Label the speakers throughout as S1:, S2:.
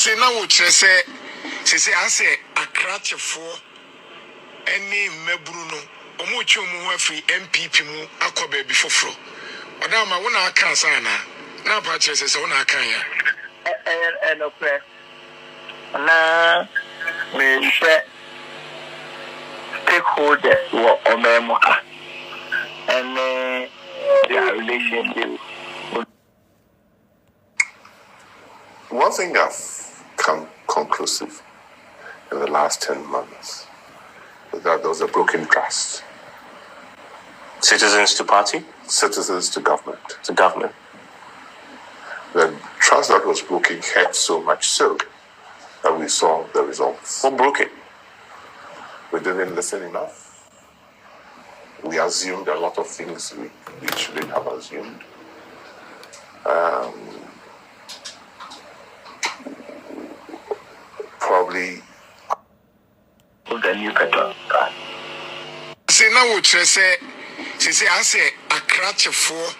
S1: say now we say I say a cratch for any mebruno omuchu mu afri MPP mu akobe before fro odama wona aka sana na pa chese se wona aka ya
S2: okay na me say stakeholders were omemo and their relationship.
S3: One thing I've come conclusive in the last 10 months is that there was a broken trust.
S4: Citizens to party?
S3: Citizens to government.
S4: To government.
S3: The trust that was broken hurt so much so that we saw the results.
S4: What broke it?
S3: We didn't listen enough. We assumed a lot of things we shouldn't have assumed. Probably.
S1: Say now we say I say a cratch for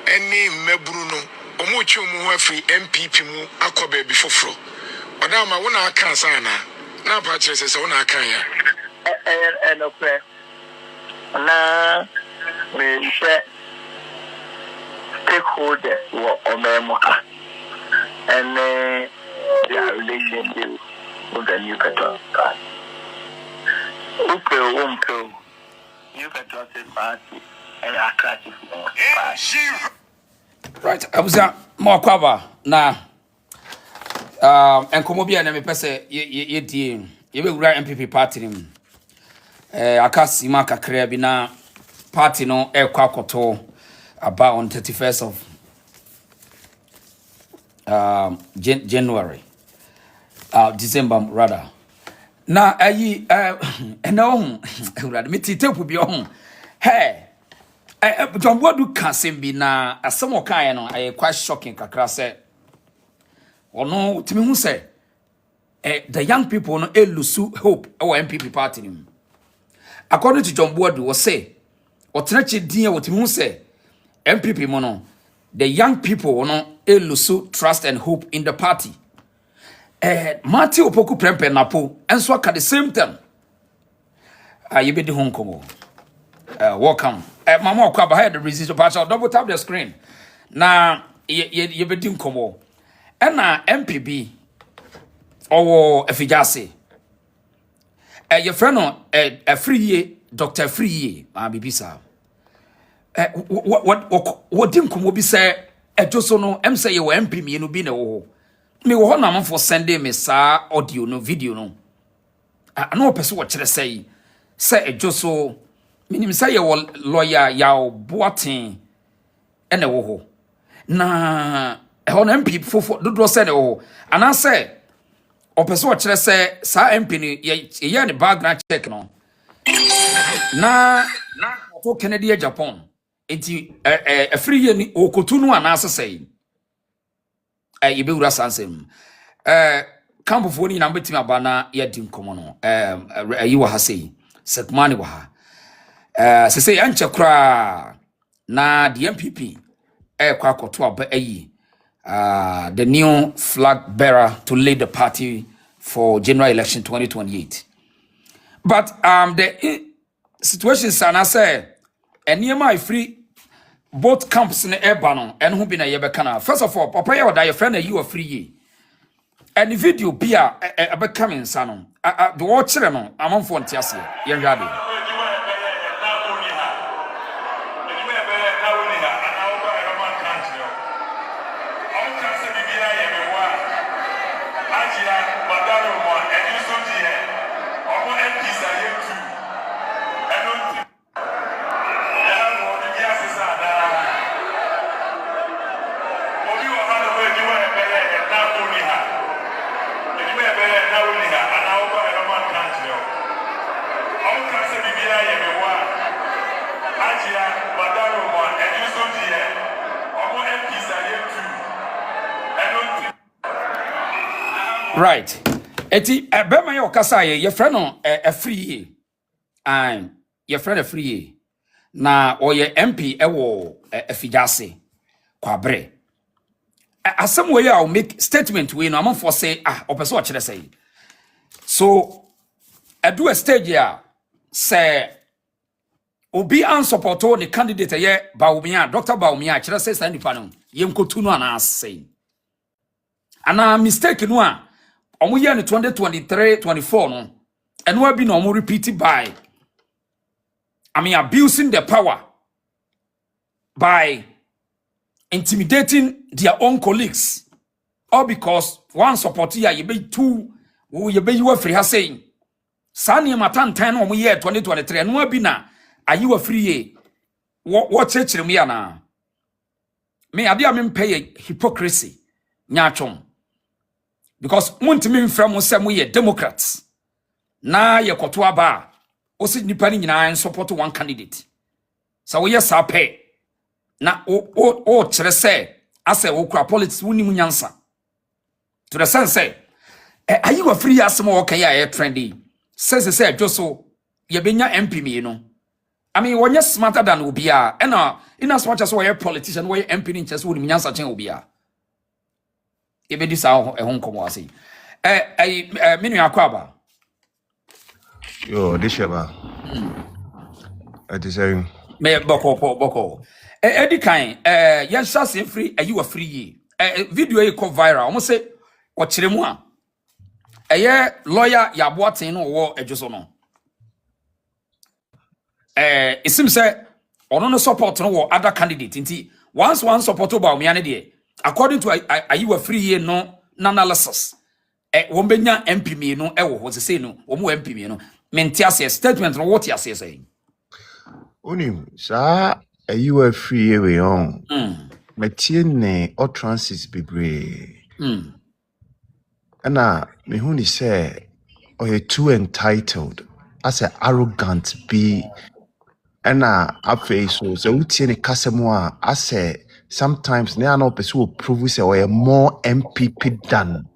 S1: any mebruno omuchu mu afri MPP mu akobe before fro odama wona aka sana na pa chese se wona aka ya
S2: okay na me say stakeholders were omemo and their relationship with the new Catholic party. New Catholic party and attractive party.
S5: Right, I was more cover now. And come over and me pese ye be wura MPP party nim. Akasima kakra bi na party no e kwa koto about on 31st of January. December rather. Na ayi no rather me titepu bi ohun. Hey, John Wadu can be na asemo kan no quite shocking kakra say. Ono timi hu say the young people no lose hope our MPP party nim. According to John Wadu was say otenachi din what timi hu say MPP mo no the young people no lose trust and hope in the party. Mati opoku prempe napo enso aka the same time. You be the home komo. Welcome. Mama okwa behind the resist partial double tap the screen. Na you be dim komo. Na MPB owo Efijase. Your friend no Afriyie Dr. Afriyie ma bibisa. What dim komo bi say Ejisu no em say you MP me no bi na wo. Me wo na man for send me sa audio no video no. No person what say Ejisu minim say ye lawyer ya boaten ene wo ho. Na on MP fofo dodo say ne wo. Ana say o person what say sa MP ni ye ne background check no. Na to Kennedy Japan. Enti Afriyie ni okotu no ana say you be wura sansem camp for ni na betimi abana ya di nkomo no ayi wa ha sei sekmani wa ha se say anche kra na the MPP kwa koto aba ayi the new flag bearer to lead the party for general election 2028. But the situation sana say eniema free both camps in Ebano and who been a yebekana. First of all, Papa or your friend you are free. And the video be a becoming son. The watcher among Fontiasi, young Rabbi. Right. Eti bema yo kasa ye friend no Afriyie. Your friend Afriyie. Na oye MP ewo Efijase kwabre. asem we I'll make statement we no am for say opeso o kire say. So I do a stage here say obi an supporto the candidate ye Bawumia, Dr. Bawumia kire say stand pa no ye nkotu no ana say. Ana mistake no a omo ye no 2023 24 no eno abi no omo repeat by abusing the power by intimidating their own colleagues, all because one supporter you be two you be you free saying Sani matan 10 year 2023 and no be na Ayew Afriyie what church me na me ade am pay hypocrisy nyachom because muntimi mfra mo say mo ye Democrats na ye koto aba o si nipa ni nyina support one candidate so we yes pay na o kire say ase wo kura politics woni mu nyansa to the sense say Ayew Afriyie asem o kan ya trendy says just so ye benya MP me no when you're smarter than Ubia, and in as much as we're a politician, we're MP in chess with Minyansa Chen Ubia. If it is our home commerce. Minu Aquaba.
S4: Yo, this year, I say,
S5: May Boko. Eddie Kine, yes, free, Ayew Afriyie. Video you call viral, almost say, what Chiremua. A year lawyer, Yabuatin or Ejisu no. It seems that on no support no other candidate. Inti once one support Bawumia ne de according to Ayew Afriyie no analysis. Wombenya MP me no wo say no wo MP me no mentiase statement no what you say.
S4: Onim sa Ayew Afriyie we on. Metie ne utterances bebre. Ana me hu ni say or too entitled as a arrogant be. Ena Afriyie so utie ne kasemo a ase sometimes na no person will prove say we more MPP than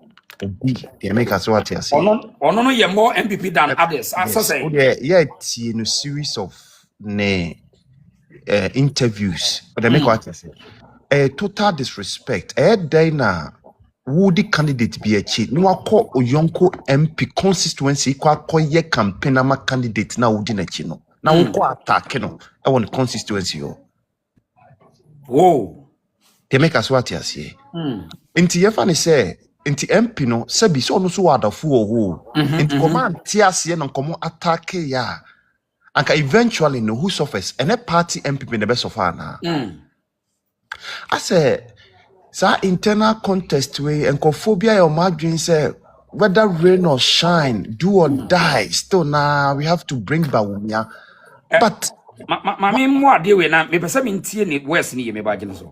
S4: obi they make us what you say
S5: no ye more MPP than others as say
S4: yeah tie no series of ne interviews but they make what you say total disrespect day na would candidate be a cheat no akọ oyonko MP constituency kwa akoye campaign ama candidate na wudi na chi no na wo kwa attack no e won constituency yo
S5: whoa
S4: they make us what you say inti yefa ne say inti MP no sabi so no so wadafu ho inti command ti ase no komo attack ya anka eventually no who suffers and a party MPP the best of na I say sa internal contest way and cophobia your margin say whether rain or shine, do or die, still now we have to bring Bawumia. But
S5: Mammy more dear we na me pesa me ntie ni west ni ye me bagye so.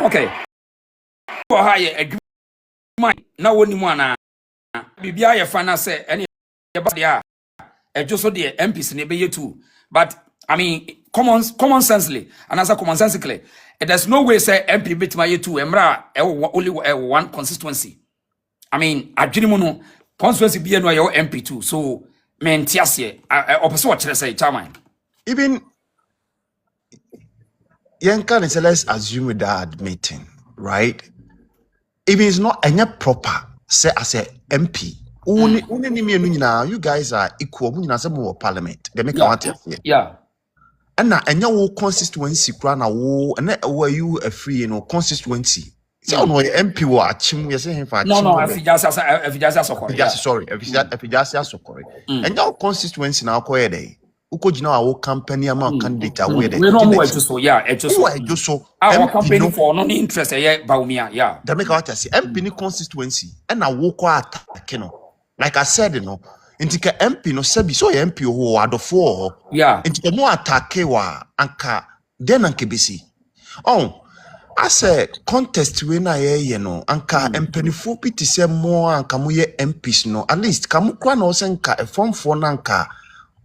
S5: Okay. For higher now when you wanna be a fan say any about the just so the MPs in the too. But common sensely and as a common sensically, there's no way say MP bit my two emra only one consistency. Ajinimuno constituency be no your MP too. So tiasie opposite what say chairman.
S4: Even Yankan is let's assume that admitting, right? Even it's not any proper say as a MP. You guys are equal when you more parliament. They make
S5: yeah.
S4: And now any constituency krana wo and were you a free constituency. So no MP wa achim you say him for
S5: no Afijasa sorry.
S4: Afijasa sorry. And your constituency now ko dey. Ukojina our company amount candidate away there.
S5: We no more so Ejisu. Our company for no interest Bawumia, yeah.
S4: They make what I say MP ni constituency and I walk attack like I said inti ka MP no sabi so MP ho adofo
S5: yeah
S4: inti mo attack wa anka den anke besi I say contest we na ye no anka mpanifo piti se mo anka mo ye MPs no at least kamu kwa na osenka e form for na anka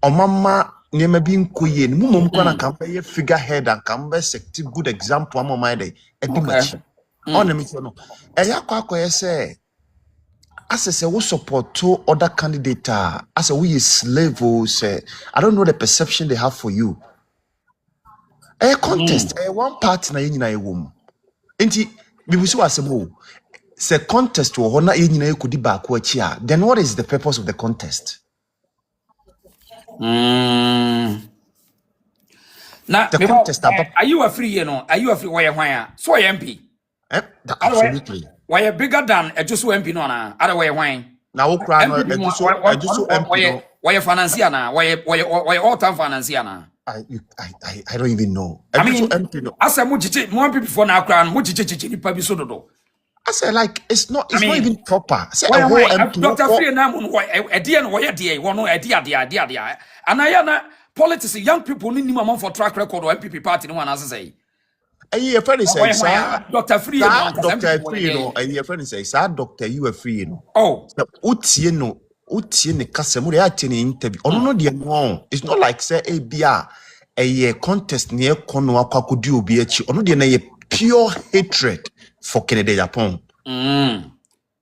S4: Omama nyema bi nkoye ni mumom kwa na kamba ye figurehead and kamba sective good example am my day edimachi on me no eya kwa say as we support to other candidate as we slave say I don't know the perception they have for you a contest one part na nyina ewom enti bibusu asemo say contest wo ho na nyina ekodi ba ko achi a then what is the purpose of the contest?
S5: Now,
S4: The contest
S5: are you Afriyie no? Are you Afriyie? Why why? So I MP.
S4: Absolutely.
S5: Why are bigger than Ejisu MP no na? Other way why?
S4: Now okra no Ejisu MP no.
S5: Why financier na? Why all time financier na?
S4: I don't even know.
S5: I mean,
S4: MP no.
S5: I say mo people before na akra mo chichi ni pa bi so dodo.
S4: I say like it's not even proper. Say
S5: a
S4: whole MP.
S5: Dr. Afriyie na mo why e no why dey one no e and I na politics young people need amount for track record or MPP party no one as say.
S4: Your friend is saying,
S5: Dr. Afriyie no.
S4: Dr. Afriyie no. Your friend is saying, sir, Dr. Afriyie no.
S5: Oh.
S4: Utie ne kasemu de ati ne interview. Ono no de no. It's not like say bia a contest near kono akakudi obi achi. Ono de na ye pure hatred for Kennedy Japan.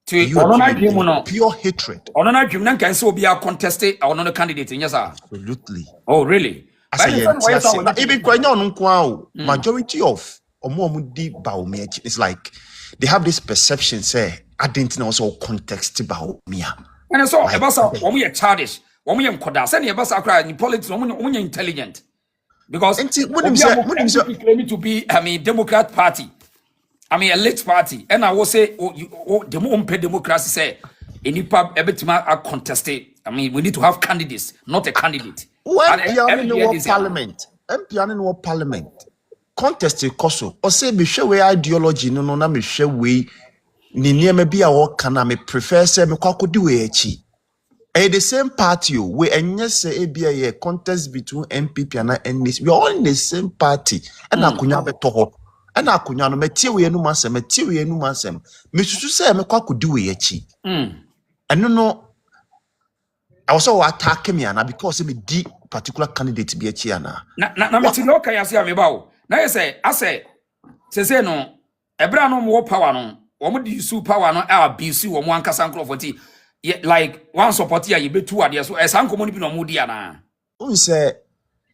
S4: Pure hatred.
S5: Ono na dwum na kan say obi a contest ono no candidate yes sir.
S4: Absolutely.
S5: Oh really?
S4: Even majority of di Bawumia, it's like they have this perception say I didn't know also context Bawumia.
S5: And so ebasa when we are childish, when we are koda, say ebasa akra in politics when we are intelligent. Because when you claim to be Democrat party, a late party, and I will say the more democracy say any pub ebetima are contested. We need to have candidates, not a candidate.
S4: Well, parliament. MP no parliament. Contest koso. O say me hwe we ideology no na me hwe we ni niam bia wo kana me prefer say me kwakodi we achi. The same party we enye say bia ye contest between MPP and NDC. We are all in the same party. And akunya beto ho. And akunya no metie we enu masem, metie we enu masem. Me susu say me kwakodi we achi. And no I was so attack me and because me di particular candidate be chiana.
S5: Na me tino kan yase ameba na yese say no ebra no mo power no wo mo di su power no abuse wo mo ankasa nkrofoti like one support ya ye betu ade so esan komo ni bi no mo di ana.
S4: Who say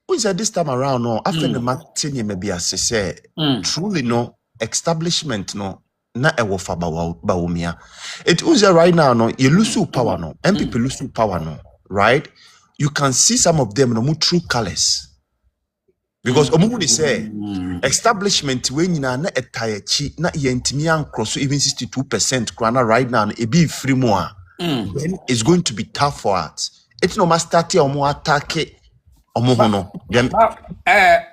S4: this time around no after the marketing me be say truly no establishment no na ewo fa Bawumia. It was right now no you lose power no MPP lose power no right you can see some of them no true colors because omuni say establishment when na etayechi na yentimi ancross even 62% krana right now e be free more then it's going to be tough for us. It's no master tia omo attack omo hono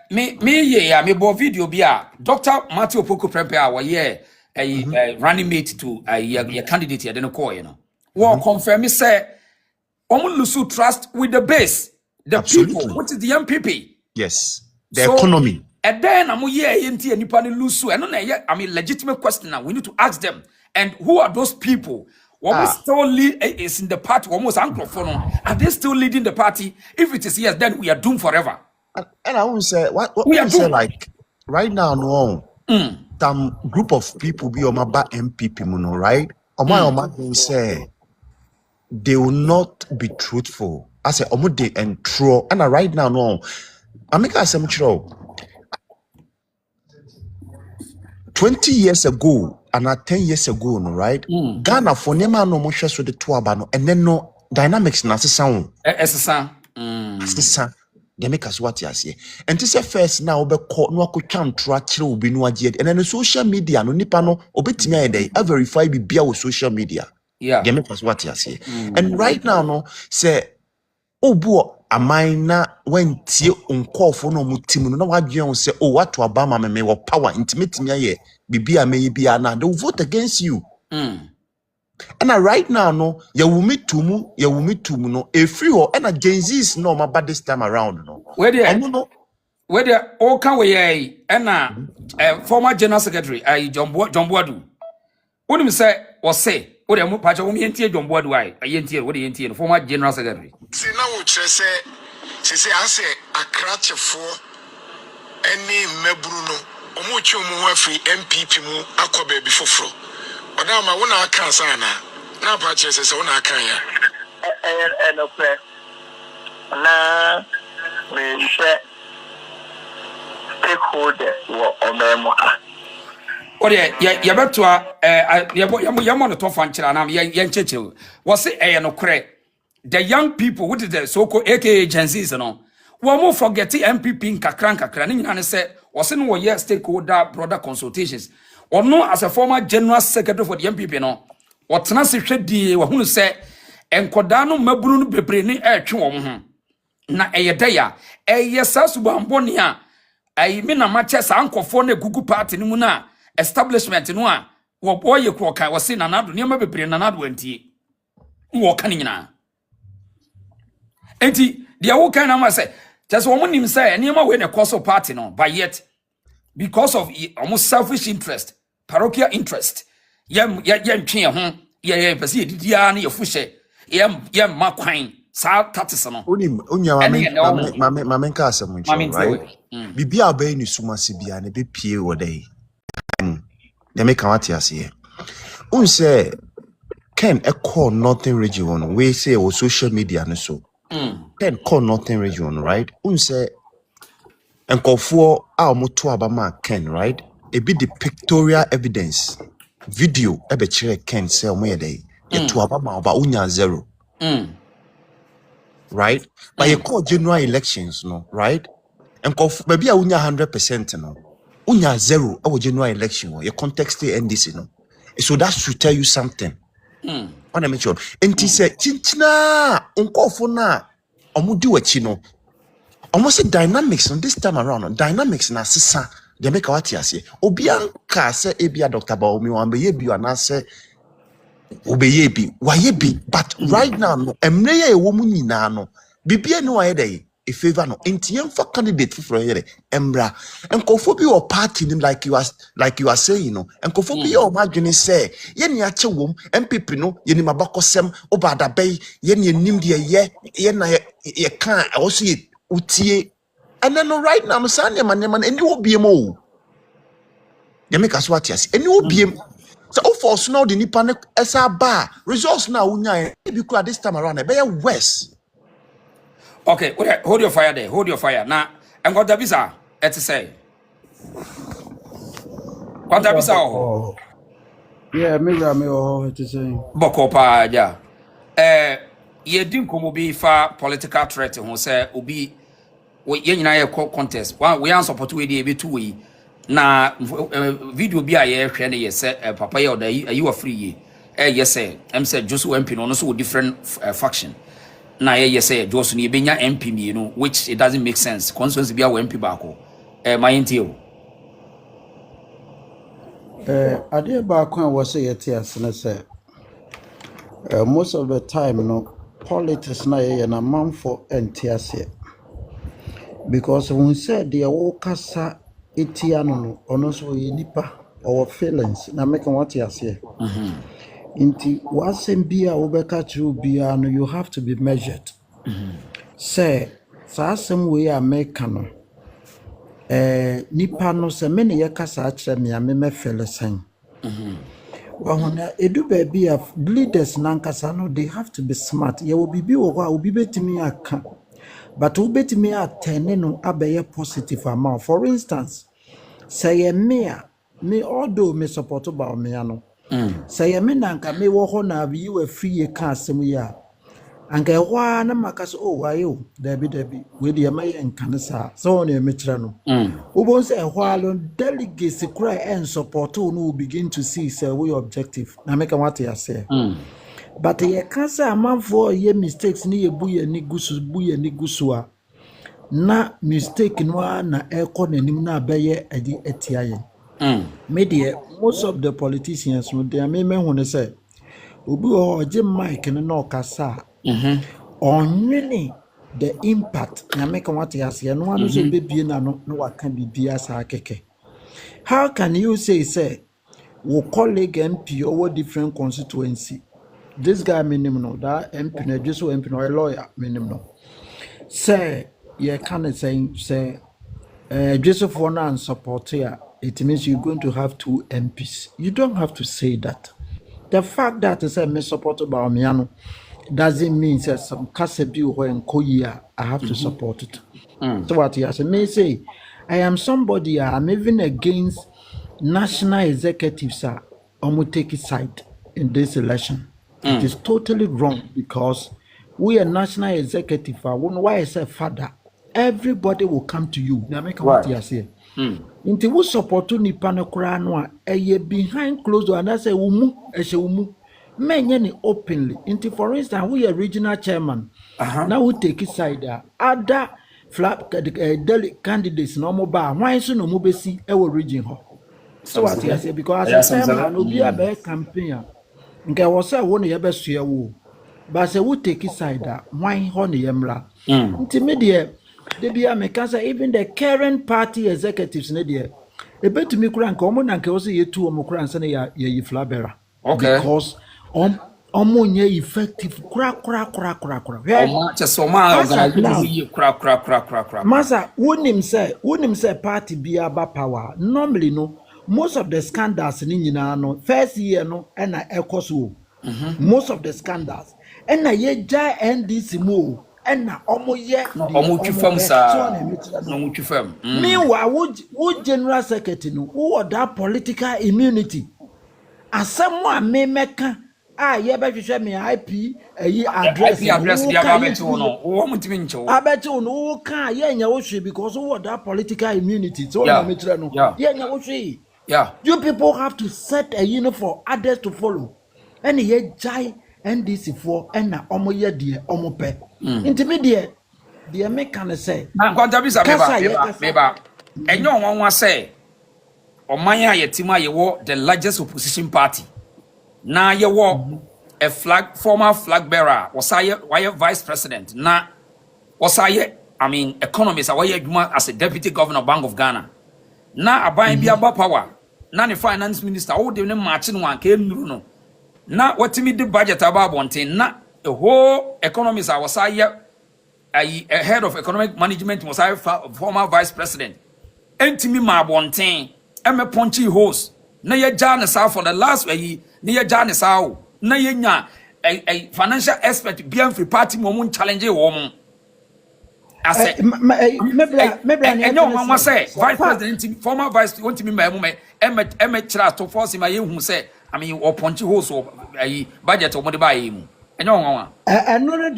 S5: me bo video bia Dr. Matthew Opoku Prempe a running mate to a candidate here, then call, Well, confirm me, say, lose trust with the base, the
S4: Absolutely.
S5: people, which is the MPP.
S4: Yes, the economy.
S5: And then I'm lose, and legitimate question now. We need to ask them. And who are those people? Still is in the party, almost anglophone. Are they still leading the party? If it is yes, then we are doomed forever.
S4: And I won't say what we are say like right now, no. Some group of people be on my back MPP, right? Oma say they will not be truthful. I say they and true. And right now, no. I make a some true. 20 years ago, and 10 years ago, no, right? Ghana for nema no mo so the tuaba no, and then no dynamics na sound. They make us what you say. And this is first now be call no akotwa ntra kire obi no agye. And then social media no nipa no obetimi ayedai a verify bi bia with social media.
S5: Yeah.
S4: They make us what you say. And right now no say obu amaina when tie unkofo no mutim no na wadwen say oh what to abama me wo power intimatimi aye bibia me bia na they will vote against you. And right now, no, you will meet tumu no. A free or and a Gen Z is no about this time around, no.
S5: Where they all can we and former general secretary, John Boadu. What do say or say? What am I patch of me and John Boadu? I what the former general secretary.
S1: See now, say sisi ase akrachefo eni meburu no omo twa mu ho afiri MPP mu akoba bi foforo odama wona aka sana na pa chese se wona aka ya
S2: okay na me share stakeholders wo omemo
S5: Ode ya betua ya mo no to fa nkyira na ya ncheche was say no kre the young people what is the so-called aka agencies no we mo forget MPP nkakra ni nyina ne say was no ye stakeholder broader consultations or no as a former general secretary for the MPP no wotena se hwedi we hunu say enkoda no mabunu no bebre ni etwe wo ho na eyedeya sasuba mboni a ayi me na mache sa ankofo na gugu party ni mu na establishment no a wo boye kro kan wo se nanado niam bebre nanado antie wo kan nyina enti dia wo kan na ma say just wo nim say niam we na cause party no but yet because of almost selfish interest parochial interest yem twe ho ye pese didia na ye fuhye yem makwan sa tatese no
S4: onya mame nka asem ncho right bibia abai ni suma se bia na be pie wodai they make what you see unse Ken call Northern region we say o social media no so Ken call Northern region right unse enkofo a moto abama Ken right e be the pictorial evidence video e be kire Ken say omo yedai e to abama oba unya zero right but you call general elections no right enkof maybe a unya 100% no unya zero our general election your context NDC no so that should tell you something on a mature enti say chinchina unkofo na omudi wachi no almost dynamics on this time around dynamics na sisa they make what you say obianka say ebia Dr. Bawumia wambe bi ana say obeye bi waye bi but right now no emre ye wo mu nyina no bibia no waye dey a favor no enti for candidate for here emra enkofo bi or party nim like you are saying you know enkofo bi o madwene say ye ne ache wom MPP no ye ni mabakosem obada bay ye ne nim de ye na ye kan also ye utie and then right now no sane man eni obiem o ye make us what yes eni obiem so force now the nipa ne esa ba results now unya be cool this time around be worse.
S5: Okay, hold your fire there. Hold your fire. Now, I'm going to visa. Let's say. What a visa?
S6: Yeah, me oh, to say.
S5: Bokopa, yeah. Ye didn't come be far political threat. Who say, Ubi, we yen contest. We are support with the two. Na video be a year, say, Papa, or you are free. Yes, sir. Say, just MP, no, so different faction. Na ye say Josu ni benya MP mi no which it doesn't make sense constituency bia wo MP baako my ntio
S6: ade baako a wo say yete asene say most of the time no politics na ye na manfo entiase because when said the wo kasa etia no ono so ye nipa or feelings na make what you say Inti wasem bia obeka tru bia no you have to be measured. Say some way America no nipa no se me ne yekasa akere me me fele sen. Wahona edu baby of leaders nankasa no they have to be smart. Ye will be wo ho obi betimi aka. But wo betimi atene no abeye positive amount. For instance, say me although me support Bawumia no say me nanka me wo ho na bi wa Afriyie ka asem ya anka ehwa na makase oh Ayew dabi we de ma ye nkan sa so na me kire no wo say ehwa lo delegates cry and support no begin to see say we objective na make what you say but ye can say amanfo ye mistakes ni ye buye ni gusu a na mistake no na ekọ nanim na abeye adi etiaye media most of the politicians no they me hu say obi o je mic no kasa onwene the impact na make what you say no one so bebie na no waka bibia sa keke. How can you say we colleague MP over different constituency this guy minimum no that MP na Ejisu MP no a lawyer minimum no say you can say Joseph Warner and support here, it means you're going to have 2 MPs. You don't have to say that. The fact that I say me support Bawumia doesn't mean that some Kasebi or in Korea I have to support it. So what he has may say, I am somebody I'm even against national executives will take a side in this election. It is totally wrong because we are national executive. Why I say father, everybody will come to you. Now make what you say. Inti wo support nipa no kra no a eye behind closed door and I say umu menye ni openly. Inti for instance we are regional chairman. Now we take it side other flat candidates no mo ba why so no mo besi e wo region ho. So what you say because as a chairman no be a campaign. Nke wo say wo no ye be so wo. But say we take it side why ho ne yemra. Inti me de Debia Mekasa, even the current party executives, Nadia, a bet to me crank, Omon and Kosi, ye two Omocrans and ye flabera. Okay. Because Omonia effective crack.
S5: Just so miles crack.
S6: Massa, wouldn't him say party be about power. Normally, no, most of the scandals in Inano, first year, no, and I echo most of the scandals, and I ye jai NDC move. And now, meanwhile, would general secretary who that political immunity? As someone may make ye better show me IP address. I bet you no can ye because who that political immunity. So you people have to set a uniform for others to follow. And ye jai NDC for and na omoye de omope. Intermediate the American say.
S5: Na kwanta bisa meba. Enyo nwanwa say omanya yetima yewo the largest opposition party. Na yewo a former flag bearer why vice president na wasaye economist why as a deputy governor of Bank of Ghana. Na aban bi aba power. Na the finance minister all the marching one came no. Na watimi the budget about bonten na the whole economist was a head of economic management was a former vice president. Entimi ma bonten eme punchy host na ye jane sa for the last way na ye jane sa na ye nya a financial expert bian free party mo challenge wo I said, maybe I know one say vice president, former vice, want to be my woman, Emmet Chras to force him. I who say, or punchy horse or a budget or what buy him. I know one.
S6: I know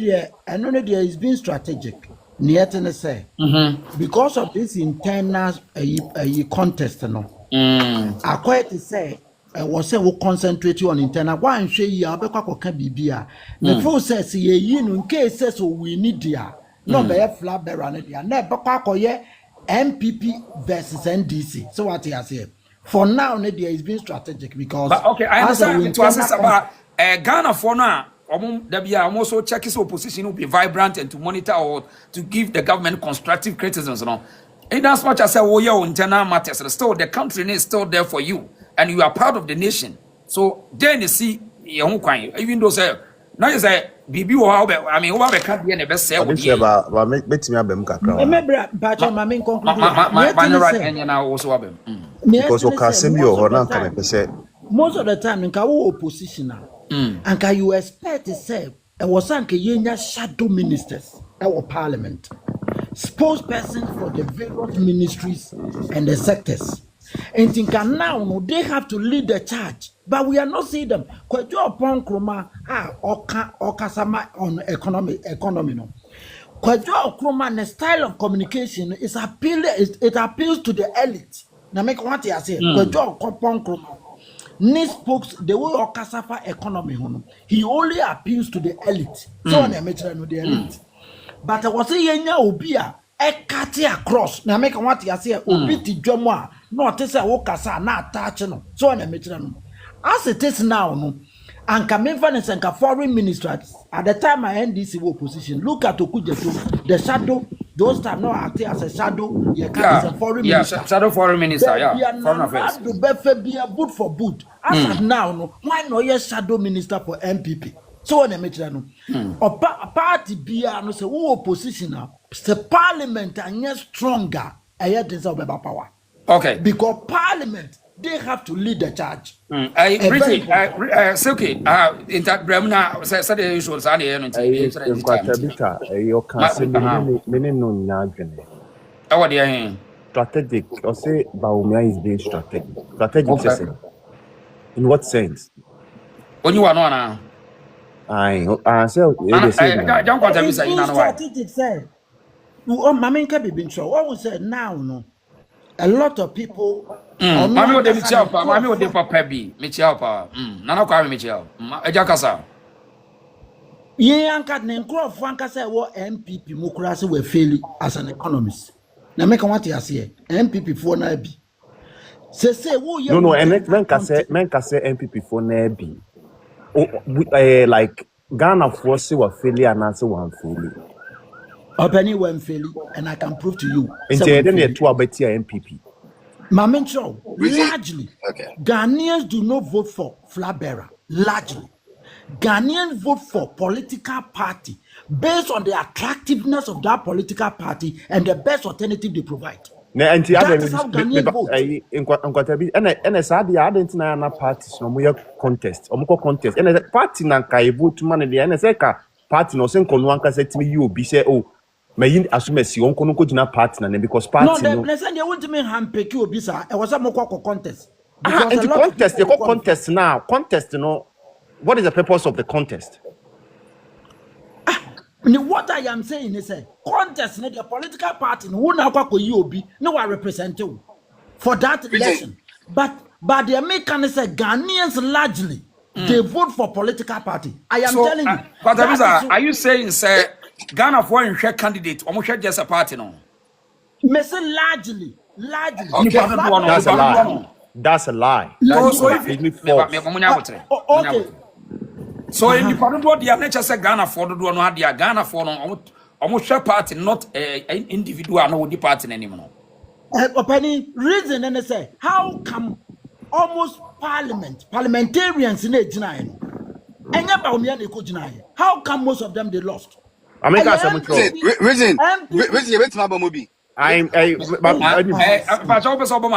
S6: there is being strategic. Near to say, because of this internal contest, no. I quite to say. Was say we concentrate on internal. One say ya be kwa can be beer. The first says ye in case says we need dia. No be flat bearer dia. Na be kwa ye MPP versus NDC. So what he has here. For now, Nadia is being strategic because. But
S5: okay, I understand. To assess about Ghana for now. I'm also check his opposition will be vibrant and to monitor or to give the government constructive criticisms. You know, in as much as your internal matters, still the country is still there for you. And you are part of the nation. So then you see your own kind. Even though say now you say Bibi or what can't be any best say.
S4: But make me a bem kakra.
S6: Remember, but my main conclusion.
S4: Because we can send you or not can say
S6: most of the time in Kawu opposition and can you expect to say it was yenya shadow ministers our parliament, spokespersons for the various ministries and the sectors. And think now they have to lead the charge, but we are not seeing them. Kwajo upon kroma okasama on economy no. Kwajo kroma the style of communication is it appeals to the elite. Now make what you say. Kwajo upon kroma. Ni spokes the way okasafa economy hono. He only appeals to the elite. So on the elite. But I was saying yenya obia ekati across. Now make what you say obiti jomwa. No, I say wokasa na attach no. So on the as it is now, no, and Kamefan and foreign ministers at the time I NDC opposition. Look at Okujeto, the shadow. Those time no acting as a shadow. As a foreign minister.
S5: Shadow foreign minister. Foreign affairs.
S6: To be a boot for boot. As of now, no, why no yes shadow minister for MPP? So when I make no, or party be no say who opposition now, the parliament and yet stronger, I had this power.
S5: Okay.
S6: Because parliament, they have to lead the charge.
S5: I pretty Silky, in that Bremna said the usual Sunday and
S7: Nkwatebita, you can say many no nyadwene.
S5: How are you?
S7: Strategic, or say Bawumia is being strategic. Strategic, okay. In what sense?
S5: When you are not
S7: I say,
S5: don't want to be saying,
S6: strategic, say, Mamma can be been sure. What was said now, no? A lot of people.
S5: Mammy would Michel, Mammy would for Pebby, Michel, Nana Kwame Michel, Ejakasa.
S6: Ye anchored name crop Franca said what MPP Mukrasi were failing as an economist. Now make what you say MPP for Nabi. Say
S7: no, and men can say MPP for Nabi. Like Ghana for say what failure and answer one failure.
S6: Opening one failure, and I can prove to you.
S7: And then you two about MPP.
S6: Mamentro, largely, Ghanaians do not vote for flag bearer. Largely, Ghanaians vote for political party based on the attractiveness of that political party and the best alternative they provide. That is how Ghanaians vote.
S7: And sad the other parties no more contest. Contest. And the party na kai vote man the and say party no sen kono anka say timi you be say oh may assume si on kono go party na because party
S6: no they want to me handpick you bisa e was a moko contest.
S7: And the contest they call contest now. Contest no what is the purpose of the contest?
S6: What I am saying is a contest the political party who now be no I represent you for that election. But the Americans say Ghanaians largely they vote for political party. I am telling you.
S5: But are you saying say Ghana for a candidate almost just a party no?
S6: Me say largely.
S5: Okay.
S7: That's a lie.
S5: So okay. So in the part of what the nature say Ghana for the one had the Ghana for almost share party, not an individual no the party anymore.
S6: Reason and say how come almost parliamentarians in a denial and Bawumia they could deny. How come most of them they lost?
S7: I make us some trouble.
S2: Reason you wait my movie.
S7: I'm Obama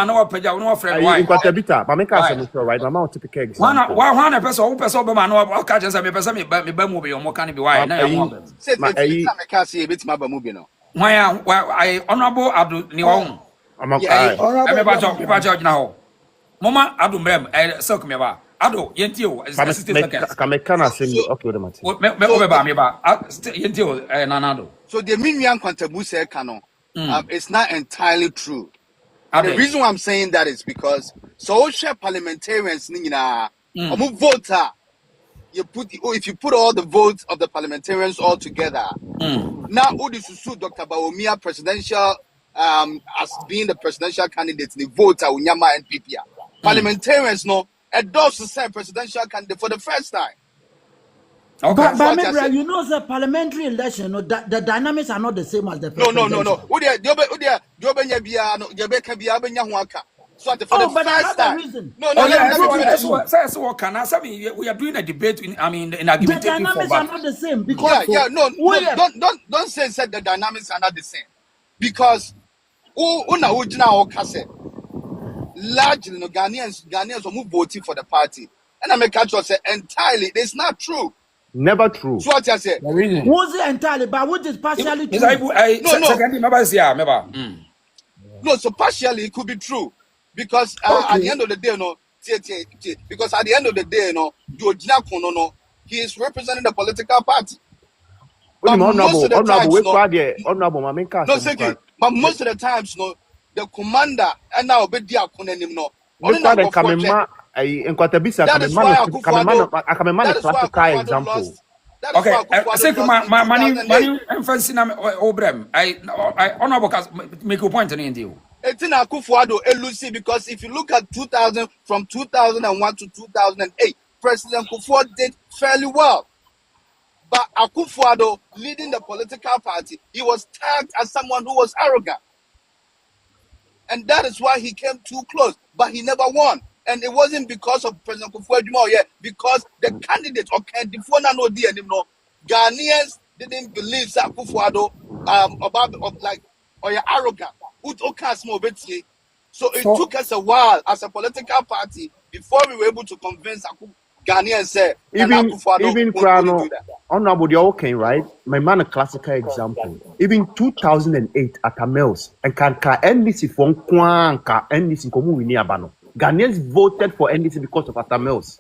S7: no peja no friend why Nkwatebita but make us some trouble right mama to pick eggs
S5: one person Obama no catch us me person me ba mu be o mo kan be why na ya
S2: say me can see bit my movie no
S5: why I honorable Abdul ni won me ba judge na ho mama Abdul Mrem silk me ba Ado yenti o
S7: can me can say okay with the
S5: me obeba me ba yenti o nanado
S2: so the minyan kwantabu say canon it's not entirely true. The reason why I'm saying that is because social parliamentarians voter if you put all the votes of the parliamentarians all together now Udisusu Dr. Bawumia presidential as being the presidential candidate the voter unyama NPP parliamentarians no endorse the same presidential candidate for the first time.
S6: Okay. But you know the parliamentary election, the dynamics are not the same as the presidential.
S2: So for the first time.
S5: We are doing a debate in argumentative
S6: the dynamics are not the same because
S2: don't say the dynamics are not the same because largely Ghanaians who voting for the party and I make sure say entirely it's not true.
S7: Never true.
S2: So what I say?
S6: Was it entirely, but what is partially true?
S2: No, so partially it could be true because at the end of the day, because at the end of the day, he is representing the political party. But most of the times, the commander and now be dia konenim no.
S5: Okay, I say my money emphasis na Obrem. I honorable make a point in deal.
S2: Etina Akufo-Addo elusi because if you look at 2000 from 2001 to 2008, President Akufo did fairly well. But Akufo-Addo leading the political party, he was tagged as someone who was arrogant. And that is why he came too close, but he never won. and it wasn't because of President Kufuor, yeah, because the candidate or Ghanaians didn't believe that Kufuor about like or you're arrogant. So it took us a while as a political party before we were able to convince Ghanaians say
S7: even Krano
S2: do that.
S7: honorable you're okay, right? My man a classical example. Even 2008 at Amels and can NDC for Kwanka NDC komu wini abano. Ghanaians voted for NDC because of Atamels.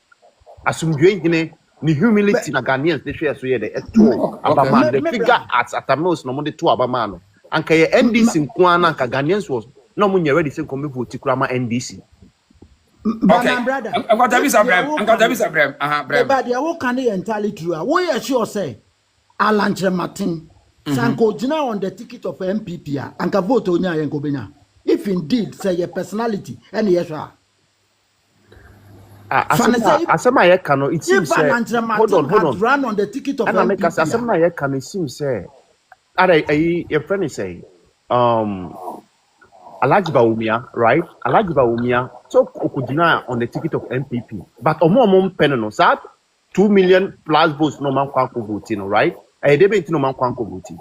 S7: Asumdwe hine ni humility na Ghanaians they share so the two abama the figure at Atamels no money two abamano. Anka ye NDC Kwana anka Ghanaians was no money ready say komu vote krama NDC.
S5: Okay, brother. I'm going to be Abraham.
S6: But the whole can entirely true. We are sure say Alanche Martin Sanko Jina on the ticket of MPP and can vote on Yankobina. If indeed say your personality and yes,
S7: Asama Kano, it seems hold on.
S6: Run on the ticket of
S7: MPP. Asama Kano, it seems say your friend is saying Alhaji Bawumia, right? Alhaji Bawumia so okudina on the ticket of MPP. But omo penano sat 2 million plus votes no man kwanko voting, right? I debate no man kwanko voting.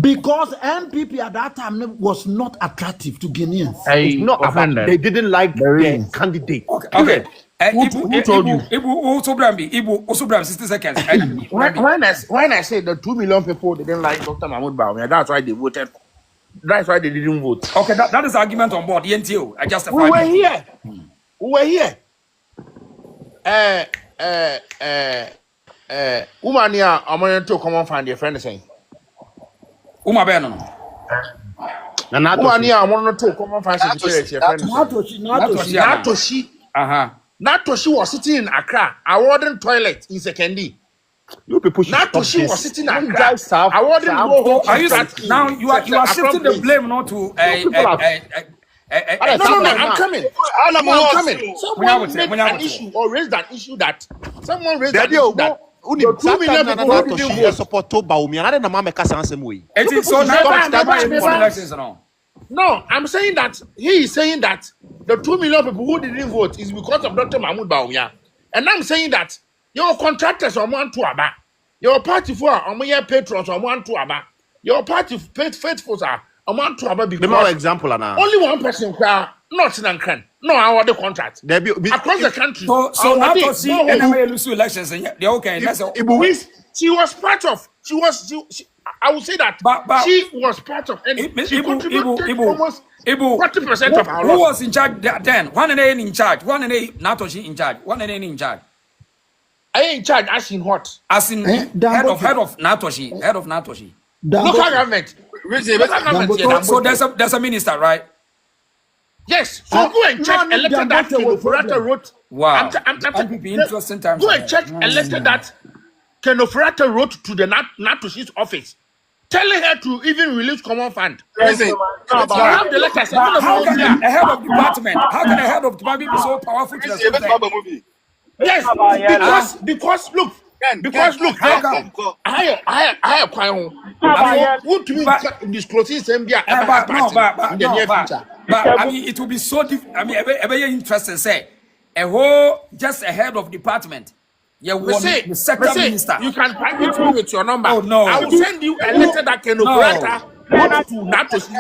S6: Because MPP at that time was not attractive to Guineans.
S7: It's not offended. They didn't like the candidate.
S5: Okay.
S7: Who told you?
S5: Ibu 60 seconds.
S8: When I say the 2 million people didn't like Dr. Mahmoud Bawumia, that's why they voted. That's why they didn't vote.
S5: Okay, that is argument on board. NTO. I just
S8: we were here. We were here. Umania, I'm going to come and find your friend saying.
S5: Uma Beno.
S8: Umania, I'm going to come and find your friend. Natoshi was sitting in Accra, awarding toilet in Sekendi.
S7: You people should
S8: Natoshi was sitting in Accra, awarding go
S5: now you are shifting the blame not to
S8: No, I'm coming. I'm coming. Someone made an issue or raised an issue that someone raised an issue that the 2 million people didn't
S4: support Bawumia. I don't know
S5: it is so
S8: No, I'm saying that he is saying that the 2 million people who didn't vote is because of Dr. Mahmoud Bawumia. And I'm saying that your contractors are one to aba. Your party for your patrons are one to aba. Your party faithfuls are one to aba because
S4: more example now.
S8: Only one person not in Ankara. No, I want the contract. Across the country.
S5: So now to see anyway lose elections and they're okay.
S8: She was part of I would say that she was part of she contributed almost 40% of our
S5: Who was in charge then? One and in charge. One and Natoshi in charge. One and in charge.
S8: I in charge as in what?
S5: As in head of Natoshi. Head of Natoshi.
S8: Local government.
S5: So there's a minister, right?
S8: Yes. So go and check elected that Kenofurata wrote.
S5: Wow.
S8: I'm interesting times. Go and check elected that Kenofurata wrote to the Natoshi's office, telling her to even release common fund.
S5: How can a head of department? How can a head of department be so powerful to the
S8: Yes, because look, I want to disclose them in the near future.
S5: But I mean, it will be so different. I mean, very interesting. Say a whole just a head of department. Yeah, the sector minister.
S8: You can private me with your number.
S5: Oh no!
S8: I will send you a letter that can wrote to Natoshi.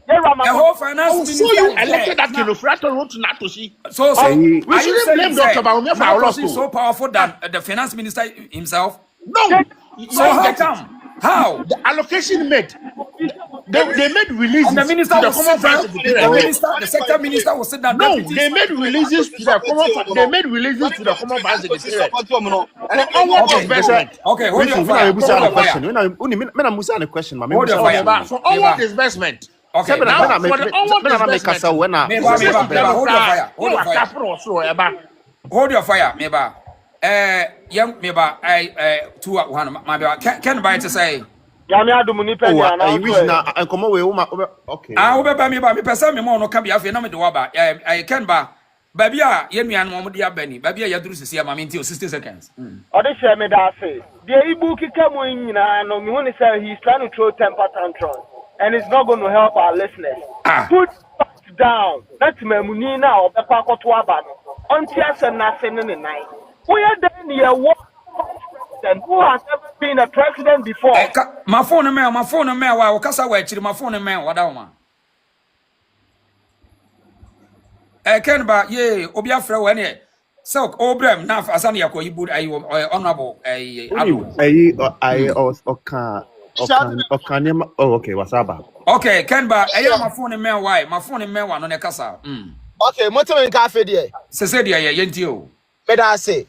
S5: The whole finance minister.
S8: So you elected that Kenofurata wrote to Natoshi.
S5: So
S8: we shouldn't blame Dr. Bawumia for our loss.
S5: Natoshi is so powerful than the finance minister himself.
S8: No.
S5: So how come? How
S8: the allocation made? They made releases.
S5: And the minister
S8: to the common funds.
S5: The sector minister will sit down.
S8: No, they made releases to the common funds. They made releases to the common funds.
S5: Okay, hold your fire.
S8: Hold your fire. For all disbursement.
S5: Okay,
S8: now for the all disbursement.
S5: Hold your fire, Meba. Young Meba, I 2-1. My can buy to say.
S7: I wish now I come away. Okay.
S5: I will be me person me more no can be after no me do aba. I can ba. Baby a ye nua no mo dia bani. Baby a yaduru sisi ama me nti 60 seconds.
S9: Ode share me da say. The Ibu kika mo nyina no me woni say he's trying to throw temper tantrums and it's not going to help our listeners. Put down. That's memuni now or Papa to Abano. Until some nothing in the night. We are then here one president who has never been a president before.
S5: My phone mail, while Casa Wetch, my phone mail, what am I can't about ye, Obiafra, when it. So, Obrem, now, Asania, you would honorable a.
S7: Oh, okay, what's up?
S5: Okay, Kenba, I am my phone and mail, why? My phone and mail one on the casa.
S10: Okay, motor in cafe there.
S5: Cesadia, Yentio.
S10: But I say,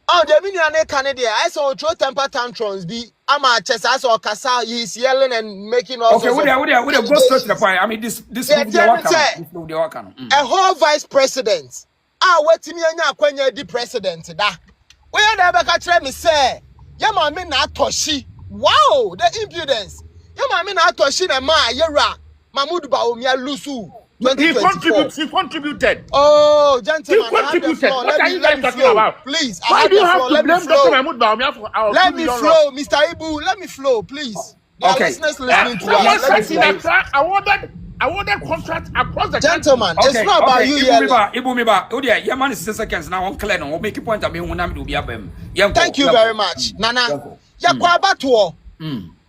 S10: oh, the million Canada, I saw throw temper tantrums be. I'm a chess, I saw Casa, he's yelling and making all
S5: okay, would have go straight to the point. I mean, this
S10: a whole vice president. What me and Quenya the president da. Where never catch me say, Yamami na Toshi. Wow, the impudence. Yamami na Toshi na ma yera. Mahmoud Bawumia Lusu.
S8: He contributed.
S10: Oh, gentlemen,
S8: he contributed. What are you guys talking about?
S10: Please,
S8: why do you have to blame Dr. Mahmoud Bawumia for our
S10: let me flow, Mr. Ibu. Let me flow, please.
S5: Okay.
S10: Listeners listening to us.
S8: Awarded contract across the
S10: gentlemen.
S8: country.
S10: It's not about you here.
S5: Ibu, your man is 6 seconds now. On clear, we'll make a point. I mean, when I'm to be up.
S10: Thank you very much, Nana. Yakwabatuo.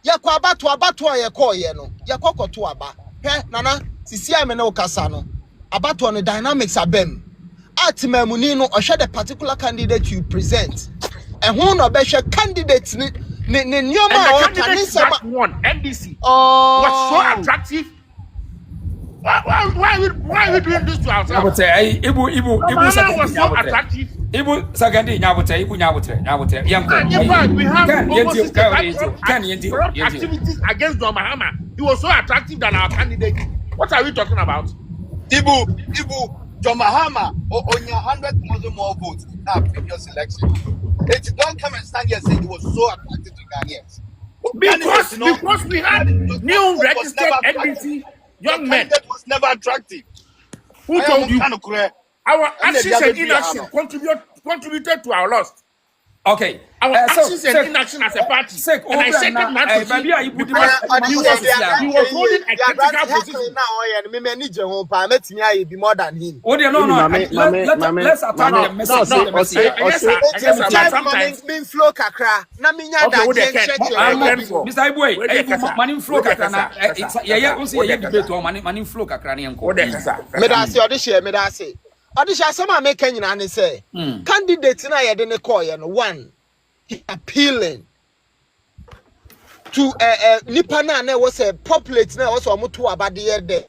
S10: Yakwabatuo, ye call ye no. Yakwakotuaba. He, Nana. Sisi amene okasano about on the dynamics abem atime munino or share the particular candidate you present and who no be share candidates ni nyoma
S8: or candidate one NDC was so attractive. Why are we doing this to ourselves?
S5: I would say Ibu
S8: was so attractive.
S5: Ibu Sagandi Nyabote
S8: we have almost activities against John Mahama. He was so attractive than our candidate. What are we talking about?
S2: Ibu, John Mahama on your 100,000 more votes in that previous election. It don't come and stand here and say he was so attractive to Ghanaians.
S8: Because we had new registered NDC young men.
S2: That was never attractive.
S8: Who told you? Our actions and inaction contributed to our loss.
S5: Okay.
S8: Our actions and inaction as a party. And I said that man he was holding a critical position.
S10: Now, be more than him.
S5: Oh, no. Let's attack the message.
S10: Being flow kakra. Na minya da
S5: Mr. Ibu, money flow kakra. Yeah, also you debate on money flow kakra ni enko.
S10: Me da say odishe, me da say. Odisha sama make nyina ne say. Candidate na ye de ne call ye no one. Appealing to nipa na was a populate na was omoto abade ye de.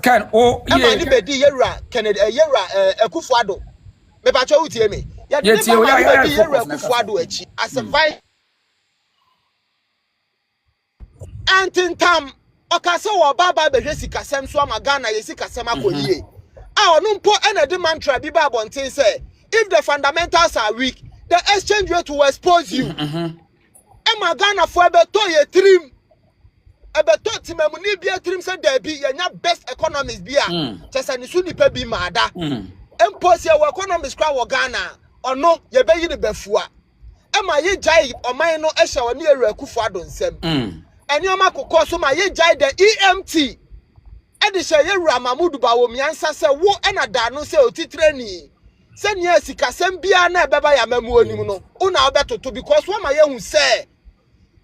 S5: Can
S10: yeah. Ni be di yera Canada yera Akufuado. Me ba cho utie me. Ya de yera Akufuado achi as a vice antintam okase wo baba be hwesi kasem so amagana yesi kasem akoyie. Onumpo and the mantra be babontin say if the fundamentals are weak, the exchange rate will expose you. Emma Ghana for beto ye trim. Ebeto timemuni bia trim say there be yenya best economists bia. Chesa ni su nipa bi mada. Empose ye economists kwa wo Ghana ono ye be yi ne befua. Emma ye jai oman no ehya woni Ayew Akufuado nsem. Enyoma kokọ so ma ye jai the EMT. Edisha Yewura Mahmoud Bawumia nsa se wo na da no se otitre ni se nia sikasem bia na ebeba ya mamu onim no una obetoto because what my yehu say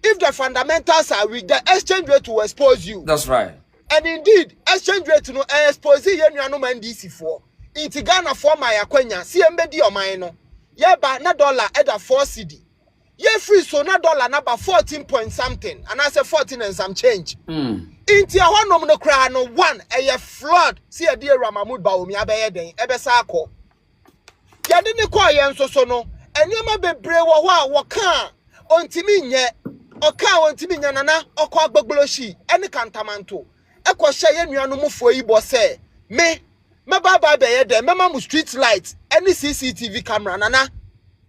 S10: if the fundamentals are weak the exchange rate will expose you.
S5: That's right.
S10: And indeed exchange rate no expose ye nuanom NDC for inti Ghana for my akwanya si embedi oman no ye ba na dollar eda 4 cedi ye free so na dollar na ba 14 point something and I say 14 and some change. Inti ahonom no kra no one eye flood see a dear Mahmoud Bawumia be den ebesa akọ ye de ne kọ ye nso so no enema bebre wo ho a wo ka ontimi nye oka ontimi nya nana okọ agbogboloshi ene kantamanto ekọ hye ye nuanom fo yi bo se me baba be ye den mema mu street light ene CCTV camera nana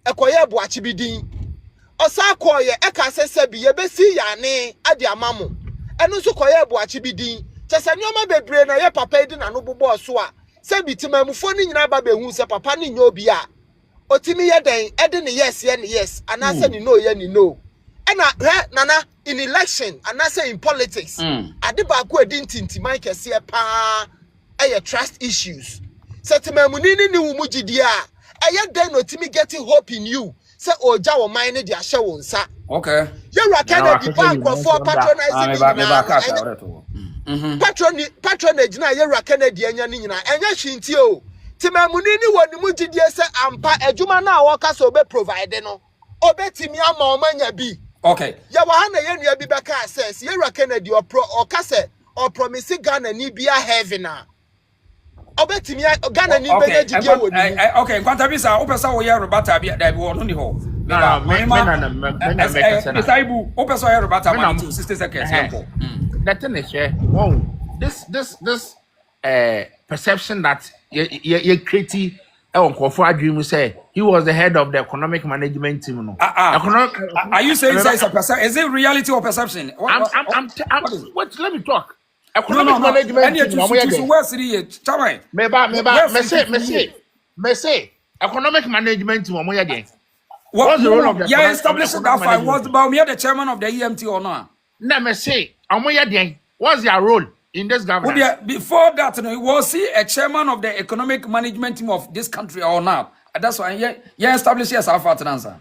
S10: ekọ ye bo achibidin osa akọ ye eka sese bi ye besi yane ade amamu enu so koye buachi bidin chese nyoma bebre na ye papa edi na no bobo so a se bitimamufo ni nyina ba behu se papa ni nyo bi a otimi ye den edi ne yes ye ne yes anase ni no ye ni no And nana in election and I say in politics. Adibako edintinti Mike kese pa trust issues. Setime munini ni umujidia. Den no timi getting hope in you. Say oja wo mine dia hye wo nsa.
S5: Okay.
S10: You rakene the bank for patronizing patronage na you rakene di anya ni nyina. Enya hwinti o. Time munini woni mujidie se ampa adwuma na woka so be provide no. Obetimi ama omanya bi.
S5: Okay.
S10: Ya wa na ye nua bi beka says ye rakene di o kase o promise Ghana ni bia heaven na. Obetimi Ghana ni be jidie woni.
S5: Okay, kwanta bi sa opesa wo ye robata bi da bi wo no ni ho.
S8: Na
S5: Ayew, opesa wo ye robata ma 60 seconds.
S8: That thing is this perception that you create on Kofa dream say he was the head of the economic management team. No.
S5: Are you saying it's a perception? Is it reality or perception?
S8: Wait, let me talk. Economic management team. Me say economic management team. What's the role of the
S5: established that file? Was Bawumia the chairman of the EMT or not?
S8: No, me say what's their role in this government?
S5: Before that, was he a chairman of the economic management team of this country or not? That's why you established as our answer.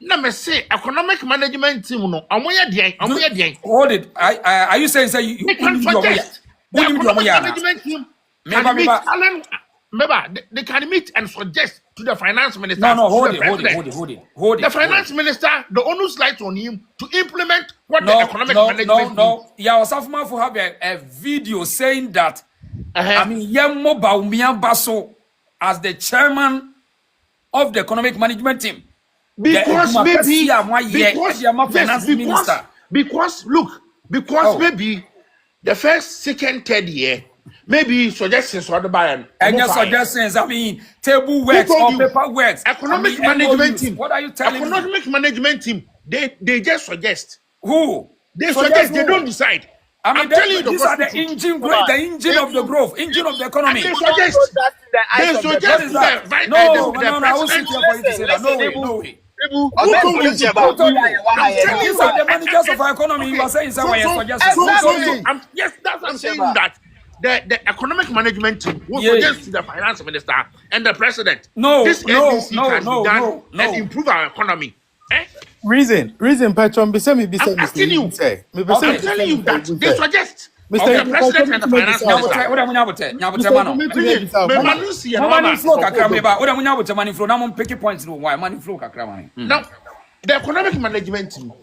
S8: No, me say economic management team. No,
S5: hold it. Are you saying you
S8: can suggest the economic management team? They can meet and suggest to the finance minister.
S5: No, hold it.
S8: The finance minister, the onus lies on him to implement what the economic management.
S5: Yeah, Osafuma for have a video saying that. I mean, Yemo Bawumia Baso as the chairman of the economic management team.
S8: Because maybe the first, second, third year, maybe suggestions or the buy
S5: and your suggestions, I mean, table works or paper works.
S8: Economic management team.
S5: What are you telling me?
S8: Economic management team, they just suggest.
S5: Who?
S8: They suggest, they don't decide.
S5: I'm telling you, these are the engine of the growth, engine of the economy.
S8: They suggest. They suggest
S5: no, I won't sit here for you to say that. No way. These are the managers of our economy. You are saying somewhere you're suggesting.
S8: Yes, that's what I'm saying that. The economic management team will suggest to the finance minister and the president. This NDC can be done and improve our economy.
S11: Reason, Patron, I'm telling you that
S8: they suggest the president and the finance minister. Now, the economic management team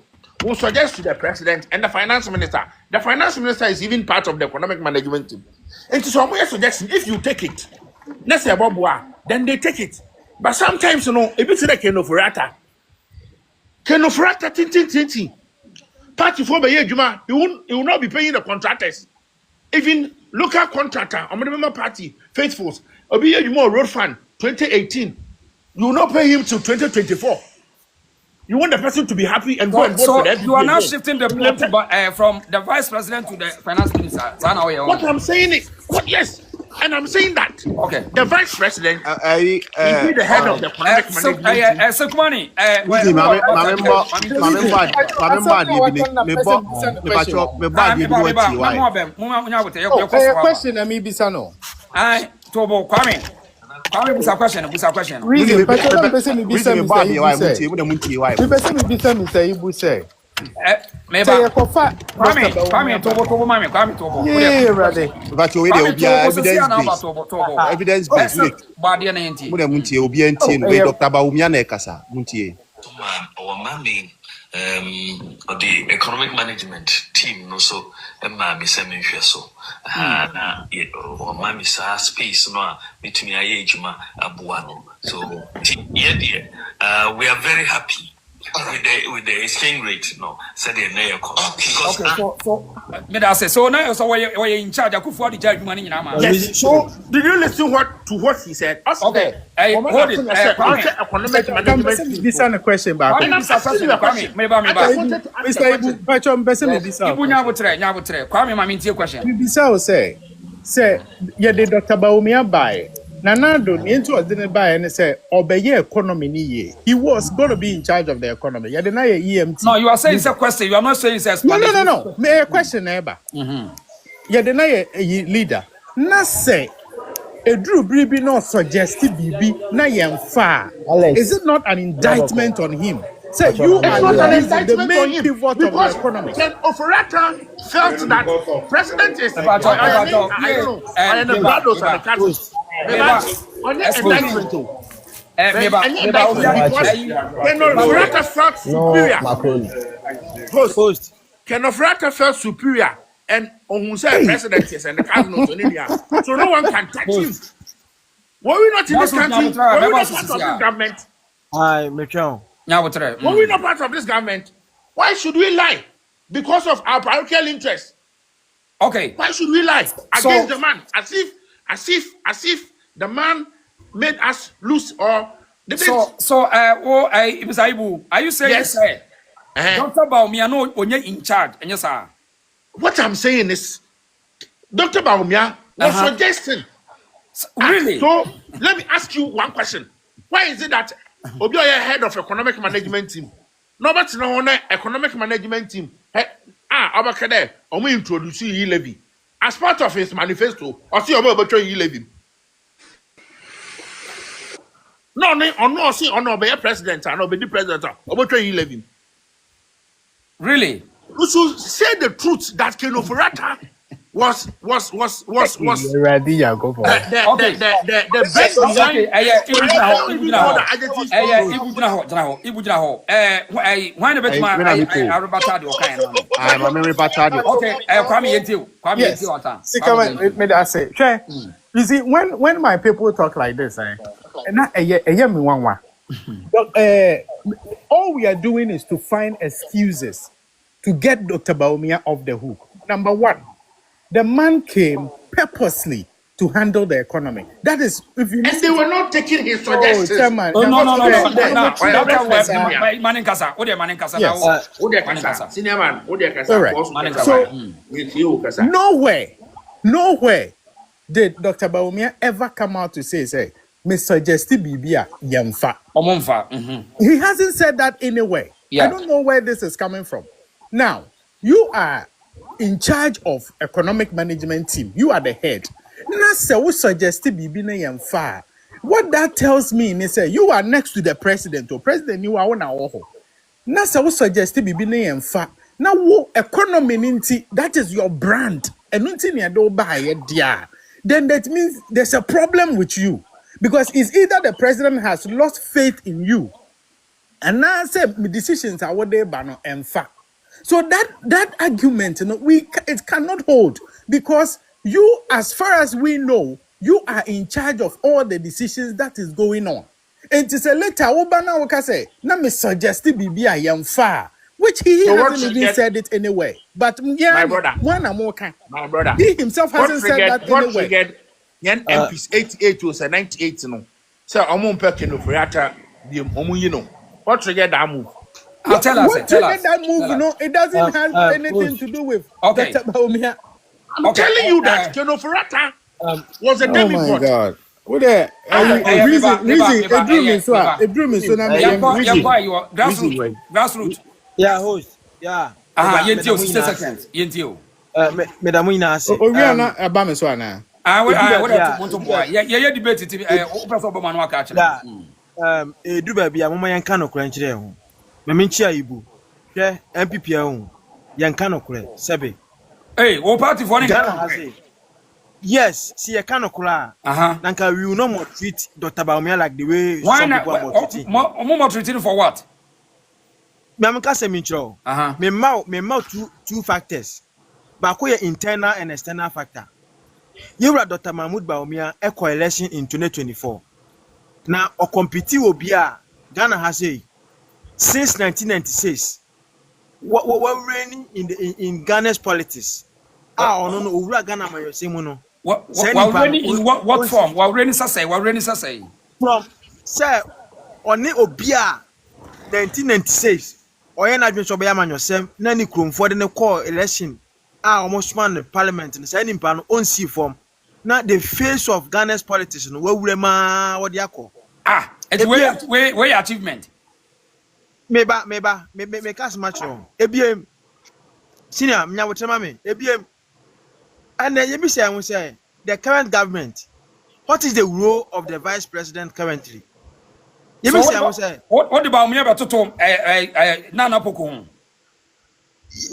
S8: will suggest to the president and the finance minister. The finance minister is even part of the economic management team. And to some suggestion, if you take it, let's say then they take it. But sometimes, if it's like Kenofurata, tintin. Party for the Juma, you will not be paying the contractors. Even local contractor, or member party, Faithful, or be more road fund 2018. You will not pay him till 2024. You want the person to be happy and go and vote for them.
S5: You are now shifting the blame from the vice president to the finance minister.
S8: What I'm saying is, yes, and I'm saying that the vice president is the head of the economic management.
S5: Sekumani,
S11: question, Bisano.
S5: Tobo Kwame. Busa question.
S11: Reason, Patron, person me bisa me say Ibu say.
S5: Kwame Tobo mami.
S11: Yeah, ready.
S4: But you evidence based.
S5: Badia na enti.
S4: Muda muntie obi enti no Dr. Bawumia na ekasa muntie.
S12: Our mami the economic management team no so mami semi so na our mami sa space no between aye ejuma aboa no so we are very happy with the exchange rate no said the na because
S5: me da say so now so we in charge akufo the judge money na ma.
S8: Yes, so did you listen to what he said?
S5: Okay, hold it.
S8: Economic management.
S11: This is a question back. Mr. Ibu, Patron, person me this out.
S5: Ibu nyabotre. Kwame ma me tie question.
S11: Bisa o say yeah the Dr. Bawumia buy Nanado, into a dinner by and say, obey economy ye. He was going to be in charge of the economy. You deny EMT.
S5: No, you are saying it's a question. You are not saying it's a explanation.
S11: No. May a question, neighbor. You deny a leader. Na say, a Drew Bribi not suggested BB, na yam far. Is it not an indictment on him? Say you
S8: It's
S11: are
S8: not an
S11: the
S8: indictment
S11: main
S8: on him
S11: pivot of
S8: because
S11: the economy.
S8: Ken Ofurata felt that president is I don't know, I the battles and the castles. On the indictment too. Ken Ofurata felt superior. Host. Ken Ofurata felt superior, and on who said president is and the cardinals on India, so no one can touch him. Were we not in this country? Were we not part of this government? When we're not part of this government, why should we lie? Because of our parochial interests.
S5: Okay.
S8: Why should we lie against the man? As if the man made us lose or
S5: Mr. Ayew, are you saying
S8: yes?
S5: Dr. Bawumia no onye in charge? And yes, sir.
S8: What I'm saying is, Dr. Bawumia was suggesting.
S5: Really?
S8: So let me ask you one question. Why is it that Obioye head of economic management team? Nobody no one economic management team. Abakade, omo introduce yi levy as part of his manifesto. Or see omo obocho yi levy. No, see ono be president and be the president. Obocho yi levy.
S5: Really?
S8: You should say the truth that Ken Ofurata was
S11: Ready, yeah, go for it.
S8: The best design.
S5: When the betma
S11: you see, when my people talk like this, all we are doing is to find excuses to get Dr. Bawumia off the hook. Number one, the man came purposely to handle the economy. That is, if you
S8: and they were not taking his suggestions.
S11: Chairman,
S5: no.
S8: Senior man,
S11: so nowhere did Dr. Bawumia ever come out to say, me suggest Bibia Yamfa. He hasn't said that anywhere. Yeah. I don't know where this is coming from. Now, you are in charge of economic management team. You are the head. What that tells me is that you are next to the president. Or president, you are on our home. Nasa will suggest to be in fact. Now, economy, that is your brand. And then that means there's a problem with you. Because it's either the president has lost faith in you, and now say decisions are what they ban and fact. So that argument, it cannot hold because you, as far as we know, you are in charge of all the decisions that is going on. And to say later, Obana Oka say, na me suggest Bibi I am far, which he hasn't even said it anyway. But
S8: my brother,
S11: my brother, he himself hasn't said that anyway.
S8: Yan MPs 88 was a 98 no. So Omon Pekin of Reata, the Omu, what triggered that move?
S5: Tell us.
S11: That move, it doesn't have anything to do with Dr. Bawumia.
S8: I'm telling you that Ken Ofurata was a demigod.
S11: Oh my God. What the
S5: grassroots.
S13: Yeah, host. Yeah.
S5: Yentio 60 seconds. Yentio.
S13: Madam Ina say.
S11: Oriana Abame so na.
S5: Yeah, debate it. Professor Obama no aka
S13: kire. Edu ba bia mama yanka no kura nkire ho. Me nchi ayibu. Hwe MPP ho. Yanka no kura sebe.
S5: Hey, what party for Ghana?
S13: Yes, see a kind of kura. Nanka we will not more treat Dr. Bawumia like the way
S5: some people are more treating. More treating for what?
S13: Me say mincho. Me mau two factors. Bakoye internal and external factor. You were Dr. Mahmoud Bawumia a coalition in 2024. Now, or compete will be Ghana has say since 1996. What reigning in Ghana's politics? No, Ghana may say mono.
S5: What reigning in what form? What reigning say?
S13: From sir, on the Obia 1996. Oyen admin Obayama yourself, Nanny Krum for the call election. Almost man the parliament and sending pan on sea form. Now the face of Ghana's politics, no, what they call.
S5: It's way achievement.
S13: Me cast much wrong. ABM senior, me what mama ABM. And then you say the current government. What is the role of the vice president currently? You say
S5: what about me about to Nana Poko?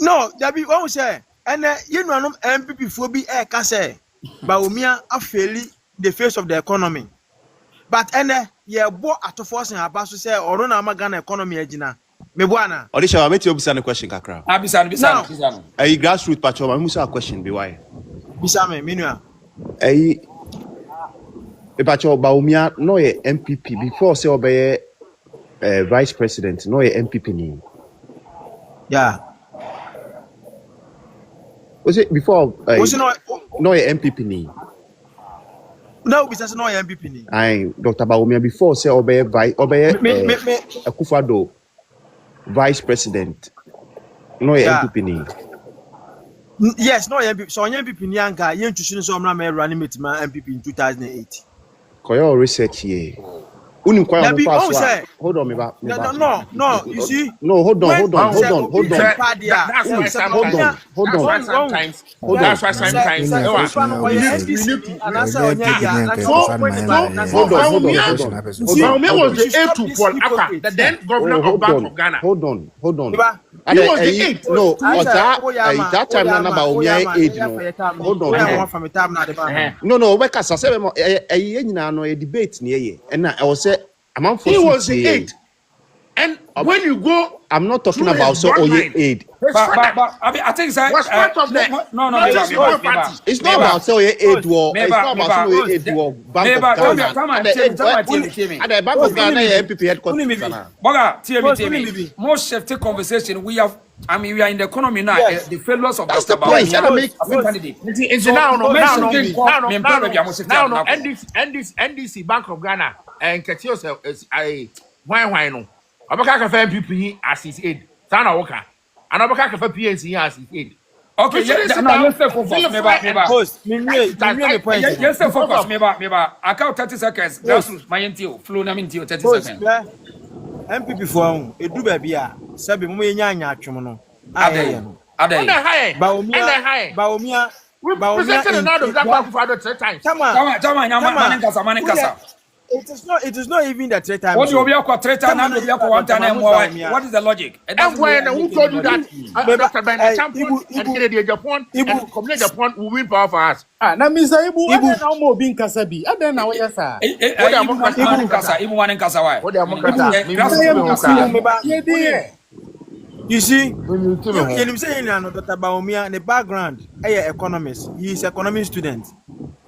S13: No, there be one say, and you know, MPP for be a case, Bawumia are fairly the face of the economy. But ye bought at force and about to say, or run a Ghana economy, Ejina. Mebuana.
S7: Odisha, I met you a question, Kakra.
S5: Abisan.
S7: A grassroots patrol, I must have a question, be why?
S13: Bisame, Minua.
S7: A patrol Bawumia, no MPP, before say obey vice president, no MPP name.
S13: Yeah.
S7: Was it before?
S13: Was it
S7: no MPP name?
S13: No, because no MPP name.
S7: I Dr. Bawumia before say obey Akufo-Addo vice president. No MPP name.
S13: Yes, no MPP. So MPP Nyanga, you introduced some running with my MPP in 2008.
S7: Koyo research here. Hold on,
S13: No, you see?
S7: No, hold on.
S8: That's why sometimes. Bawumia was the aide to Paul Akpa, the then governor of Bank of Ghana.
S7: Hold on.
S8: He was the aide.
S7: No, that time na Bawumia aide no. Hold on. No, we can say nyina no debate ne and I was say
S8: he was the aide. And when you go,
S7: I'm not talking about so aid.
S5: But I think that
S8: was part of the
S5: no.
S7: It's not about so aid war. It's not about so aid war. Bank of Ghana. And the Bank of Ghana MPP headquarters.
S5: Boga, TMT. Most safety conversation we have. I mean, we are in the economy now. Yes. The failures of
S7: that's the point.
S5: Now,
S8: NDC Bank of Ghana and Ketios is a why no. Abaka ka MPP as his aid. Sana Woka. And Abaka ka PNC as his aid.
S5: Okay, let's say focus. Yes, focus. Meba. I count 30 seconds. That's my intio. Flow na intio 30 seconds.
S13: MPP for edu baby a sabi mo nya atwom no.
S5: Adey.
S13: Bawumia.
S8: Presented now the Black Akufo-Addo 3 times.
S13: Come
S5: on.
S13: It is not even the 3 times.
S5: What you be a 3 times and you be 1 time more? What is the logic?
S8: And when who told you that Dr. Ben Champion and Kennedy Japan and Community Japan will win power for us?
S11: Na Mr. Ibu na mo bin kasa bi. Aden na wo yesa.
S5: Ibu wan kasa why?
S8: What am I?
S13: You see, you say Dr. Bawumia, the background, economist. He is an economic student.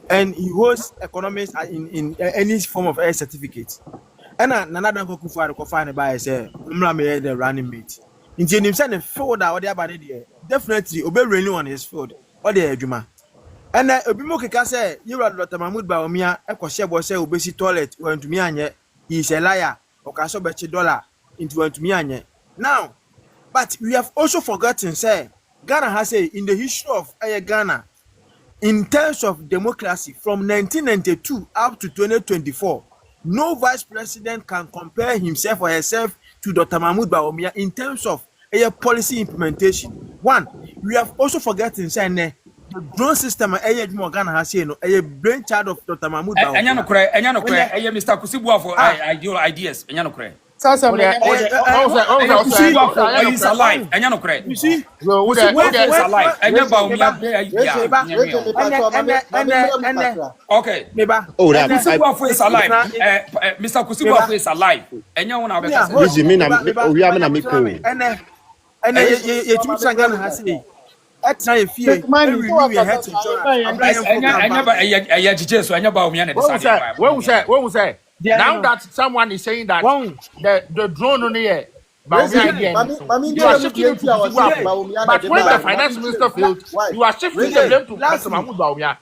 S13: And he holds economics in any form of a certificate. And another Akufo-Addo find by say, the running mate. In himself, the field or the about it, definitely obey renew on his field or the Juma. And Obimoke can say, you are Dr. Mahmoud Bawumia, a Koshebo say, obesi toilet, went to me, he is a liar, or Caso $1 into to me. Now, but we have also forgotten, say, Ghana has a in the history of Ghana. In terms of democracy, from 1992 up to 2024, no vice president can compare himself or herself to Dr. Mahmoud Bawumia in terms of policy implementation. One, we have also forgotten saying the drone system Ghana has a brainchild of Dr. Mahmoud Bawumia.
S5: Mr. Kusibu for ideal ideas.
S11: Sasa
S5: he's alive.
S13: You see,
S5: alive. Okay. Kusibu is alive. Mr. Kusibu is alive.
S8: Now that someone is saying that the drone on here, you are shifting it to Bawumia. But when the finance minister failed, you are shifting the blame to Dr. Mahmoud Bawumia.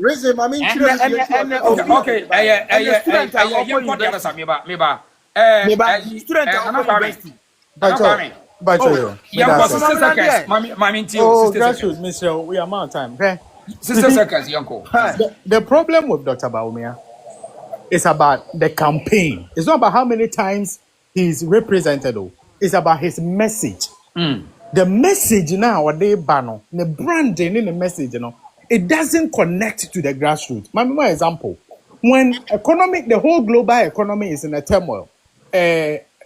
S11: We are on time.
S5: 60 seconds, Yanko.
S11: The problem with Dr. Bawumia is about the campaign. It's not about how many times he's represented. It's about his message. The message now, what they ban, the branding in the message, it doesn't connect to the grassroots. My example, when the whole global economy is in a turmoil,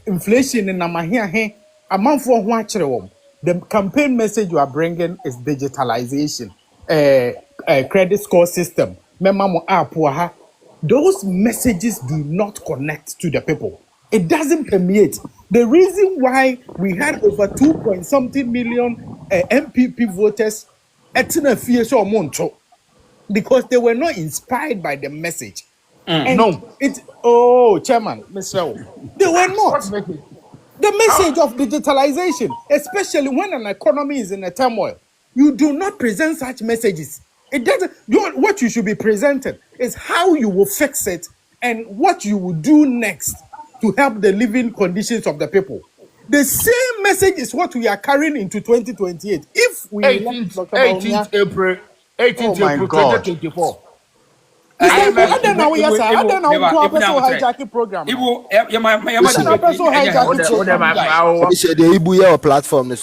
S11: inflation in Namahia, a month for one, the campaign message you are bringing is digitalization, credit score system, those messages do not connect to the people. It doesn't permeate. The reason why we had over 2.something million MPP voters because they were not inspired by the message. And
S8: No.
S11: Chairman, Mr. They were not. The message of digitalization, especially when an economy is in a turmoil, you do not present such messages. It doesn't. What you should be presenting is how you will fix it and what you will do next to help the living conditions of the people. The same message is what we are carrying into 2028. If we
S8: 18th April, 18th April 2024.
S11: Program.
S10: Platform.
S11: And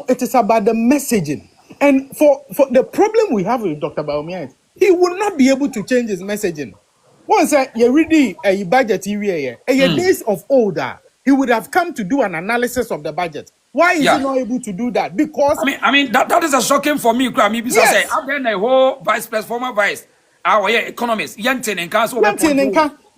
S11: it is about the messaging. And for the problem we have with Dr. Bawumia is he will not be able to change his messaging. Once you read a budget area, days of older, he would have come to do an analysis of the budget. Why is he not able to do that? Because
S5: I mean that is a shocking for me. Because say I've been a whole former vice, our economist,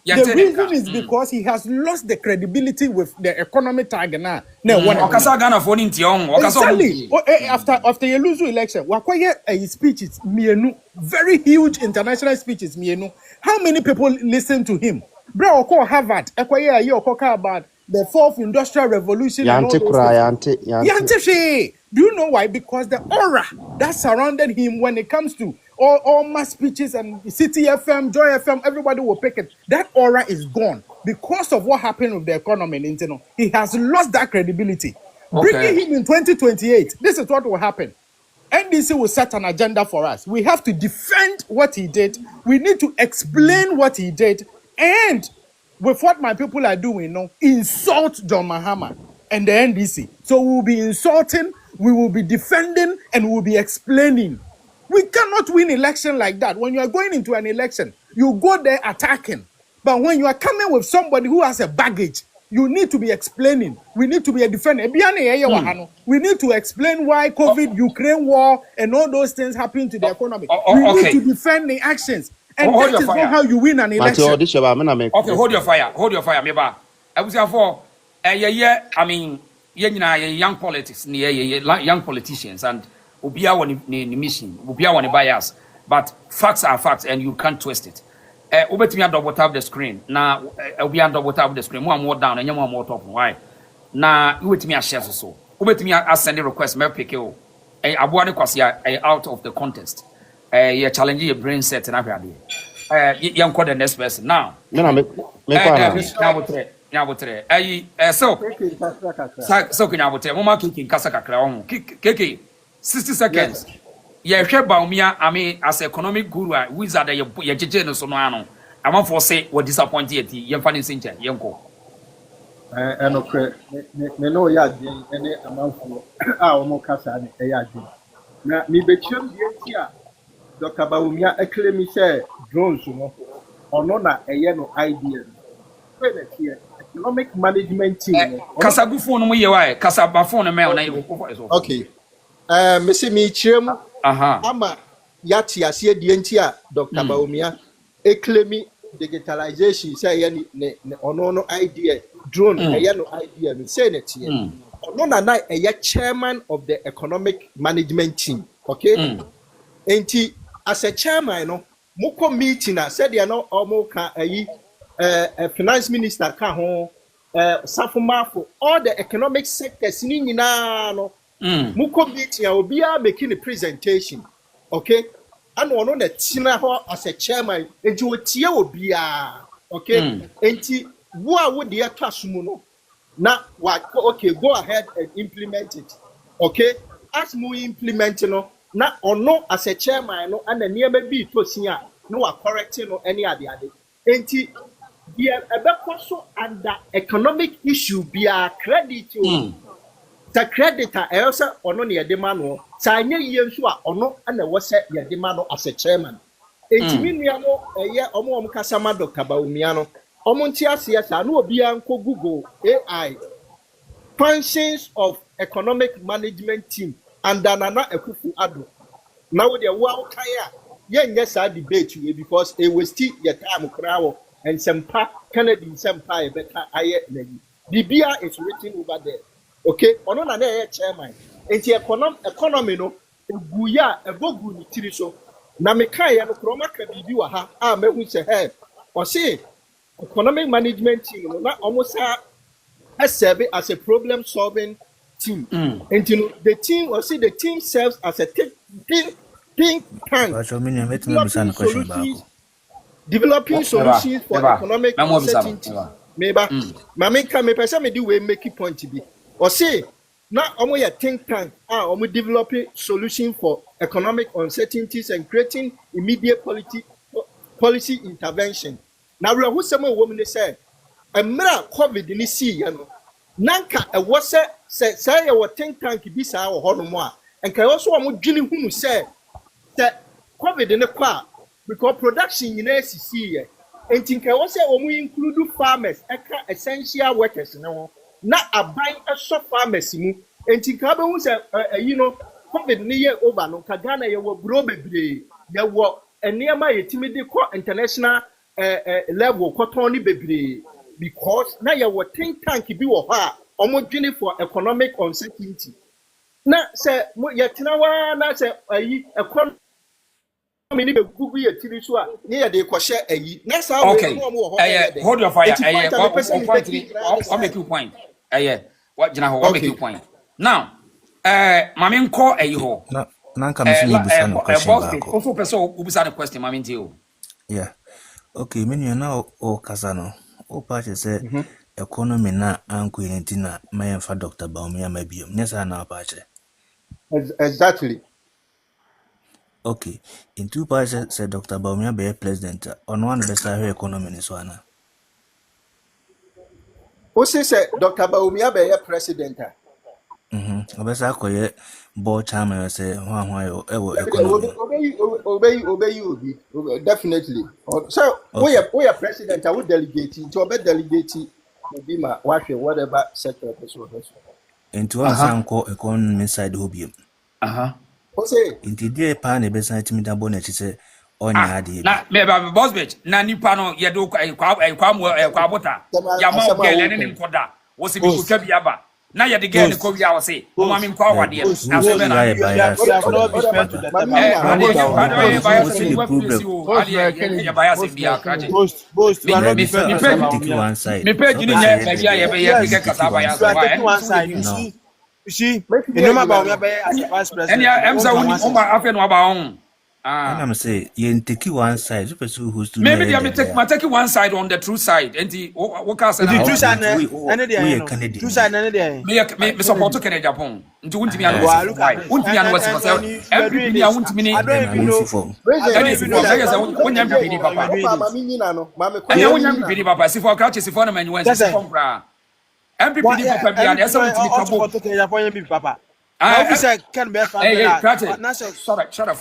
S11: the reason is because he has lost the credibility with the economic target now. Exactly. After you lose the election, speeches, very huge international speeches. How many people listen to him? Bro, Harvard, about the fourth industrial revolution. Do you know why? Because the aura that surrounded him when it comes to all my speeches and City FM, Joy FM, everybody will pick it. That aura is gone because of what happened with the economy. He has lost that credibility. Bringing him in 2028, this is what will happen. NDC will set an agenda for us. We have to defend what he did. We need to explain what he did. And with what my people are doing, insult John Mahama and the NDC. So we will be insulting, we will be defending, and we will be explaining. We cannot win election like that. When you are going into an election, you go there attacking. But when you are coming with somebody who has a baggage, you need to be explaining. We need to be a defender. We need to explain why COVID, Ukraine war, and all those things happen to the economy. We need to defend the actions. And that is not how you win an election.
S5: Okay, hold your fire. Hold your fire, Meba. I was for I mean, young politics, young politicians, and Ubia one mission, Ubia one bias. But facts are facts, and you can't twist it. Ubet me double tap the screen. Now, Ubia double tap the screen. More down, and you're more top. Why? Now, you with me a share so. Ubet me a send a request. Me pick you. Abuane Kwasia out of the contest. You're challenging your brain set and everything. Young call the next person now. So can I tell Mama kicking Kasaka Kiki 60 seconds. Yeah, Bawumia, I mean, as economic guru, wizard, your general sonano. I want for say what disappointed young funny Sinja, Yanko.
S14: And okay, me know yadi, any amount for our Mokasa and Ayadi. Now, me be chum here. Dr. Bawumia claim say drones, or not a yellow idea. Economic management team.
S5: Kasabu phone we why Kasaba phone mail na.
S10: Okay. Missy me chim. Ama yati asie dientia Dr. Bawumia claim digitalization say ne ono idea drone no idea me say net here. Ono na chairman of the economic management team. Okay? Enti as a chairman, no, moko meeting said they are not omo finance minister ka ho safuma for all the economic sectors ni nyina no. Moko meeting obia making a presentation. Okay? And ono na tina ho as a chairman enti otie obia. Okay? Enti wo a wo de atasumu no
S14: Now, what? Okay, go ahead and implement it. Okay, as we implement, now or no as a chairman, no, and the near be to see no are correcting or any other. Ain't it? Dear, also under economic issue be a credit. The creditor also or no near demand. Sign years or no, and there was your demand as a chairman. Ain't mean a year or more Casama Dr. Bawumia. Omontia siasa no obi anko Google AI functions of economic management team and Nana Akufo-Addo. Now they wow kaya yes I debate you because it was still your time crowd and sempa Kennedy sempa better aye lady. The BR is written over there. Okay, ono na na chairman. Enti economy no guya ebogu ni tiri so. Na mekaya no kroma ka bibi wa ha a mehu se he. O say economic management team na almost serve as a problem solving team. And the team or see the team serves as a think tank developing solutions for economic uncertainty. Maybe Mami can me person me do we make it point to be or say now a think tank developing solutions for economic uncertainties and creating immediate policy intervention. Now we are who some women say a mirror COVID in this sea, Nanka a was say a think tank bisa or Honomoa, and can also a Jimmy who say that COVID in the car because production in SCC and think I also we include farmers, essential workers, not a buying a shop farmers, and think I was COVID near over no Kagana, you were brobe, there were a near my timid international level, Cotoni baby. Because now you think tank be homogeneous for economic uncertainty. Now say yetinawa na say economy ni be gugu ye tiri so a near de ko share ayi. Na say
S5: hold your fire. I'll make you point. What jina ho make you point. Now mami nko ayi ho.
S15: Na nka me so busa no question ba ko.
S5: Also person obusa the question mami nti o.
S15: Yeah. Okay, menu na o kasa no. O party say economy na anko yenti na mayemfa Dr. Bawumia mabiom. Nyesa na party.
S14: Exactly.
S15: Okay. In two parties say Dr. Bawumia be president. On one best economy ni so ana.
S14: O say Dr. Bawumia be president.
S15: Obesa koye board chairman say hwan yo economy.
S14: Obey definitely. So we are president, I would delegate to obey delegate maybe my wife whatever sector person.
S15: Into one sanko economy side hobium.
S14: O say
S15: inti dey pa na be san timi da bonnet say onya ade.
S5: Na me ba boss bitch na nipa no ye do kwa bota. Ya ma o gele ne nkoda. Wo se bi ko twa biaba. Na ye de girl ne ko wia wo se o ma me nkwa awade na so be na me page ni nya ba bia ye be ye ke kasa ba ya so wa
S13: you see no ma ba be as vice president
S5: and ya emsa woni o ma afi no ba on
S15: and I'm say you take one side so person who's to
S5: maybe they take one side on the true side and the what can say
S13: the true side and the true side and the
S5: me support Kennedy Japan nti wuntimi an wuntimi an wasi for MPP ni wuntimi ni
S13: I don't even know
S5: wonya MPP ni papa and wonya MPP ni papa sifo ka sifo na manyi sifo mbra MPP ni papa bia na esa wuntimi kabo
S13: Japan papa officer can be
S5: shut up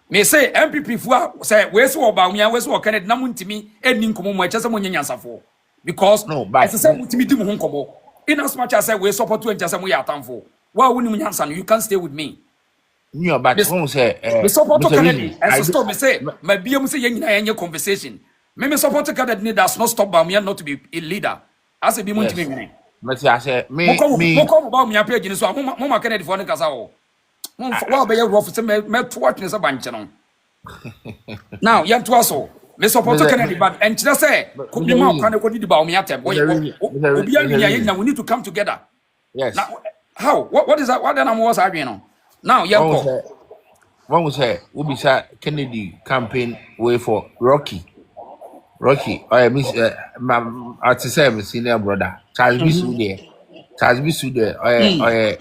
S5: me say MPP fu say we so Bawumia we so Kennedy na muntimi eni nkomo mo eche se mo nyansafo because I say muntimi di mo nkomo in as much as say we support to eche se mo ya atamfo wa woni mo nyansa no you can stay with me
S8: you but won say
S5: we support to Kennedy and so stop me say my biam say yen nyina yen conversation me support to Kennedy does not stop Bawumia not to be a leader as e bi muntimi mene
S8: but I say me
S5: Bawumia page ni so mo ma Kennedy for no kasa o wa be your rough say me to watch ni say banche no now yam to also me support Kennedy but and just say could be ma kan ko di Bawumia tem obi an nya we need to come together
S8: yes
S5: now how what is that what then am was arguing no now yam ko
S8: one say we be say Kennedy campaign way for Rocky Rocky, I miss I to say my senior brother. Charles Bisu there. Charles Bisu there. I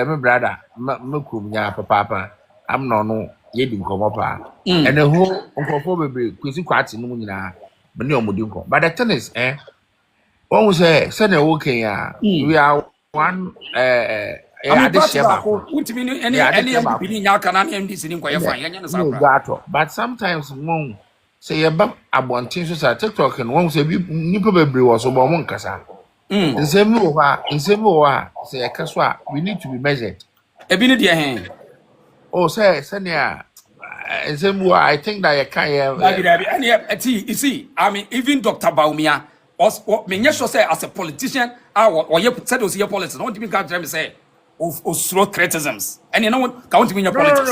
S8: my brother. Mukum ya papa. I'm no yedim komo pa. And the whole uncle baby kwesi kwati no nyina. Many omudinko. But the thing is, one say okay we are one
S5: I mean, party back. What mean any MPP in Yakan and MDC in Quayafan?
S8: But sometimes one say about abontin so TikTok and one say nipa bebre was over one kasa. In same say kaswa we need to be measured.
S5: A bit dear hand.
S8: Oh say senia I think that you can
S5: you see, I mean, even Dr. Bawumia was what me say as a politician, or you said was your politics. Don't even can't tell me say of slow criticisms. And you know what count me in your politics.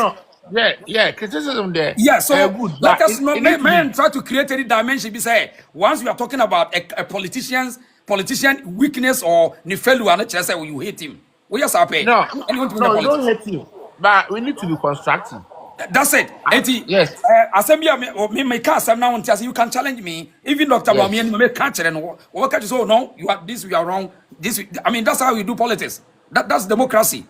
S8: Yeah, criticism there.
S5: Yeah, so
S8: good,
S5: let us not man try to create any dimension. Be say once we are talking about a politician weakness or nifelu and just say you hate him. We just are paying.
S8: No, you don't hate him. But we need to be constructive.
S5: That's it.
S8: Yes.
S5: Assembly me cast now and you can challenge me. Even Dr. Bawumia me catch and what catch so no, you are this, we are wrong. This I mean that's how we do politics. That's democracy.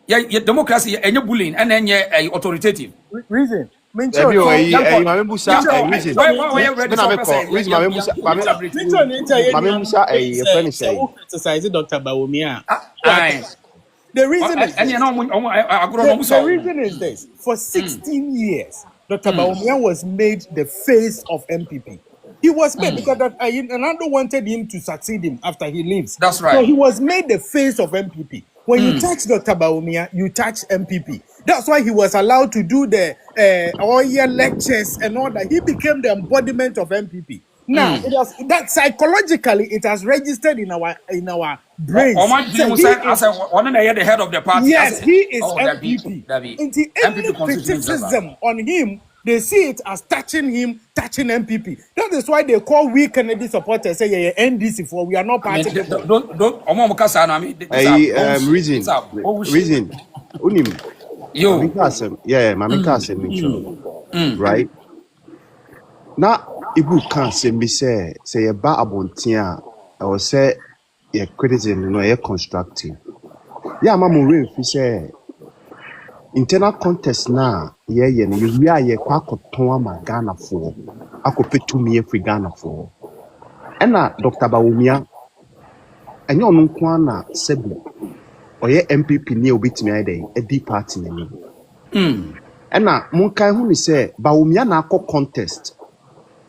S5: Yeah, democracy and your bullying and then authoritative.
S11: Reason. The reason is this. For 16 years, Dr. Bawumia was made the face of MPP. He was made because Nando wanted him to succeed him after he leaves.
S5: That's right.
S11: So he was made the face of MPP. When you touch Dr. Bawumia, you touch MPP. That's why he was allowed to do the all-year lectures and all that. He became the embodiment of MPP. Now, it was that psychologically it has registered in our brains.
S5: The head of the party.
S11: Yes, he is MPP. Any criticism on him, they see it as touching him, touching MPP. That is why they call we Kennedy supporters say yeah, NDC for we are not party.
S4: Reason. Unim.
S5: Yo.
S4: Mami kasem right? Now Ibu can't say me say a ba abontia or say a criticism no a constructive. Yeah, mamu real fi say internal contest na you are kwakoton ama Ghana for akopetu me free Ghana for. Ena Dr. Bawumia enye onu nko na sebi oye MPP ni obitimi ade a deep party ni. Ena munkai hu ni say Bawumia na akọ contest.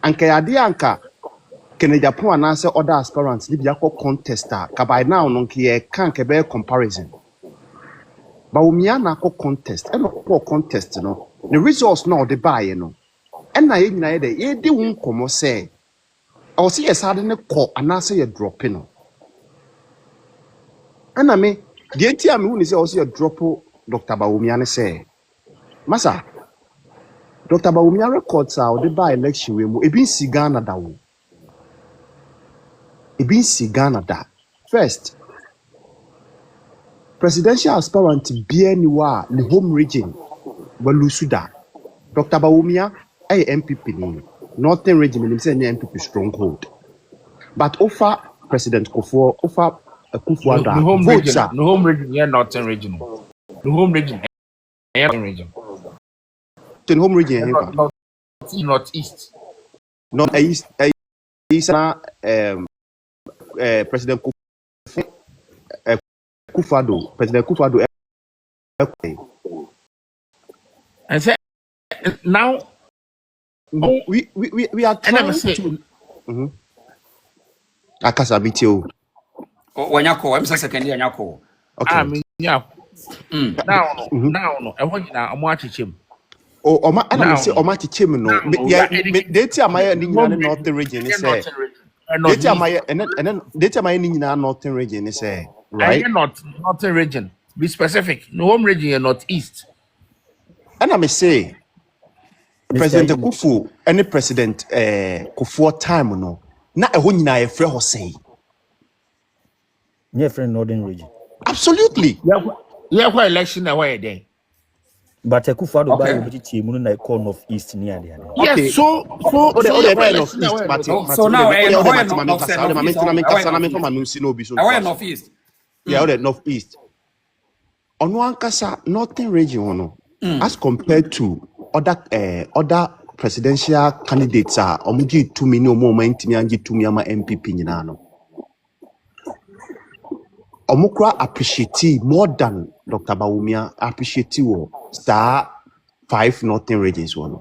S4: Anka yade anka kene Japan na say other aspirants li bi akọ contester ka by now no nke kan ke be comparison. Bawumia na akọ contest e no poor contest no the results no the buy no e na ye nyina ye de ye di won komo say o se yesade ne ko ana say ye drop no ana me de enti am hu ni say o se ye drop Dr. Bawumia ne say masa Dr. Bawumia records are the by election we mu ebi si Ghana da wo ebi si Ghana da first presidential aspirant bieniwa the home region Walusuda Dr. Bawumia ay MPP ni northern region ni say MPP stronghold but offer President Kufuor offer Kufuor
S8: the home region yeah northern region the home region yeah region
S4: the home region
S8: northeast
S4: east na President President Kufuor
S8: and say now
S4: we are trying to akasa bitio
S5: wanyako I'm second year nyako
S4: okay
S8: now no e ho nyina omo achichem
S4: o oma ana say oma achichem no date amaya ni nyina northern region ni say date amaya and date amaya ni nyina northern region ni say right
S8: northern region be specific no home region northeast
S4: and I say President Kufu any President Kufuor time no na e ho nyina e frɛ ho say
S16: near friend northern region
S4: absolutely
S8: yeah for election na why then
S16: But Akufo-Addo buy obi tie mu na call north east near there.
S8: Yes, so
S7: north east,
S5: so now
S4: north east. Yeah, north east. On one kasa northern region no, as compared to other presidential candidates are omuji 2 million more ntimi anji 2 million MPP nyina no. Omukra appreciate more than Dr. Bawumia appreciate wo star 5 northern regions one.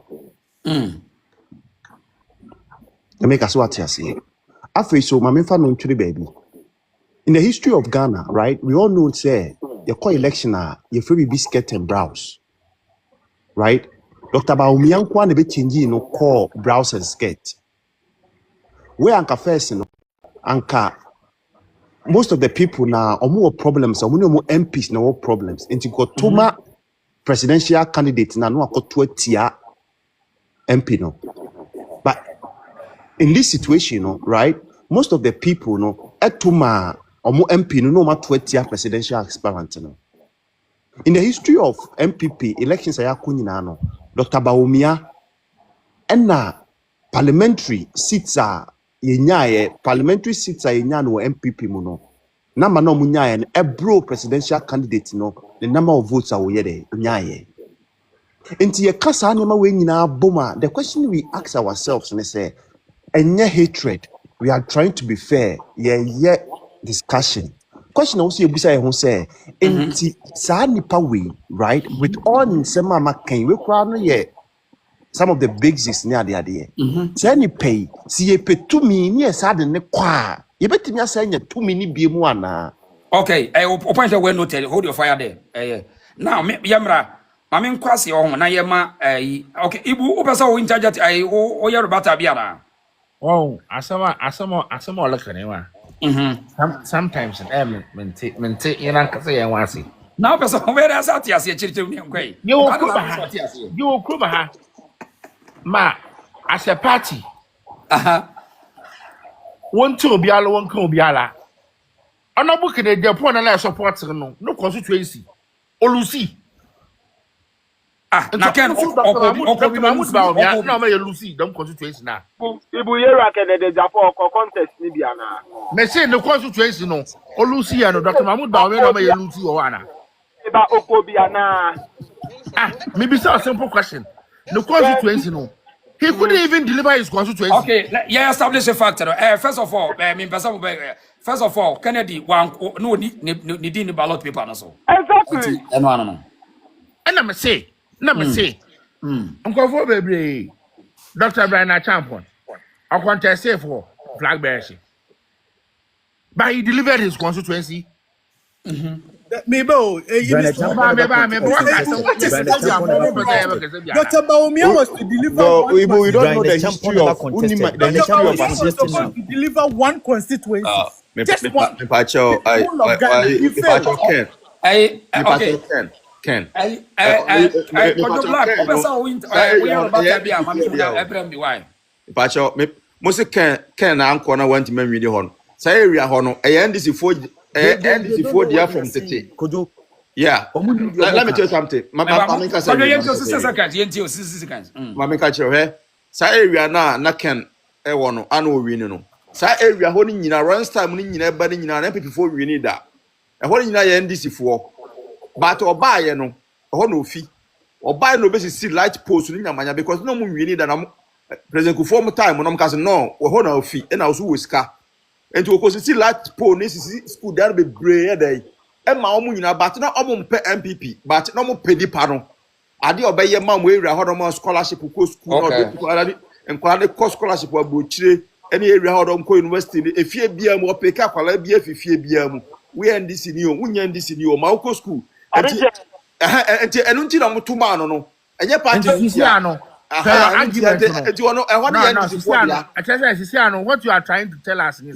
S4: Make us what you say. Afriyie so mamenfa no ntwere baby. In the history of Ghana, right? We all know say the co-election you free biscuit and browse. Right? Dr. Bawumia nkwa na be change no call browse and skirt. Where anka first no anka most of the people now are more problems, or more MPs now problems. And you got two presidential candidates now no got 2 tier MP no. But in this situation, no, right? Most of the people no etuma or more MP no ma 2 tier presidential aspirant no. In the history of MPP elections aya kunyina no, Dr. Bawumia and parliamentary seats are parliamentary seats are no MPP mu no number no munyaye no ebro presidential candidate no the number of votes are we there nyaye enti ye kasa anema we nyina boma. The question we ask ourselves and say enye hatred, we are trying to be fair, yeah discussion. Question also you bisa who say enti sa nipa we right with all nsema makan we kra no ye some of the bigs near the idea. Say any pay, see ye pay 2 million near sudden ne qua. You bet me saying 2 million be one.
S5: Okay, I point away no tell hold your fire there. Now yamra, I mean kwasi on na yema okay, ibu upasa o in charge at o yaro bata biara.
S8: Oh, asama look anyway. Sometimes mente ina kasa ya wasi.
S5: Now person where as at ya se chiriche ni nkwe.
S8: You kruba ha. Ma, as a party, one to Biala, one can Biala. I'm not booking a Japan and I support no constituency. Or Lucy.
S5: Now can
S8: no, may Lucy, don't constituency now.
S9: Ibuyera can the Japan contest Nibiana.
S8: May say no constituency no. Or Lucy and Dr. Mahmoud Bawumia may Lucy or Anna.
S9: About Okobiana.
S8: Maybe so a simple question. No constituency, no. He couldn't even deliver his constituency.
S5: Okay, yeah, establish a factor. First of all, Kennedy one no need ballot paper so.
S9: Exactly.
S5: And
S8: I'm say, Uncle for baby, Dr. Brian Champion. I want to say for flag bearing. But he delivered his constituency.
S11: Maybe Dr. Bawumia was to deliver.
S4: No, we don't know the history of
S11: deliver one constituency. Just one.
S4: Ken. Ken anko na want me read hon. Say area hono NDC for dia from Tete. Yeah. Let me tell you something. Mama can say say area na Ken e wono ano win no. Say area ho ni nyina runs time ni nyina ba ni nyina na people for win da. E ho ni nyina ye NDC for. But obaye no ho no fi. Obaye no be see light post ni nyamanya because no mu win da na President Kufuor time no mka say no ho na fi e na so weska. Enti okosi light post ni school there be brave dey. E ma omu nyina but na omu mpe MPP but na omu pedi pa no. Ade obaye ma mo area ho no scholarship ko school no dey enkwade ko scholarship abochire ene area ho no ko university ni efie bia mu opeka kwala bia fifie bia mu we NDC ni o wunya NDC ni o ma ko school enti enu nti na mutuma no enye party
S8: sisia no enti wono e wono NDC for bia sisia no what you are trying to tell us is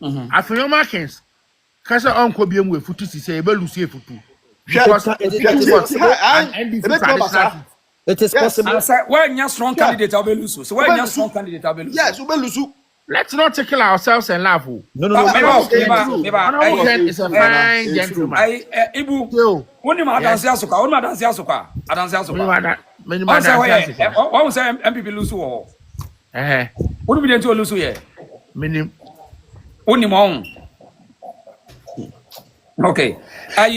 S8: Afriyie markings kasa onko bia mu efutu sisia e be lusu efutu because
S16: it is possible.
S5: Why you strong candidate will lose? So why you strong candidate will lose?
S4: Yes, we will lose.
S8: Let's not tickle ourselves and laugh.
S16: No.
S8: It's a fine gentleman.
S5: Ibu. When you dance asuka, when you dance asuka, dance asuka. What was MPP lose war? What do we do lose here?
S8: Minim.
S5: Only mon. Okay. Now I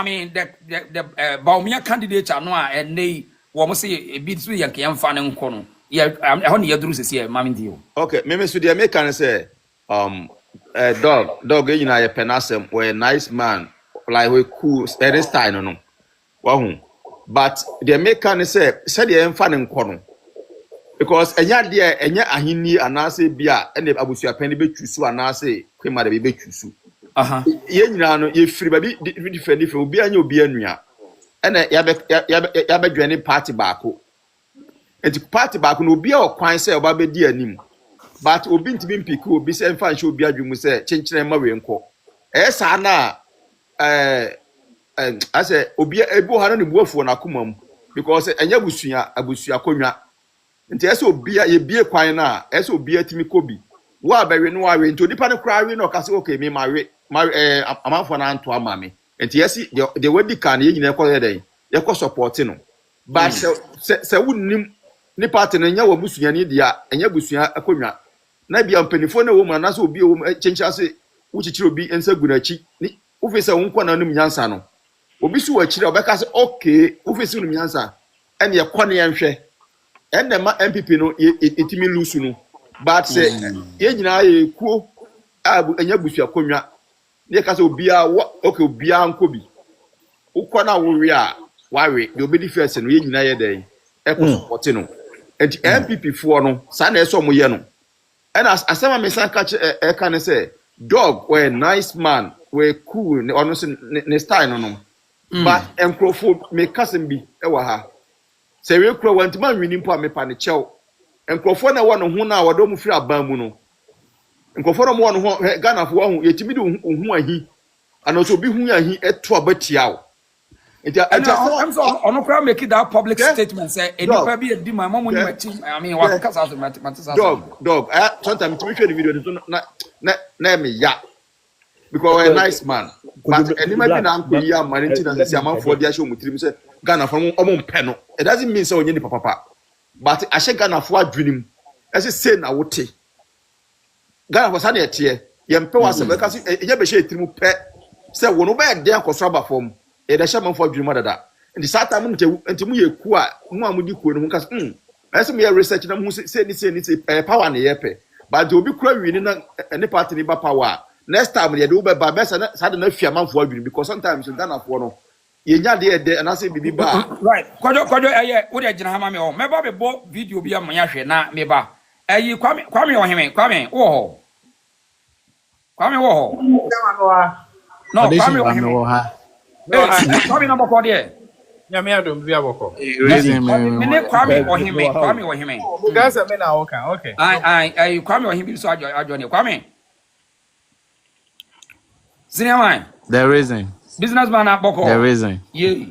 S5: mean the Bawumia candidate are no and they almost say a bit sweet and can fan and corner. Yeah, I'm only a drusis here, mammy deal.
S7: Okay, maybe so the American say dog you know a penasem were a nice man like we cool steady style no. Wow. But the American say said the fan and corner. Because enya dia enya ahini anase bia ene abusua pani betusu anase kwema de betusu ye nyina no ye firi ba bi different obi anya obi anua ene ya be dwane party baako enti party baako no obi a okwan se oba be di anim but obi ntimi mpiki obi se mfa nche obi adwumu se chenchene ma we nko sa na ase obi ebu ha no ne buafuo na komam because enya abusua konwa nti ese obia ye bie kwan na ese obia timi kobi wa bawe no awe nti odipa no kra we no kase okay me mawe amanfo na anto amame nti ese de wadi kan ye nyina ekọ yeden ye kọ support no but se wunnim ni party na nya wa busua ni dia enya busua akonwa na bia mpanifo na wo mu na so obia wo chencha se wuchichiro bi ensa gunachi ni ofisa wonko na num nyansa no obi su wa chire obeka se okay ofisa num nyansa ene ye kọ na ye nhwe and the MPP no itimi lusu no but say ye nyina ye kuo anya busua konwa ne ka se obia okay obia nkobi ukọ na wo we a wawe de obedi first no ye nyina ye den e ko support no and MPP for no sa na eso mo ye no and asema me san catch e kan say dog we nice man we cool ne ono ne style no but enkrofo me kasem bi e wa ha se we kura wantima nwini mpo amepa ne chew enkrofo na wono hu na wodo mu firi aban mu no enkrofo no mo wono ho Ghana fo hu yetimi de hu ahi ana so bi hu ahi eto abatia wo
S5: I'm so ono kura make that public statement say enipa bi edi my mom ni machi I mean what kasa so matisa
S7: dog sometimes me share the video na me ya because we're a nice man but anybody na anko ya man nti na say amanfo dia show mutirim say Ghana from omompe no it doesn't mean say onye ni papa but ahye Ghana fo adwenim ese say na wote Ghana fo sa na ete ye mpe wa se be ka se ye be hye etirim pe say wono be de akoso aba fom e de hye manfo adwenim adada nti sata mu nti mu ye ku a mu amudi ku no mu ka ese me research na mu say ni power na ye pe but obi kura wi ni na any party ni ba power next time they do be ba besa sa de na fia manfo adwenim because sometimes Ghana fo no yenya de and I say bibi ba
S5: right kojo wo de gina hama me ho me ba be bo video bi amanya hwe na me ba kwame wo heme kwame wo ho no kwame wo heme kwame na boko de
S11: ya me adom bi aboko
S5: me ne kwame wo heme
S11: gasa me na okay
S5: ai kwame wo heme so ajo ne kwame Zinamai
S17: the reason
S5: businessman Boko.
S17: The reason.
S5: Yeah.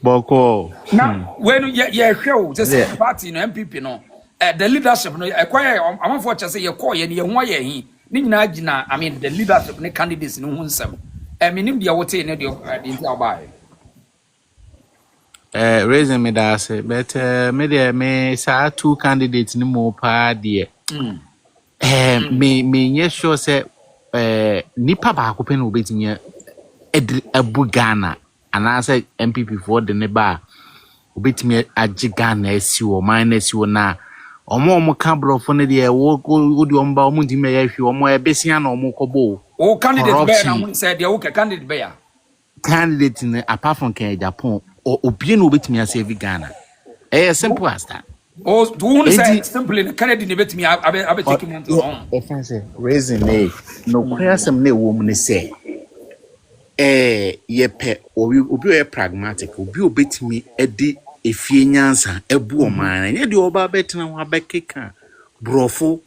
S17: Boko.
S5: Now, when you show just party no MPP no, the leadership no acquire I'm for to say you call you why he. Nina, I mean the leadership the candidates no one some. I mean the wote no the buy.
S17: Reason me that say but me say two candidates no more pa there. Me sure say nipa ba ko pen obetimi abu Ghana anase MPP for the neba obetimi agi Ghana asi o minus wo na omo ka brofo ne de wo di omba omo ntimi ya hwe omo ebesia na omo kobo
S5: o candidate be na won say de wo ka candidate be ya
S17: candidate in apart from Japan obi na obetimi save Ghana simple as that.
S5: Oh, do you say simply Canada debate me? I be taking him to home.
S17: Offensive reason, no question, no woman say, ye pet or you be pragmatic, or be obey me a de a fianza, a boom man, and you do about better than what back brofo.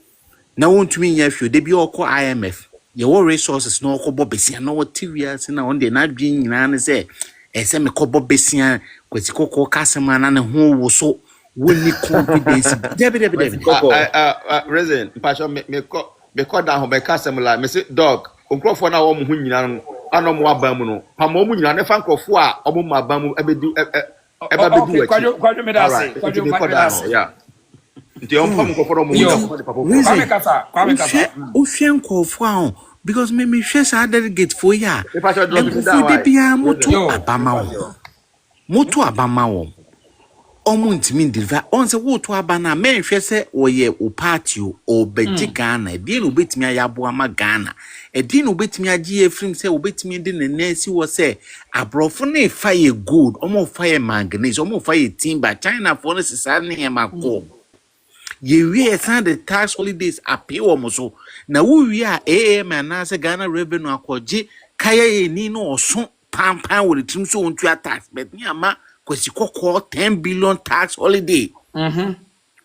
S17: Now, want to me, if you debut or call IMF, your resources no cobobby, see, no what TV and on the not being an say. ese me kobo besia kwesi kokko kasema na ne ho wo so woni confidence David
S7: Resident passion me call down be kasem la me say dog onkrofo na wo mo hu nyina no ano mo aba mu no pa mo nyina ne fa nkrofo a omo mo aba mu ebedu eba bedu wachi
S5: kwadwo me da say kwadwo me da say
S7: yeah nti on pam nkrofo no mo
S5: kwame kasa
S17: o hwe nkrofo a because me hwe sa delegate for ya nkrofo de bia moto abama wo omo ntimi deliver on se wo to aba na me hwe se oye o party o beji Ghana de no betimi ayabo ama Ghana e de no betimi agi efrim se obetimi de ne nasi wo se abrofo na fire gold omo fire manganese omo fire timber China for no sisa ne hemako ye we san the tax holidays appear omo so na wo wi a AM na se Ghana revenue akoje kaya ye ni no oso pampan wo trim so ontu tax but ni ama kwesi kokko 10 billion tax holiday.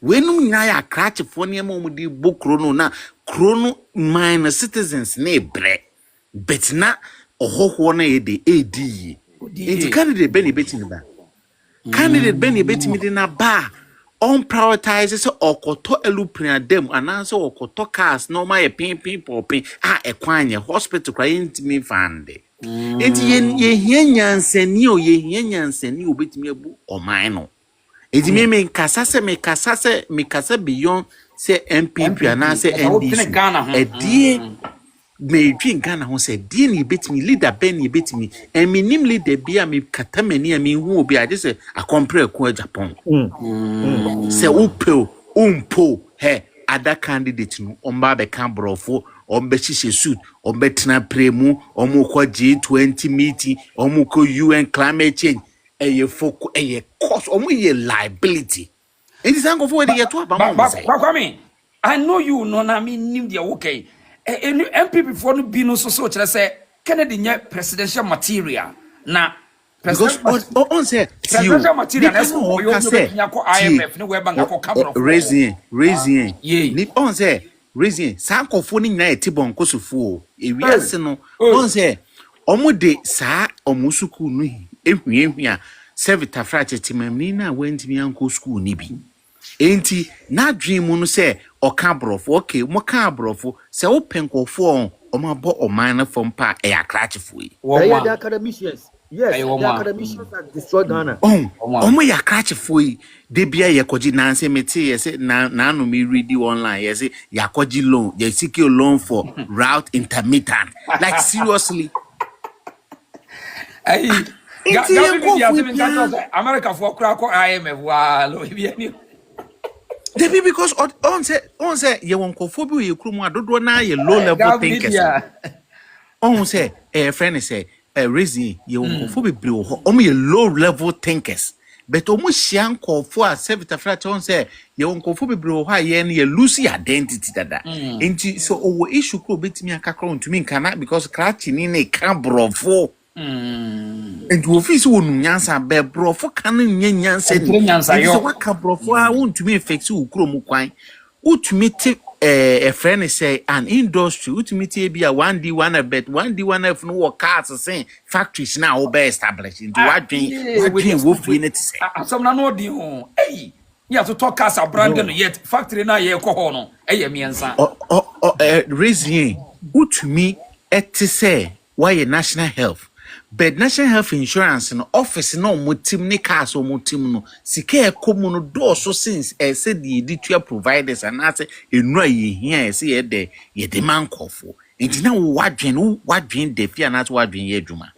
S17: Wenu nyina ya krache foni ema omudi bo krono na krono minor citizens na ebre. Bet na ohoho na ede edi. Enti candidate beni beti ni ba. Candidate beni beti mi de na ba. On prioritize se okoto elupina dem ananse okoto cars no ma ye pin popin ekwanye hospital kwa intimi fande. Enti ye hianyansani o ye hianyansani obetimi abu oman no. Enti me kasa beyond se MPP ananse NDC. Edie me twin Ghana ho se die ni betimi leader ben ni betimi eminim leader bia me katamani ami hu obi ade se akompre ko Japan se umpo he other candidate no omba be kan brofo ombe hihye suit ombe tena premu omukọ G20 meeting omukọ UN climate change eye foko eye cost omuye liability enti sango for dey to aba mo say
S5: Kwame I know you no na me nim dey okay MPP for no bi no so kire say Kennedy nye presidential material na
S17: because on say
S5: presidential material na so yo nyako IMF ne we bank ko camera
S17: raising ni on say raising sankofo ni nyina etibon kosofu ewiase no on say omude saa omusuku no ehwiehwia servita frache timamni na wentimi anko school ni bi enti na dream no say oka brofo okay mo ka brofo say openkofo omabo oman na from pa e akrachefo yi
S13: the academicians yes the academicians that destroy Ghana
S17: omo ya akrachefo yi de bia ye koji nanse meti yes na no me read online yes ya koji loan ya secure loan for route intermittent like seriously
S5: America for crack IMF wa lo bi ani
S17: Debi because on say ye won kofobi ye krumu adodo na ye low level thinkers on say friend say raising ye won kofobi bre ho omo ye low level thinkers but omo hia nkofo a servita frat on say ye won kofobi bre ho a ye na ye lose identity dada enti so owo issue kro betimi akakro ntumi nkana because crachi ni na ka brofo and office wonu nyansa be brofo kan nyansa ni so waka brofo a wontumi effect ukrom kwan utumi te a friend say an industry utumi te bia 1D1 bet 1D1F no work cars say factories now be established into wadwen wo free net say
S5: some na no di ho ya to talk as a brand no yet factory na ye ko ho no miensa
S17: reason utumi ete say why national health but national health insurance no office no motim ne cars o motim no sika ekomu no do so since said the editor providers and as enu aye here say ye de mankofo enti na wadwen de fia na wadwen ye adwuma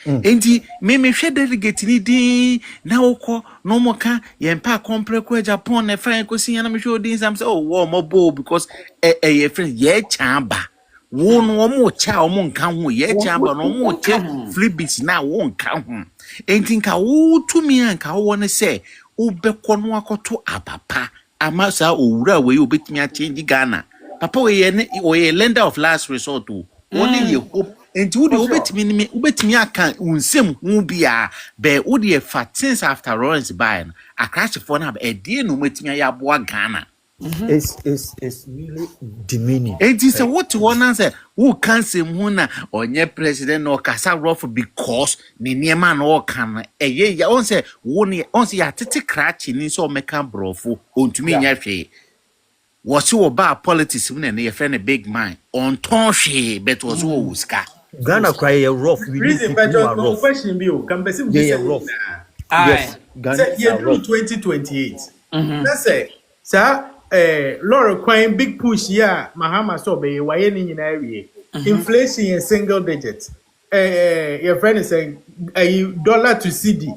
S17: enti me hwe delegate ni din na wokọ no moka ye mpa compre ko Japan na friend ko sinya na me hwe odin sam say oh wo mo bo because ye friend ye chamba won omo cha omo nka ho ye chamba no omo che freebies na won nka ho enti nka wo tumi anka wo ne se ubekọ no akoto abapa amasa owura we obetimi a change Ghana papa we ye lender of last resort o woni ye hope enti wo de obetimi aka unsem hu bia be wo de fa since after Lawrence buy no akrache for na e die no metimi ya boa Ghana
S16: It's really demeaning.
S17: It is what you want to say. Who can say Muna or nye president or Casa Rough because ni man or can a ye on say on say a titi cratch in so make a brofu on to me yafe. Was you about politics when your friend a big man on tonche bet was who ska.
S16: Ghana cry a rough. We need
S11: Reason
S16: people who are
S11: but
S16: rough.
S11: question be can person
S16: They
S11: be
S16: are rough.
S11: Aye.
S16: Yes, Ghana
S11: Say you
S16: are
S11: do
S16: rough.
S11: 2028. Let's say sir Laura Quine big push yeah Mahama so be why ni nyina awie. Inflation in single digit. Your friend is saying a dollar to CD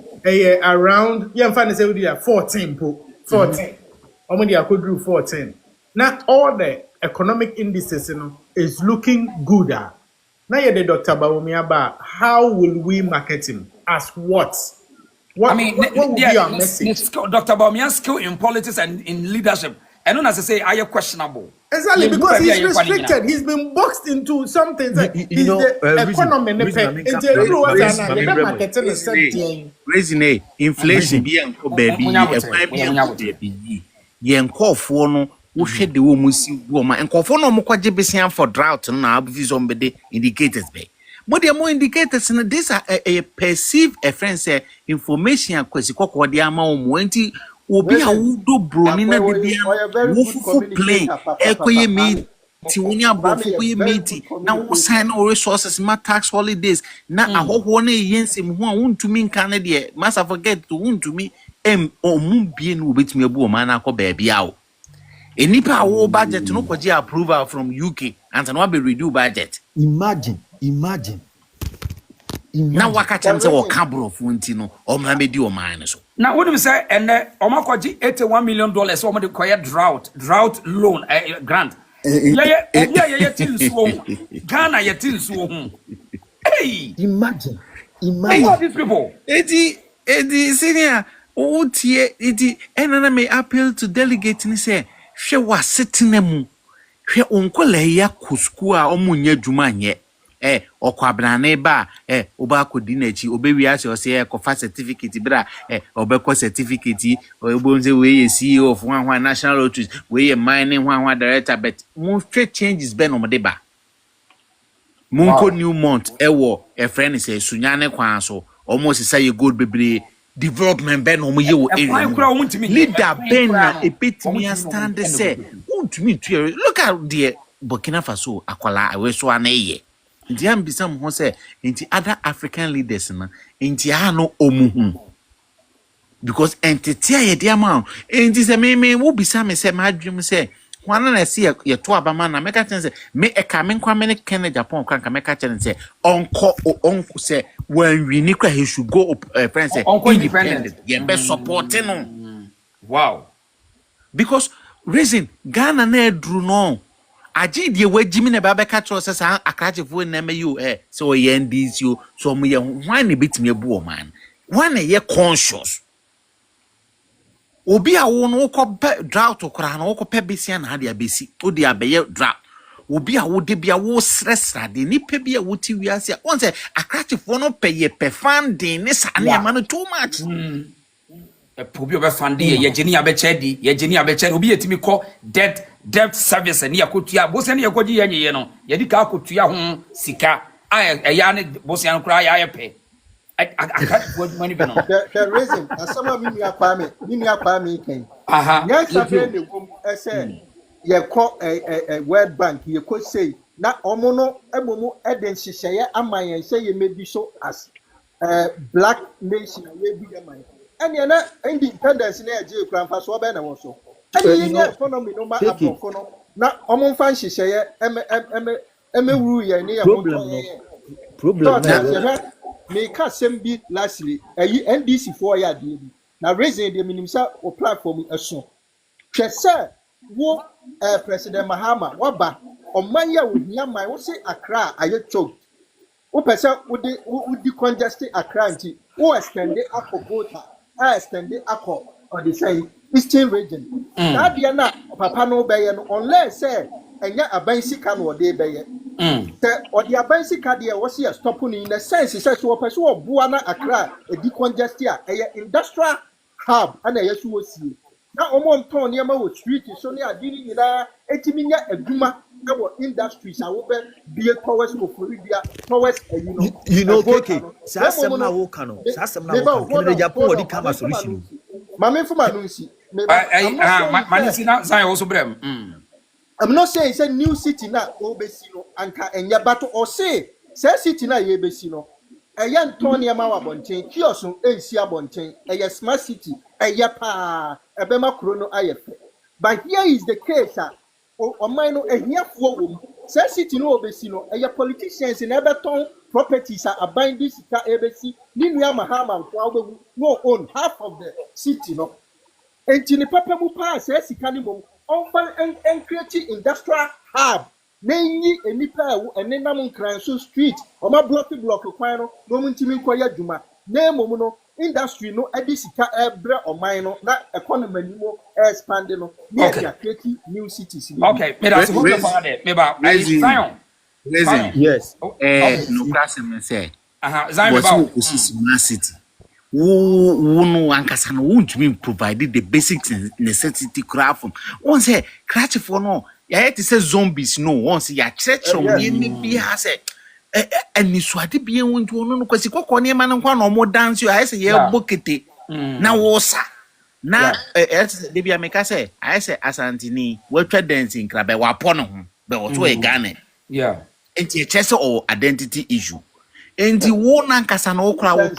S11: around your friend say we 14 14. How many I could do 14. Not all the economic indices is looking good. Now you're the Dr. Bawumia ba, how will we market him? As what? What,
S5: I mean,
S11: what will be our message?
S5: Dr. Bawumia's skill in politics and in leadership, and not as I say, are you questionable?
S11: Exactly, because he's restricted. He's been boxed into something that he's the economy.
S17: Reason inflation be and baby, yen call for no, who shed the woman and call for no more for drought and now be somebody indicators be. But there are more indicators and this are a perceived a friend say information and kwesiko kwa the amount mwenti obi a wudo bronina de wo play ekoye me ti wonya bofo koye meeti na wo sign no resources ma tax holidays na ahoho na yensem ho a wontumi nka ne de masa forget to wontumi omu bie no obetumi abu o ma na akọ ba bia o enipa wo budget no kwaje approval from UK and no be reduce budget.
S16: Imagine.
S17: Na waka chance wo kabro funti no o ma be di o man so.
S5: Now what do we say and omakwaji $81 million so mo de koye drought loan grant. Yeah, Ghana yetinsu. Hey,
S16: imagine.
S5: All these people.
S17: Edi senior o tie edi enana me appeal to delegate ni say hwe wa setenemu hwe onkola ya kusku a omunya dwuma nye okwabrane ba oba kodi na chi obewi ase o say kofa certificate bra obekọ certificate obonze we CEO of one national outreach we mining one director but mo hwe changes be no mo de ba monko new month ewo a friend say sunyane kwan so almost say you good bebre development be no mo ye wo area leader ben na epetimi stand say untumi tu look at the Burkina Faso akwala awe so anaye nti ambisa mo say nti other African leaders na nti ha no omuhu because entity ye dia ma nti say me wo bisa me say ma dwum say wana na see ye to abama na meka tense me eka me nkwa me ne ken Japan kwanka meka tense onko say when we ni kwa he should go friends say independent ye be supporting no
S5: wow
S17: because reason Ghana na edru no aji die wagimi na ba beka tro say san akrachefo na me you so ye ndis you so mo ye hwan na betimi abu o man hwan na ye conscious obi a wo no ko drought okra na wo ko pe besia na hade abesi odi abeye drought obi a wo de bia wo sresra de ni pe bia wo ti wiase won say akrachefo no pe ye pe funding ni sa na ma no too much
S5: obi obe funding ye geni abechedi obi yetimi ko debt service ni yakotua bosia ni yakoji ye no ye di ka akotua ho sika ya ne bosia no kra ya pe I can't put money on
S14: the reason asama mimi akwa me ken yes afre the wom say ye call World Bank ye ko say na omo no ebomu eden hyehyeye amayen say ye mebi so as black nation we bi amayen ene na independence na eje kura mfa so be na wo so ene ye economy no ma abofo no na omo mfa hyehyeye wuru ye ne ye
S16: problem
S14: me ka sembi lastly NDC for ya dey na reason the minimum o platform eso hwese wo President Mahama waba omanya wo hia man wo say Accra aye choked wo pese wo di congested Accra nti wo extend akogota extend akọ or the say Eastern region na dia na papa no be ye no unless say enya abansika no de be ye or the abansika de wo say stop in the sense say so person wo bua na Accra e di congested a industrial hub and e yesu wo sie na omo ton niam wo street so ne ade ni nyina etimi nya adwuma wo industries a wo be bie towards Florida towards you know
S16: You know,
S14: Volta
S16: KK,
S14: no
S16: saa asɛm na woka no, saa asɛm na woka no, Kennedy Japan wɔde kama solution.
S14: Mame for manunsi. I'm not saying
S5: manisi na Zion also brem.
S14: I'm not saying say new city na obesi no anka enya bato or say city na ye besi no. Eya ntoni ya mawa bonten kioso ensi abonten eya smart city eya pa ebema kuro no ayefe. But here is the case o man no ehia fo wo. City no obesi no eya politicians in ebeton properties are abiding this ebesi ni nua mahama nkwa obewu no own half of the city no. Entini papa mu pa sika ni mom onfa en create industrial hub nenyi enipa ewu enenam nkranso street o ma block kwan no no ntimi nkoya dwuma na mom no industry no edi sika ebre oman no na economy ni mo expand no na create new cities.
S5: Okay, me that's who the father me ba Zion.
S17: Yes. No problem say.
S5: Zion me ba
S17: smart city. Who no ankasa no won't mean provide the basic necessity craft from one say crash for no ya to say zombies no one say ya church from maybe has and ni swati bi won to no kwasi kokko ne ma no kwa no mo dance ya say ya bokete na wosa na de bia meka say I say asantini we twa dancing krabe wa pono ho be wo to e Ghana enti chese or identity issue. Enti wo nankasa no okra wo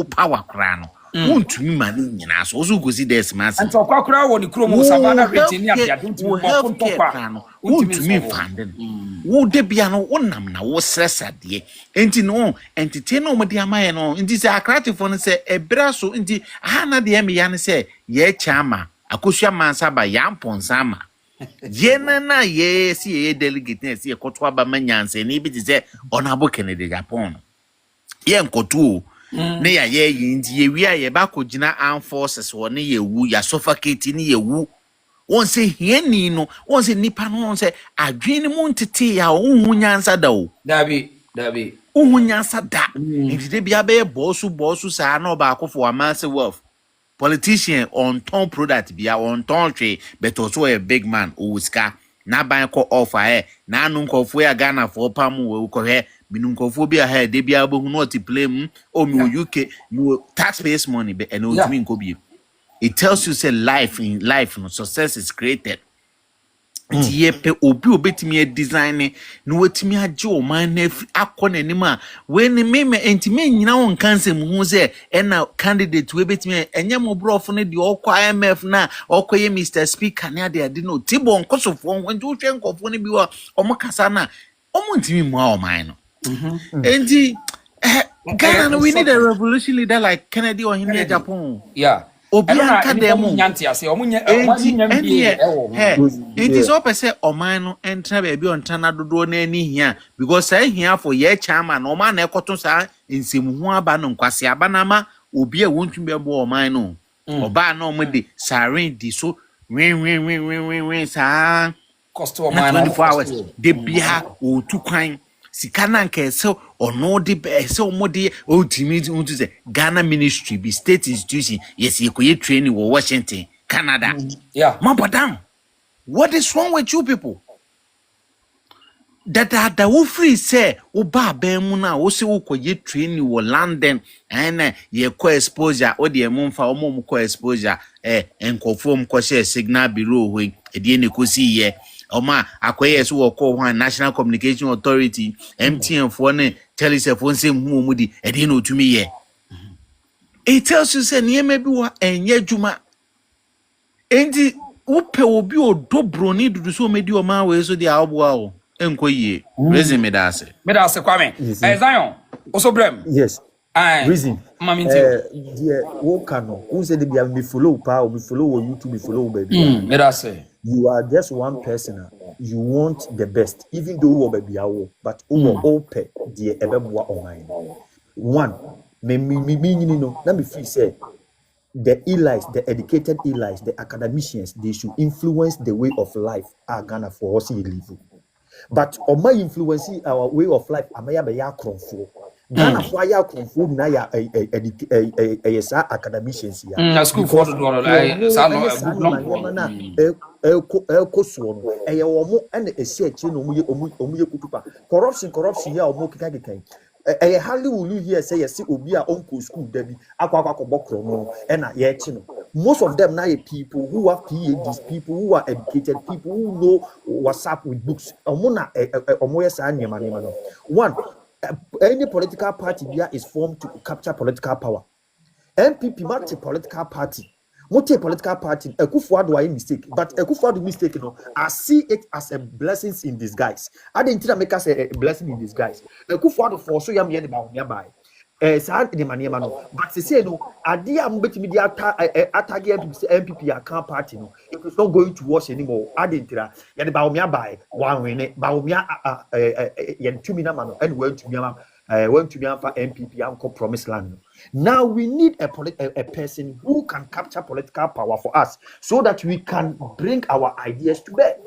S17: power kra no wontumi ma ne nyina so so gosi des mass
S5: enti okra wo ni krom savannah rate ni abia don't
S17: wo wontumi fanden wo de bia no wonam na wo sresade enti no entertain no mo de amaye no enti se akratifo no se ebra so enti aha na de me ya ne se ye chama akosua mansa ba ya mponsa ma Jena na ye si ye delegate na si ye koto aba manyanse ni bi se Honorable Kennedy Japan ye nkoto ne ya ye yinti ye wi aye ba ko gina armed forces wo ne ye wu ya suffocate ni ye wu won se hieni no won se nipa no won se adwene mu ntete ya ohun nyansa da o
S5: dabi
S17: ohun nyansa da ndide bia be bosu sa na oba akofo amase wealth politician on ton product bia on ton tree but also a big man uska na ban ko offer na anu nkofo ya Ghana for pam we ko he binu nkofo bia he de bia bo hu not play o mi UK no taxpayers money be and o timi nko bi it tells you say life no success is created. Ti yepe obi obetimi design no wetimi age o man na akọ nanima we ne meme entime nyina won kansem hu se na candidate we betimi enyem obrofo ne de okọ IMF na okọ ye Mr Speaker ne ade no tibo nkosofo nti wo hwe nkofo ne bi wa omukasa na omuntimi mu a o man no enti Ghana no we need a revolution leader like Kennedy or Henry Japan. Obi anka demo
S5: nyanti ase omunya
S17: it is up say oman no entra be bi ontana dodo na ani hia because say hia for ye chama no oman na ekoto sa nsemu hu aba no nkwase aba na ma obi a wontumi be bo oman no oba na omde sarin di so wen sa
S5: cost oman
S17: 24 hours de bia o tu kwan sika na nke so ono de be so omode o timi untu say Ghana ministry be state institution yes ye koye training wo Washington Canada mabodam what is wrong with you people that wo free say wo ba ban mu na wo se wo koye training wo London and ye ko exposure o de emfa o mo ko exposure enkofo m ko share signal bureau ho e de ne kosi ye Oma akoye so woko ho National Communication Authority MTN for ne telephone say mu di e dey no tumi ye it tells you say niema bi wa enye dwuma enti upe obi odobro ni dudu so medi o ma we so di aboa o enkoyie reason me da ase
S5: Kwame Zion also brem
S16: yes reason
S5: the
S16: woka no who said be me follow pa me follow on YouTube me follow baby
S5: me da say
S16: you are just one person you want the best even though you baby awo but all pay the ebeboa online one me no na me feel say the elites, the educated elites, the academicians, they should influence the way of life Ghana for us to live. But on my influencing our way of life, amaya be ya kronfo. Ghana for aya konfo na ya sa academicians ya
S5: School for the dollar
S16: book long na elko so no eye omo na esi achi no omu ye kutupa corruption ya omo kika hardly will you hear say yes obi a onko school dabi akwa bokro no na ye chi no. Most of them now are people who have PhDs, people who are educated, people who know what's up with books. One, any political party there is formed to capture political power. MPP multi political party. Multi-political party, Ekufuado are mistake, but Ekufuado mistake, I see it as a blessing in disguise. I didn't make us a blessing in disguise. Ekufuado for so yam nearby. But they say no, idea media attack MPP account party no, it is not going to wash anymore. I didn't the Bawumia by one winning Bawumia Yentumina mano and went to MPP and promised land. Now we need a person who can capture political power for us so that we can bring our ideas to bear.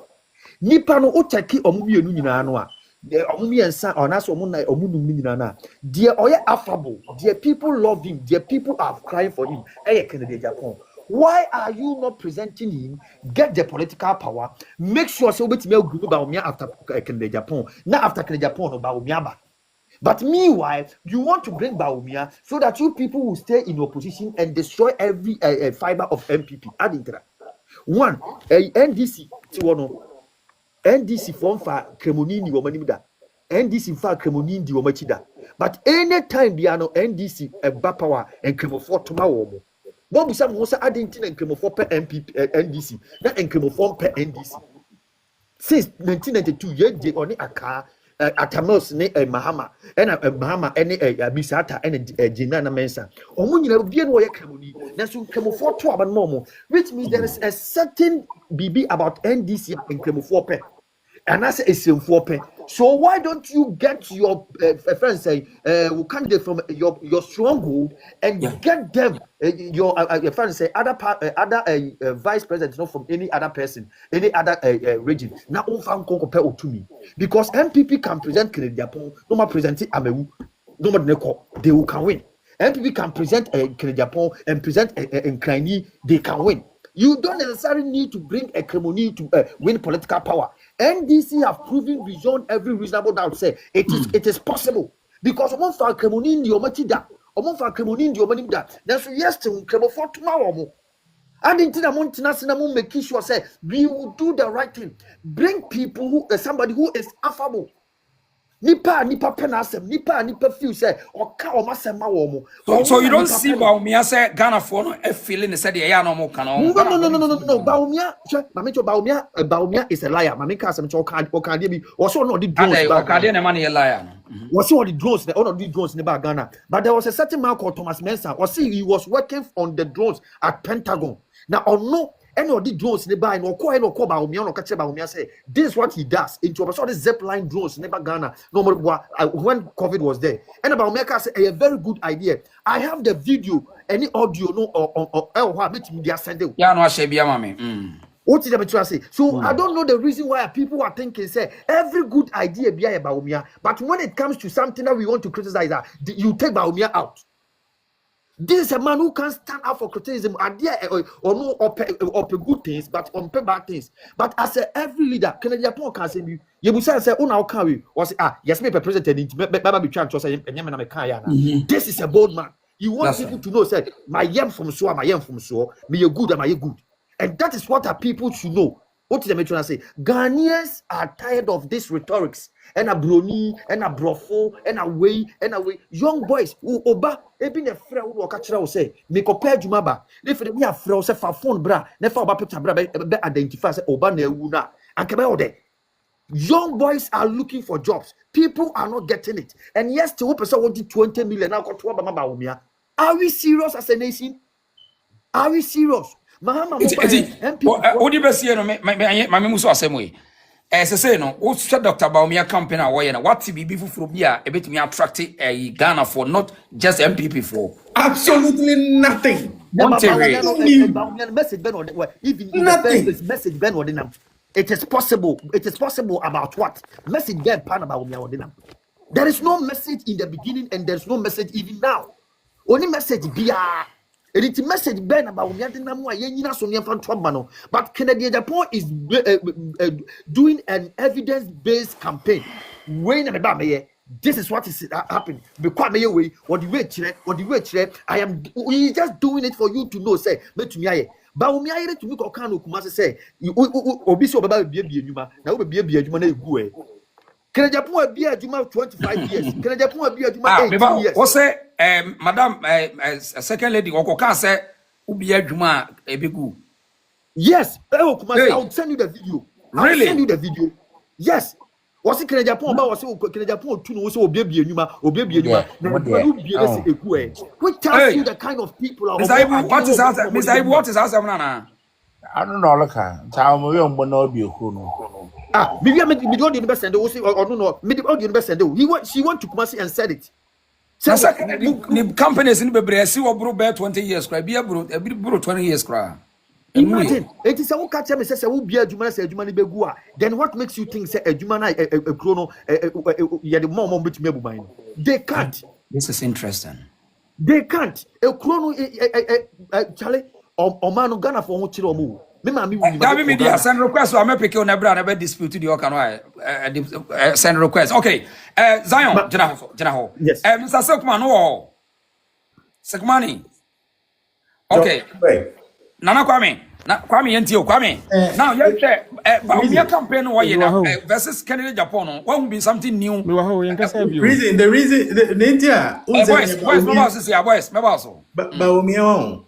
S16: Nipa no otaki omubi enu nyina no a the omubi ensa onaso omunna omunu nyina na the oye affable, the people love him, the people are crying for him. Kennedy Japan. Why are you not presenting him? Get the political power. Make sure so betime ogu Bawumia after Kennedy Japan. Now after Kennedy Japan no Bawumia ba. But meanwhile, you want to bring Bawumia so that you people will stay in opposition and destroy every fiber of MPP. Adintra. One, NDC tiwono. NDC form for Cremonini womanida. NDC for Cremonini womachida. But anytime biano NDC power and Cremofor tomorrow. Bob Sam was adding and Cremofor per MPP NDC. Not and Cremofor per NDC. Since 1992, yet they only a car. Atamos ne Mahama and Mahama any Bisata and Jinana Mensa. Omunia bien way Camoni, Nasu Cremofor to Abanmomo, which means there is a certain BB about NDC and Cremofor. And that's a simple pen. So why don't you get your friends say candidate from your stronghold and get them your friends say other vice president, not from any other person, any other region. Now compare to me because MPP can present Kennedy Japan, no more present Ayew, no more they will can win. MPP can present Kennedy Japan and present Nkrani, they can win. You don't necessarily need to bring a Cremoni to win political power. NDC have proven beyond every reasonable doubt. Say it is possible because among for Cremoni in the Omatida, among for Cremoni in the Omanida. That's yes to Cremofor tomorrow. And in Tina make sure say we will do the right thing. Bring people who somebody who is affable. Nipa penasem, nipa feel say or ka masema womo.
S5: So you don't see Bawumia say Ghana for no feeling said the no more can
S16: no. Bawumia is a liar. Mami ka some Okade be also not the drones.
S5: Okade na man a liar.
S16: Was all the drones, all of the drones in the Ghana. But there was a certain man called Thomas Mensah. Or see he was working on the drones at Pentagon. Now or no any of the drones nearby and or Bawumia no catch Bawumia say this is what he does into all the Zeppelin drones never Ghana no more when COVID was there and Bawumia say a very good idea. I have the video any audio no or media sending
S5: no ashebia mami
S16: what did I say? So I don't know the reason why people are thinking say every good idea be Bawumia, but when it comes to something that we want to criticize that you take Bawumia out. This is a man who can stand up for criticism and or no or good things, but on bad things. But as every leader, Kennedy Japan can say you say now can we or say yes, me president be trying to say this is a bold man. You want people to know say my yam from so, me you good, am I good? And that is what our people should know. What did the matron say? Ghanaians are tired of this rhetorics. And a brony, and a brofo, and a way. Young boys who oba, been a friend who catch will say, make a pair jumaba. If we have friends, a phone bra, never about put a bra, identify oba neuna, and come out there. Young boys are looking for jobs. People are not getting it. And yes, to person wanted 20 million now got to Bawumia. Are we serious as a nation? Are we serious?
S5: Mahama what do you see no my muso asem say no what Dr. Bawumia campaign away na what be fufuro bia e betimi attract Ghana for not just MPP for
S11: absolutely nothing.
S16: Message even message Ben Odinam. It is possible about what message Ben pan about Bawumia Odinam. There is no message in the beginning, and there's no message even now. Only message biya. It's message ben about but Kennedy Japan is doing an evidence-based campaign. This is what is happening. Because what the way I am we just doing it for you to know. Say, Bawumia to me okano kumase say obi so baba bia enuma na wo bia adwuma na egu e. Kennedy Japan bia adwuma 25 years. Kennedy Japan bia adwuma 18 years.
S5: What say madam second lady okoka say ubi adwuma ebegu.
S16: Yes, I'll send you the video. Really? I'll send you the video. Yes. Was it Kennedy Japan about was Kennedy Japan to know so baby enuma. Which tells you the kind of people are.
S5: Mr. Ayew, what is answer? Mr. Ayew, what is answer nana?
S8: I don't know look at how we on bono be okuno.
S16: Maybe I made the university and or no, made the university and she went to Kumasi and said it.
S5: The companies in Bebre see what bro 20 years cry. Be a bro 20 years cry.
S16: Imagine it is a who catch me says I will be a Jumana say Jumani Begua. Then what makes you think say a Jumana a chrono yeah the mom which me mine? They can't.
S5: This is interesting.
S16: They can't. A chrono Charlie or man Ghana for who chiro move.
S5: That media send request so I may pick on a brother dispute to the Okano send request. Okay. Zion Janaho.
S16: Yes.
S5: Mr. Sekman no Sekmani. Okay. Nana Kwame Yentio Kwame. Now you check Bawumia campaign versus Kennedy Japan. What would be something new?
S11: The reason the India
S5: Bawumia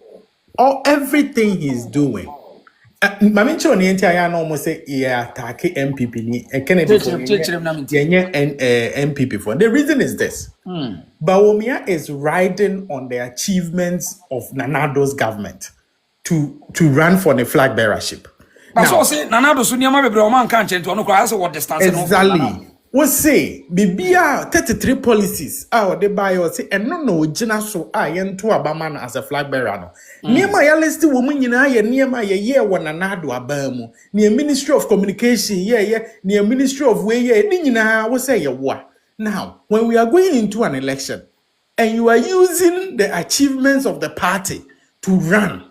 S11: everything he's doing. Mamincho ni enti aya no mo say attack MPP ni Kennedy MPP for. The reason is this. Bawumia is riding on the achievements of Nanado's government to run for the flag bearership.
S5: But so say Nanado so niam bebre o man kan chento no kwa what distance no.
S11: Exactly. We say bibia 33 policies they buy or say and no gina so yento abama na as a flag bearer no. Niema ya list wo mu nyina ye niema ye wo Nanado abamu. Ni Ministry of Communication ni Ministry of Way ni nyina we say ye wo. Now, when we are going into an election and you are using the achievements of the party to run,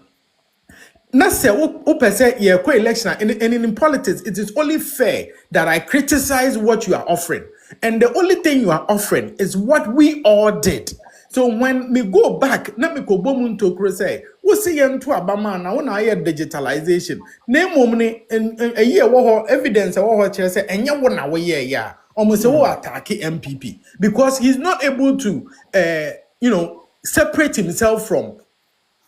S11: na say election and in politics it is only fair that I criticize what you are offering, and the only thing you are offering is what we all did. So when me go back, na me ko bomu to say we see to abama na wona aye digitalization na momni a year wo evidence wo chere say enye wo na wo ye ya almost say wo attack MPP because he's not able to separate himself from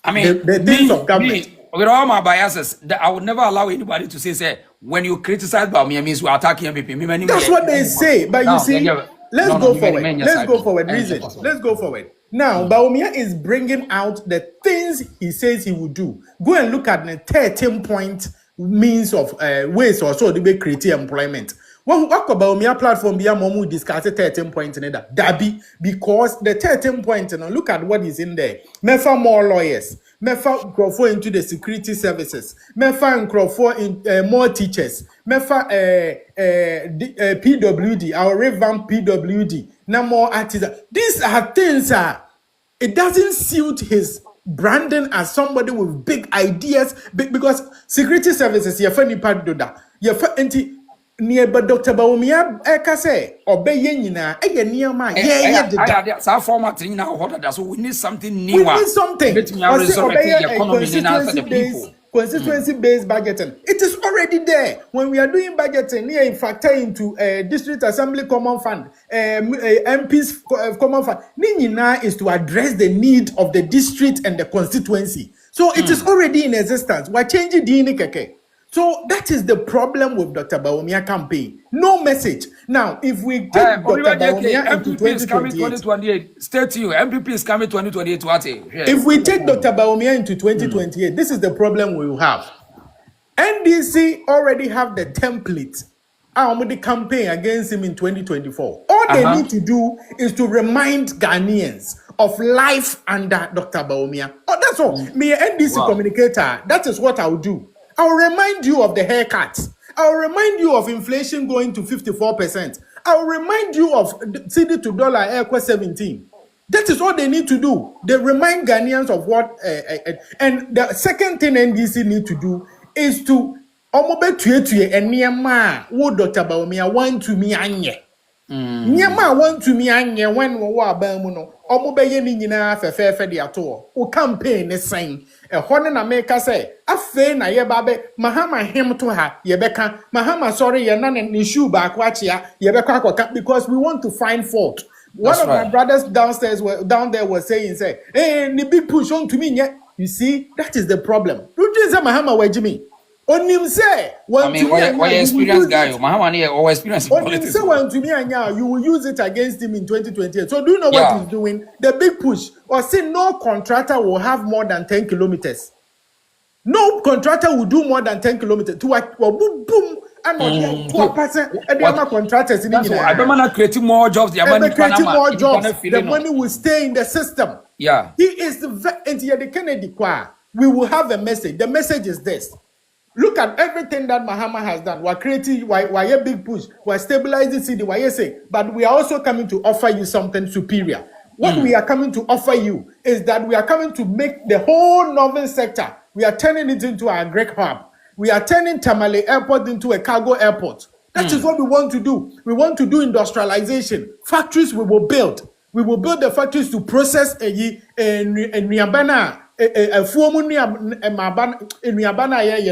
S11: the things of government.
S5: With all my biases, I would never allow anybody to say when you criticize Bawumia means you are attacking MPP.
S11: That's what they say, but you see, let's go forward. Let's go forward. Reason. Let's go forward. Now, Bawumia is bringing out the things he says he will do. Go and look at the 13-point means of ways or so to be creating employment. What Bawumia platform be a momu discuss 13 points in that Dabi because the 13 points look at what is in there. Mefa more lawyers, mefa Crawford into the security services, mefa Crawford in more teachers, mefa PWD, our revamp PWD, no more artisans. These are things it doesn't suit his branding as somebody with big ideas because security services you funny part do that you but Dr. Bawumia say obey nyina niama
S5: sa format ni na order that so we need something new.
S11: We need something. Constituency based budgeting. It is already there. When we are doing budgeting, we factor into district assembly common fund, MP's common fund. Nyina is to address the need of the district and the constituency. So it is already in existence. We're changing the keke. So that is the problem with Dr. Bawumia campaign. No message. Now, if we take Dr. Bawumia into
S5: 2028, stay to you. MPP is coming 2028. What?
S11: If we take Dr. Bawumia into 2028, this is the problem we will have. NDC already have the template. The campaign against him in 2024. All they need to do is to remind Ghanaians of life under Dr. Bawumia. Oh, that's all. Me, NDC communicator, that is what I'll do. I'll remind you of the haircuts. I'll remind you of inflation going to 54%. I'll remind you of CD to dollar equals 17. That is all they need to do. They remind Ghanaians of what. And the second thing NDC need to do is to omobe tuye and niyama wo Dr. Bawumia want to me anye. Niyama want to me anye when wo abamu no omobe ye ni nyina fefe de ato. O campaign is saying a hone na make say afe na ye babe mahama him to her yebeka mahama sorry ye na ni shoe back watch ya yebeka because we want to find fault. One of my brothers down there was saying, say, hey, the big push on to me, yeah. You see, that is the problem. You just say Mahama Wajimi. On him say,
S5: I mean, why experienced guy? Mahama always experienced politics.
S11: On him say, to me, and now you will use it against him in 2028. So do you know what he's doing? The big push. Or say no contractor will have more than 10 kilometers. No contractor will do more than 10 kilometers. To a boom, boom. And contractors in India.
S5: I don't want to create more jobs.
S11: Creating more jobs. The money will stay in the system.
S5: Yeah.
S11: He is the Kennedy choir. We will have a message. The message is this. Look at everything that Mahama has done. We're creating, why a big push. We're stabilizing city. Why you say? But we are also coming to offer you something superior. What we are coming to offer you is that we are coming to make the whole northern sector. We are turning it into a Greek hub. We are turning Tamale Airport into a cargo airport. That is what we want to do. We want to do industrialization. Factories we will build. We will build the factories to process Niabana, and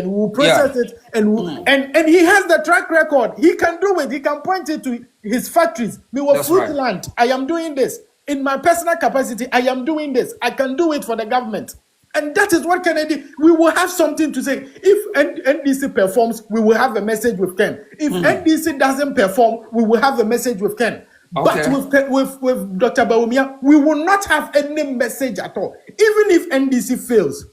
S11: we will process it. And he has the track record. He can do it. He can point it to his factories. Me was Fruitland. I am doing this. In my personal capacity, I am doing this. I can do it for the government. And that is what Kennedy, we will have something to say. If NDC performs, we will have a message with Ken. If NDC doesn't perform, we will have a message with Ken. Okay. But with Dr. Bawumia, we will not have any message at all. Even if NDC fails,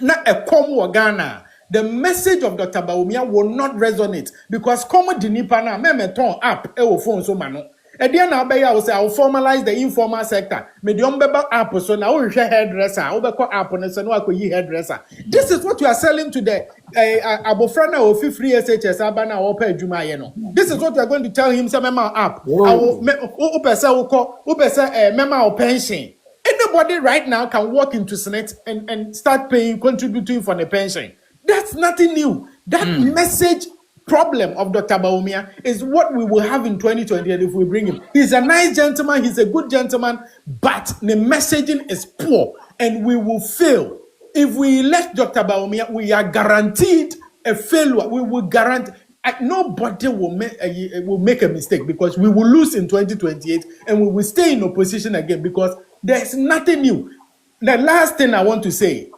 S11: not a Komu Ghana, the message of Dr. Bawumia will not resonate because Komu Dinipana, Memeton app, phone so mano. At the end of the day, I will formalize the informal sector. Medium app, so now we share hairdresser. App on hairdresser. This is what you are selling today. Abofrana or 50 SHS Abana or Jumayeno. This is what you are going to tell him. Some memo app. Memo pension. Anybody right now can walk into Senate and start contributing for the pension. That's nothing new. That message problem of Dr. Bawumia is what we will have in 2028 if we bring him. He's a nice gentleman, he's a good gentleman, but the messaging is poor and we will fail. If we elect Dr. Bawumia, we are guaranteed a failure. We will guarantee nobody will make a mistake because we will lose in 2028 and we will stay in opposition again because there's nothing new. The last thing I want to say,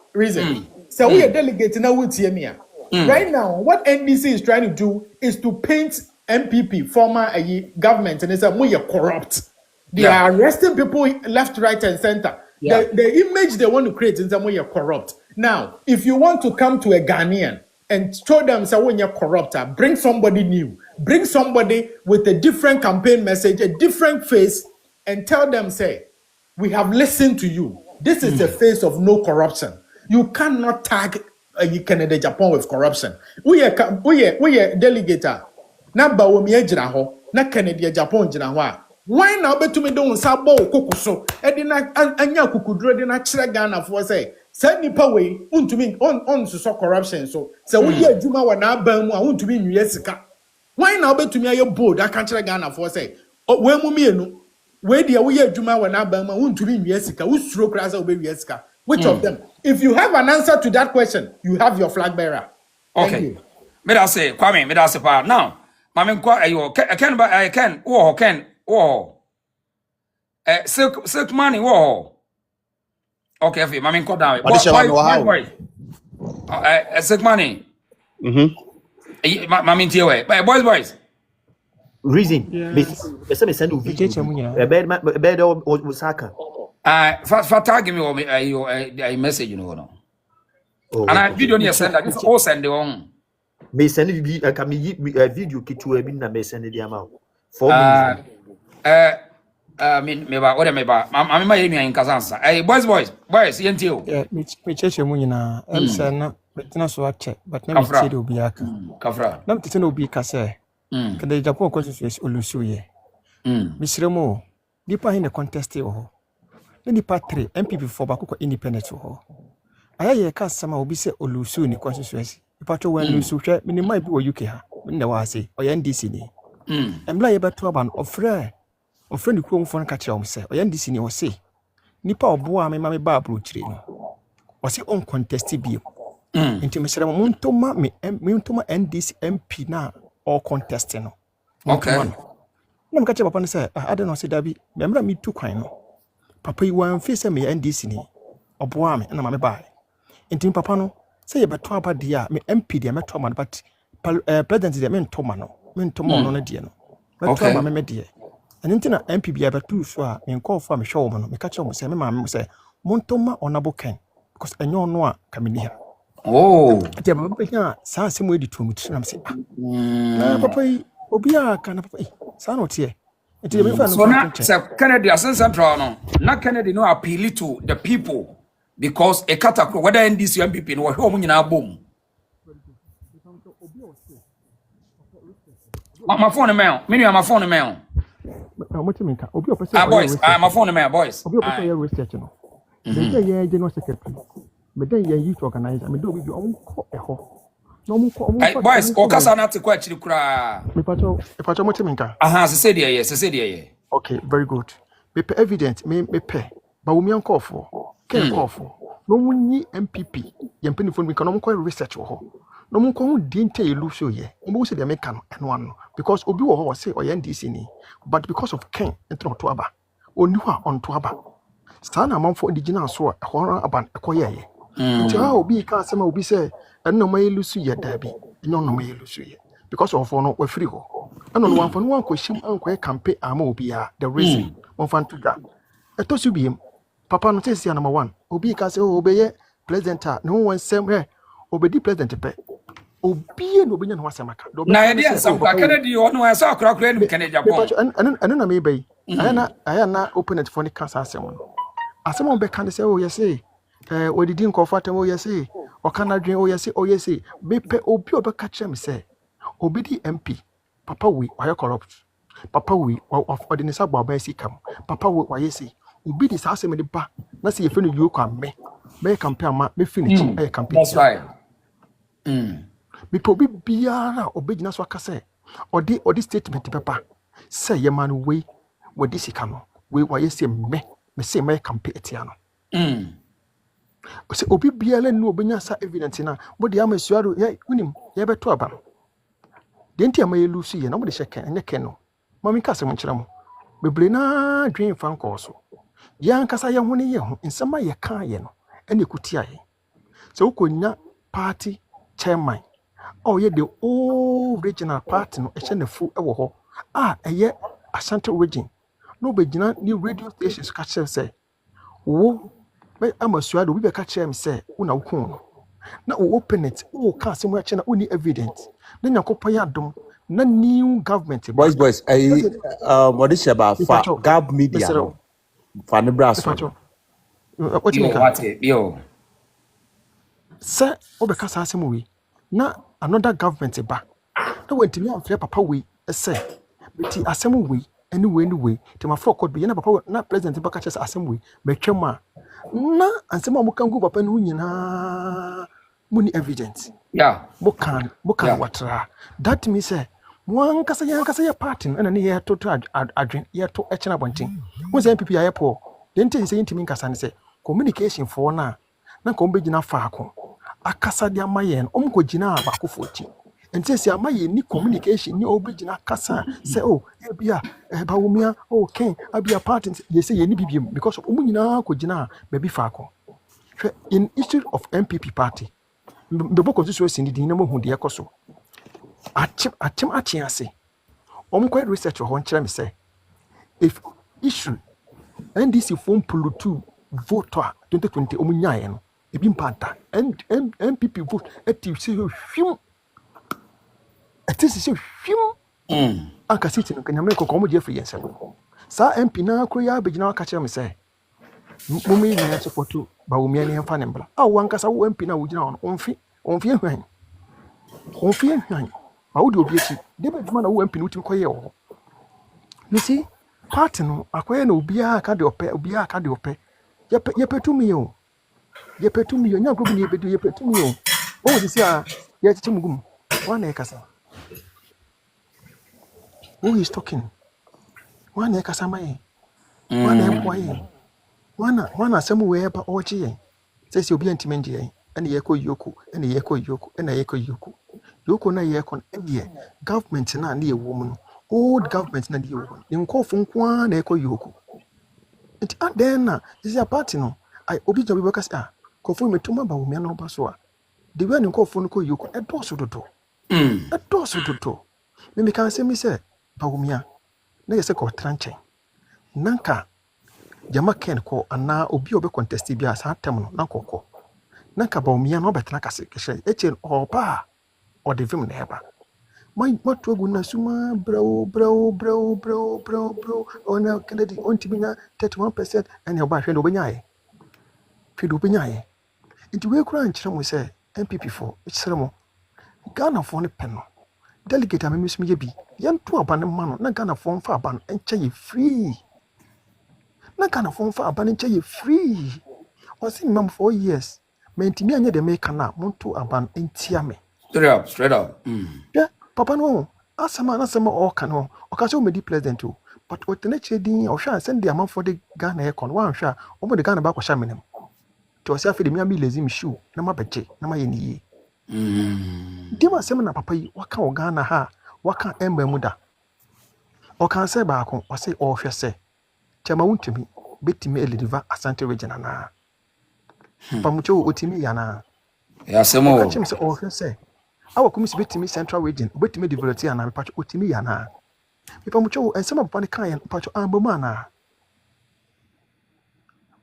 S11: so we are delegating now with Yemia. Right now, what NDC is trying to do is to paint MPP, former government, and they say, we are corrupt. They are arresting people left, right, and center. The image they want to create is that we are corrupt. Now, if you want to come to a Ghanaian and show them, say, when you're corrupt, bring somebody new. Bring somebody with a different campaign message, a different face, and tell them, say, we have listened to you. This is the face of no corruption. You cannot tag Canada, Japan with corruption. We are delegator. Na Bawumia jina ho, na Canada, Japan jina ho. Why now bet to me don't sabo kukuso? Edina anya kukudro de na chira Ghana for say. Say nipa we untumi on so corruption so. Say we adwuma wa na ban mu a untumi nwie sika. Why now bet to me ayo bold aka chira Ghana for say. We mu mienu. We dia we adwuma wa na ban mu a untumi nwie sika. Usuro kra say obewie sika. Which of them? If you have an answer to that question, you have your flag bearer.
S5: Okay. Me da say, Kwame, me da say pa. Now, mama ayo Ken, silk money, okay, mama nko down. Boy. Silk money. Mama ntiwe. Boys.
S16: Reason. Me send you video. Bed Osaka.
S5: Give me a message, you know. And I video near send that all send the on.
S16: May send you a video kit to a minute, may send the amount. 4 minutes.
S5: I mean, maybe what am I? I'm in Kazansa. Hey, boys, until.
S13: Yeah, me church munina. I'm saying, but not so check, but never said Obiaka.
S5: Kafra.
S13: Not to know Bicase. Kada Japan constituency olusu ye. Misremo nipa hin the contest ho. Nipa 3 MPP 4 ba ko independent ho. Ayaye ka sama obi se olusu ni constituency. Nipa to wan lusu hwe minima bi wo UK ha. Nna wa se oya NDC ni. Embla ye beto aba no ofre ni kurom fon ka kire om se oya NDC ni o se. Nipa obo a me ma me ba approach no. O se on contest bi. Nti mesremo muntoma NDC MP na or contest no.
S5: Okay.
S13: Na me ka kire papa no se ade no se dabi me mra me tu kwan no. Papa yi wan fi se me NDC ni. Obo a me na ma me ba. Nti papa no say ye beto aba dia me MP dia meto ma but president dia me ntoma no me ntoma no na dia no beto aba me dia and nti na MP bia beto so a me nko fa me hwe wo no me ka che mo say me ma me say mo ntoma onabo ken because enyo no a kamini ha ati ba be nya sa se mo editu mu tira me say papa yi obi a kana papa sa no tie nti me fa no
S5: so na Kennedy Asen Central no na Kennedy no appeal to the people because a category whether NDC MPP no hwe nyina bom my phone mail my phone mail boys my phone mail boys
S13: obi opese your research no dey ye general secretary me dey ye youth organizer me do bi onko eho no onko
S5: boys o kasa na te kwa chiri kura
S13: me pacho motiminka
S5: se say dey ye
S13: okay very good me pe evidence me pe Bawumia nkofo ken nkofo no munyi MPP yempeni phone me kan no mko research wo ho no mko hu dinte ye luso ye mbo se de me kan eno ano because obi wo ho say oya NDC ni but because of ken entro to aba oni ho on to aba sana manfo indigenous so e ho aba ekoye ye nti ha obi ka asema obi say eno ma ye luso ye dabi enyo no ma ye luso ye because of no we free ho eno no wanfo no wan ko him anko campaign ama obi a the reason won fan to that etosu biem papa no say number 1 obi ka say obeye president no one sem he obedi president pe obi no obenya no asem aka
S5: na ye dey some ka Kennedy ono asa akura ni Kennedy Japan
S13: anu na me bai ayana opponent for the cancer asem no asem on be kan say yes odidi nko fatem yes o kana dwen yes me pe obi obeka kire me say obedi MP papa we why corrupt papa we of ordinary gbaba sikam papa we why say obi di sa asem de ba na se ye fe no yuko amme me campaign ma me finish campaign
S5: that's right
S13: me pobi biara obegina so aka say odi statement papa say ye man we wodi sika no we why say me say me campaign etia no say obi biara no obenya sa evidence na bodi amasuaro ye unim ye beto aba de ntia ma ye lusu ye na mo de sheke enye ken no mami ka se mo nkira mo bebre na dwen fan ko so yan kasa ye ho ne ye ho nsema ye kan ye no ene kutia ye so ukonya party chairman ye the all regional party no eche na fu ewo ho eye Ashanti region no begina ni radio stations ka kire say wo me amasuado bi be ka kire me say una wukun no na o open it o ka se mo ya na uni evidence na nyakopa ya dom na new government
S16: boys what is about gab media no fa ne braso
S13: what you mean
S5: yo
S13: say obeka sa asem we na another government ba na wentimi amfre papa we say beti asem we anyway te ma for code be na papa na president ba ka chese asem we betwema na ansem a mukan gu papa no nyina muni evidence mukan watra that means say wan kasa ya party na ne ye to adwen ye to echena bontin wo say MPP ya po den te say ntimi nkasa ne say communication for na nka ombegina faako akasa dia mayen omko gina ba ko 14 enti se amaye ni communication ni obegina kasa say ebia Bawumia ken abia party ye say ye ni bibiem because of omunyina ko gina ba bi faako in history of MPP party the book of this was in the name of the ekoso achim ase omko research ho nkyere me say if issue NDC form pulutu vote 2020 omunyaye no ebi mpanta MPP vote eti se hwim eti se hwim aka siti no kanyame ko mo je free yense sa MP na akro ya begina aka kire me say mumi nyina support Bawumia ne mfa ne mbla wanka sa wo MP na wo gina on onfi hwan
S18: How would you be a debate man who went to Koyo? You see, party no, acquire no be a cadiope, be a cadiope. Yep, to me, oh. Yep, to me, you're not going to be yep to me, oh. Oh, this year, yet to Mugum. One acre. Who is talking? One acre, Samay. One employee. One somewhere but OG. Says you'll be anti-mendy, and the echo yoku, and the echo yoku, and the echo yoku. Yoko na yekon endie government na na woman old government na die woman nkofo nkwa na ekọ yoko nti aden na is a party no I obi jobi beka say kofo metuma Bawumia na oba so a the way nkofo no ko yoko edoso dodo me kan say me say Bawumia na yese ko tranche nanka jama ken ko ana obi obe contest bi asa tem no na kokko nanka Bawumia no betena kase kehye echen oba or the film never. My motto guna suma bro on a Kennedy on Tibina 31% and your back Fedo Benyaye. Into we crunch, we say MPP4, it's ceremony. Ghana for a penno. Delegate, I miss me be. Young to a ban man, not Ghana form for a ban and chay free. Not Ghana form for a ban and chay free. Was in mum 4 years. Maintain the make na monto a ban and tiame.
S5: Straight up.
S18: Yeah, Papa no. Asama all cano. Okaso me di president too. But what the nature din or shall send the amount for the Ghana aircon one shall over the Ghana back or shaman. To yourself the me lazim shoe, na ma beche, na ma yeni. Dima semina papa waka o Ghana ha, waka embe muda. O can say back or say all shall say. Chama untimi, beti me eliva asante region na. Pamucho utimi yana.
S5: Ya semo.
S18: Kachim say all shall say. Our committee betimi central region, betimi development and patch utimi yana. If I'm and some of the kind patch ambomana.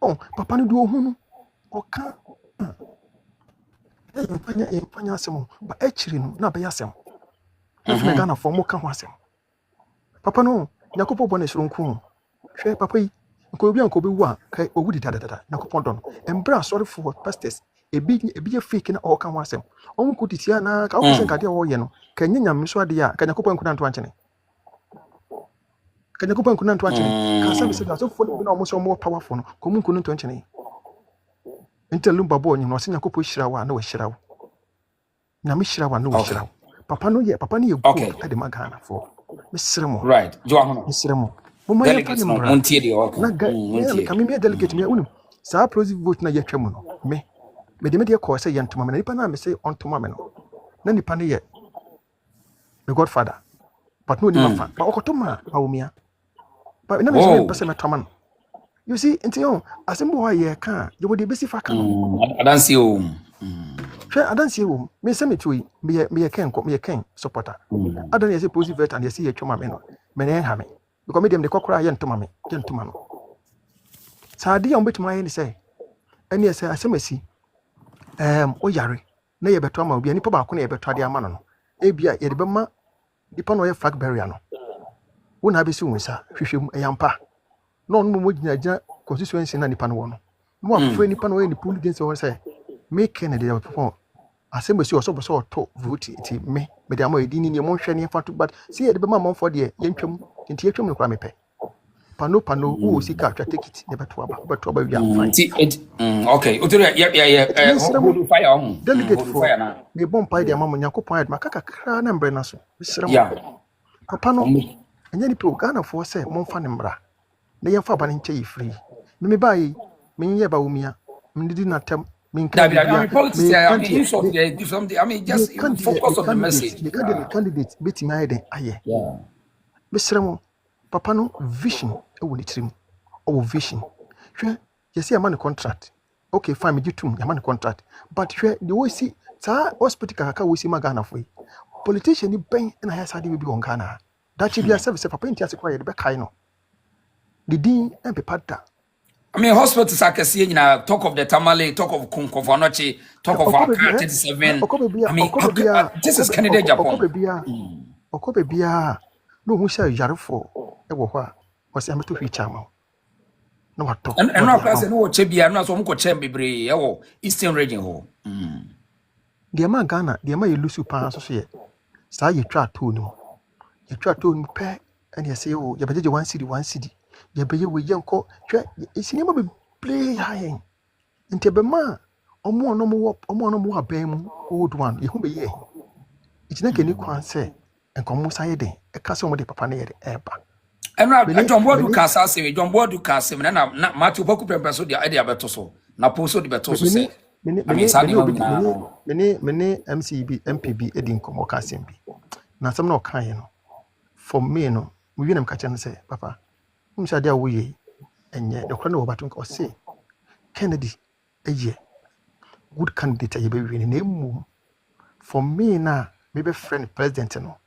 S18: Oh, Papa no do hunu. O ka. Panya asem, but actually no na be asem. If me Ghana for mo ka ho asem. Papa no, Nyakopo bonus runku. Hwe papa yi, ko bi anko be wu a kai owudi dadada. Nyakopo don. Embra sorry for pastors. Ebi fake na o ka ho asem. Omo ko titia na ka o sen ka de wo ye no. Ka nyanya mso ade a ka Nyakopo nkunan to anchene. Ka Nyakopo nkunan to anchene. Ka sabe se da so fo na omo so more powerful no. Ko mu nkunan to anchene. Intelum babo onyi no se Nyakopo hira wa na wo hira wo. Na me hira wa na wo hira wo. Papa no ye good at the Magana for. Miss Remo.
S5: Right. Joahono.
S18: Miss Remo.
S5: Delegates no montie de okay.
S18: Na come me delegate me unum. Sa approve vote na ye twam no. Me de me de call say yantuma me nipa na me say ontuma me no. Na nipa ne ye the godfather. But no nipa fa. But okotoma Bawumia. But na me say person me toma no. You see, until asembo wa ye kan, you would be fa kan.
S5: I don't see you.
S18: I don't see you. Me say me tui, me a ken supporter. I don't say positive vet and you see a chuma meno. Me ha me. Because me dem the kokra yen to mame, gentleman. Sa adi on bit my say. And yes, I say see. O yare. Na ye beto ama obi ani pa ba ko na ye beto ade ama no. E bia ye de be ma dipa no ye flag barrier no. Wo na be si wonsa hwehwem eyampa. No no mo gyina constituency na nipa no wo no. Mo afofo nipa no ye ni pool against wo say. Make any day perform. Assemble see also so to vote it me de am edi ni mo hwe ne fa to but see ye de be ma mo for de yentwam nti yetwam no kwa mepe pano wo sika atwa take it ne beto aba wi am fine
S5: okay otori hold fire on
S18: delegate for me bomb pie de am Yakopon ad makaka kra na mbre na so misram papa no enya ni pro Ghana for say mo fa ne mbra na ye fa ba ne nche free me bai me ye Bawumia mdidi na tem
S5: politics, I mean, just focus on the message.
S18: The candidate beating my head. Aye.
S5: Yeah.
S18: Mr. Papa no vision. Oh, vision. Sure. You see a man contract. Okay, fine, me do too. A man contract. But sure, the way see, sir, hospital kaka we see Magana for politician, you bang and I has had will be on Ghana. That should be a service. Papa in Tias acquired the back. I know. The dean and Pepata.
S5: I mean, hospitals are saying talk of the Tamale, talk of Kunkovanochi, talk of our 37. I mean, this is Canada, Japan.
S18: Okobebia, no, who shall Yarfo, Ewa, was able to reach him. No, what talk.
S5: And no class, no, Chebia, no, some Chembi, Eastern region.
S18: The Amman Ghana, the Amay Lusu Pan Associate. Saa ye twa to no. Ye twa to no pɛ and you say oh ye beje 1 city. Ye beye we yenko hwɛ sinema be play high. Nti be ma omo no mo aban mu old one ye hu be ye. Itina keni kwan sɛ enkomo sa ye den e ka sɛ omo de papa na ye de eba.
S5: Enra John Bodu ka sa se John Bodu ka se na Matthew Boku pempe so dia e dia beto so. Na poso di beto so se.
S18: Mene MCB MPB edin komo ka sem bi. Na sam na o kan ye no. For me no, we win am ka chen say papa. Msa dia wo ye enye de kra na wo batun ko say Kennedy eye good candidate ye be win na emu. For me na me be friend president no.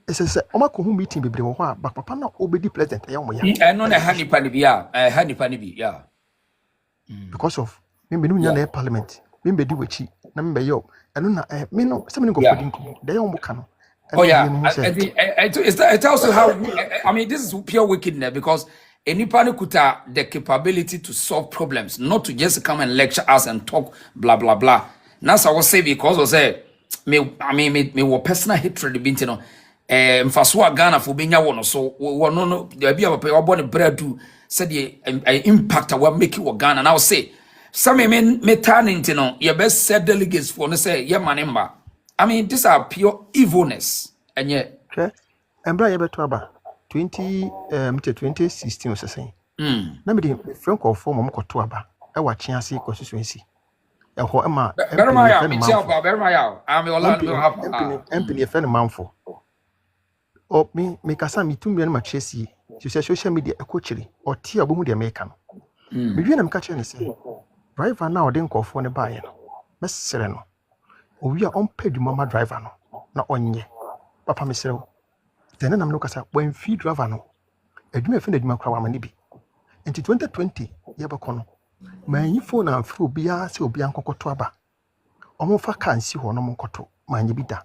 S18: Say omako hu meeting bebre wo ho a back papa na obedi president ya mo ya.
S5: No na ha nipa ni bia, ha nipa ni bi, yeah.
S18: Because of me no nya na parliament. Me be di wachi na me be yo. Eno na me no se me go for din ko. De ya mo ka no.
S5: Oh yeah, it tells you how. I mean, this is pure wickedness because anybody could have the capability to solve problems, not to just come and lecture us and talk blah blah blah. That's I was say because I say me were personal hatred being no. Mfaswa Ghana for being one so no there be a born bread to say the impact I make you Ghana. And I will say some me turning to know your best set delegates for no say yeah manimba. I mean, these are pure evilness, and yet.
S18: Okay. And Brian Beto aba 2016 or something. Na me the friend call for mom koto aba. E wa chiase constituency. E ho ema.
S5: Bermaya, me tell ba Bermaya. I me ola no have.
S18: MP friend manfo. O me kasa me tumbi na ma chesi. You say social media e kochiri. O ti abomu de America no. Me wi na me ka che ne say. Driver na o de nkofo ne baaye no. Mesere no. Owi a onpa dwuma driver no na onye papa mesrew tene nam no kasa when feed driver no adwuma fe na dwuma kwa wa mane bi enti 2020 ye beko no manyi phone am fe obi a se obi ankokoto aba omo fa kansi ho no monkoto manyi bi da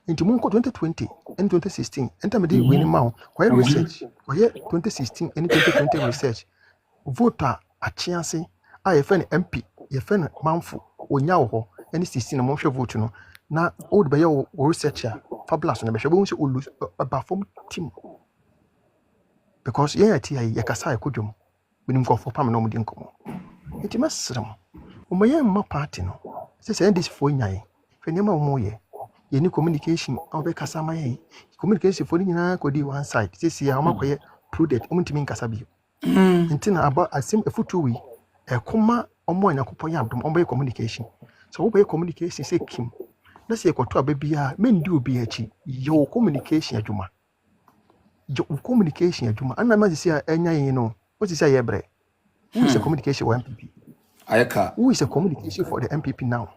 S18: enti monko 2020 and 2016 enta me dey win ma kwa research kwa 2016 and 2020 research voter a chance a ye fe na MP ye fe na manfo onya wo any 16 na mo hwe vote no na old be your researcher fabulous na be hwe bo nse olu abafom team because yeah ati ya kasa ekodwom binim ko for pam na mo di nkomo enti masrem o maye ma party no say this for nyae fe ne ma mo ye ni communication o be kasa ma ye communication for nyina ko di one side say ya ma koye prudent o mtimi nkasa bi enti na aba asim efutu wi ekoma omo anyakopon ya adom o be communication so we communication say kim na say kwato ababia men di obi achi yo communication adwuma ana ma say anya yin no what is say yebre who is a communication for MPP
S5: ayaka
S18: who is a communication for the MPP now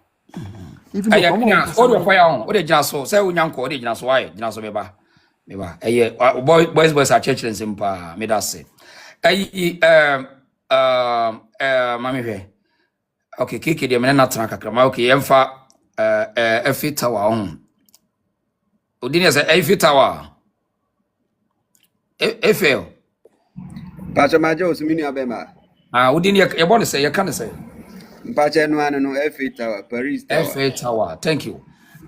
S5: even ayaka all the fire on all the jaso say unyanko all the jaso why jaso meba boys are church and simpa me that say mami hwe okay keke de menena tena kakra okay yemfa Afriyie tower on odini say Afriyie tower efel
S19: Pacha majo osumini abema
S5: odini e bon say you can say
S19: Pacha no anu no Afriyie tower Paris tower
S5: Afriyie tower thank you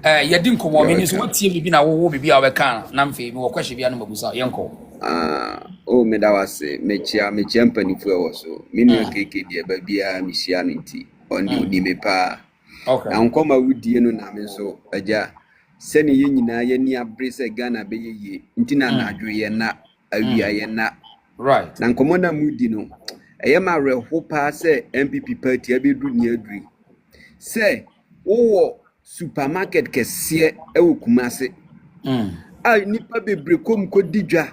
S5: yedi nkomo me ni so watie bibi na wo bibi a obeka na mfe mi wo kwahye bia no mabusa yenko
S19: o me da wase mechia mpanifu e wo so minu keke de ba bia misia no nti oni me pa okay na nkoma wudie no na me so agya sene ye nyina ye ni abre se Ghana be ye nti na nadwo ye na awia ye na
S5: right
S19: na nkomo na mudi no eye ma reho pa se MPP party abedu ni aduri se wo supermarket kese e wo Kumase nipa bebre kom ko didwa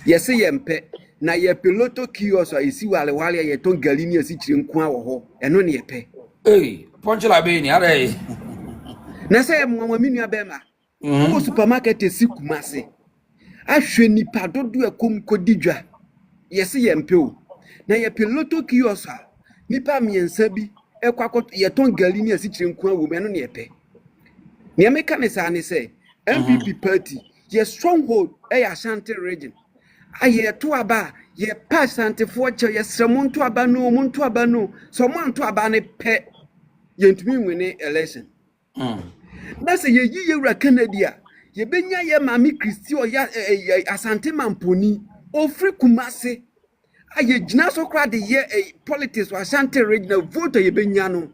S19: yesi yempe na ye piloto kiosk a isi wale ye ton galini asi kire nko a wo ho eno ne yepe
S5: ponchela be ni are
S19: na se mwa minu abema wo supermarket esi Kumase ahwe nipa dodo ekom ko didwa yesi yempe o na ye piloto kiosk a nipa miensa bi ekwakot ye ton galini asi kire nko a wo eno ne yepe ne meka ne sa ne se MPP party ye stronghold ya Ashanti region aye to aba ye pass antifo che ye sremonto aba no so monto aba ne pe ye ntumi nwene election na se ye yi yewura Canada ye benya ye mami Christi o ya asante mamponi ofri Kumase aye gina so kra de ye politics wa asante regional vote ye benya no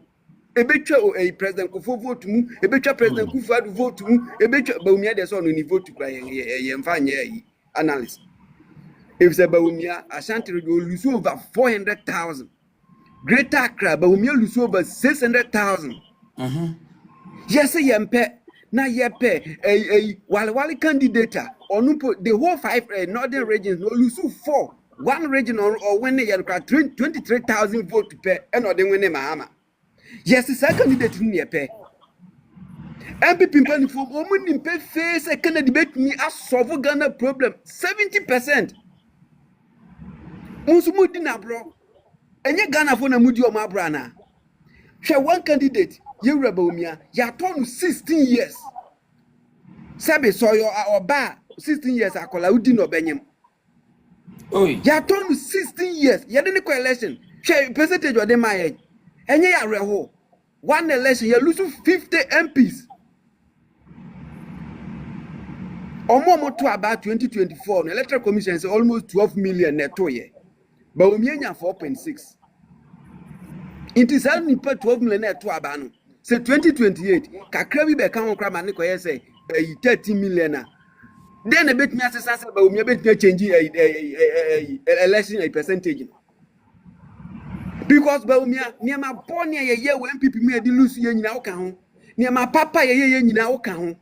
S19: ebetwa president Kofo vote mu ebetwa president Kufuor vote mu ebetwa Bawumia de so no ni vote kra ye mfa nya yi analyst if say Bawumia asante region lose over 400,000 Greater Accra Bawumia lose over 600,000 yes yempe na yepe wale candidate on the whole 5 northern regions no lose 4 one region or when they 23,000 votes per and or they win mahama yes the second candidate ni yepe MPP mpani for omu nimpe face can debate me as solve Ghana problem 70% unsumu dina bro enye Ghana for na mudi o ma bro na hwe one candidate Yewura Bawumia ya turn 16 years sabe so yo oba 16 years akola udi no benyem
S5: oi
S19: ya turn 16 years ya de election hwe percentage o de maye enye ya reho one election ya lose 50 MPs omo to about 2024 the electoral commission say almost 12 million neto ye Bawumia nya 4.6 it is only 12 million neto abano say 2028 kakra bi be kan ho kra ma ne koye say 30 million then a bit me assess say Bawumia bit change election percentage because Bawumia near my born ye when people me dey lose ye nyina wo kan ho near my papa ye nyina wo kan ho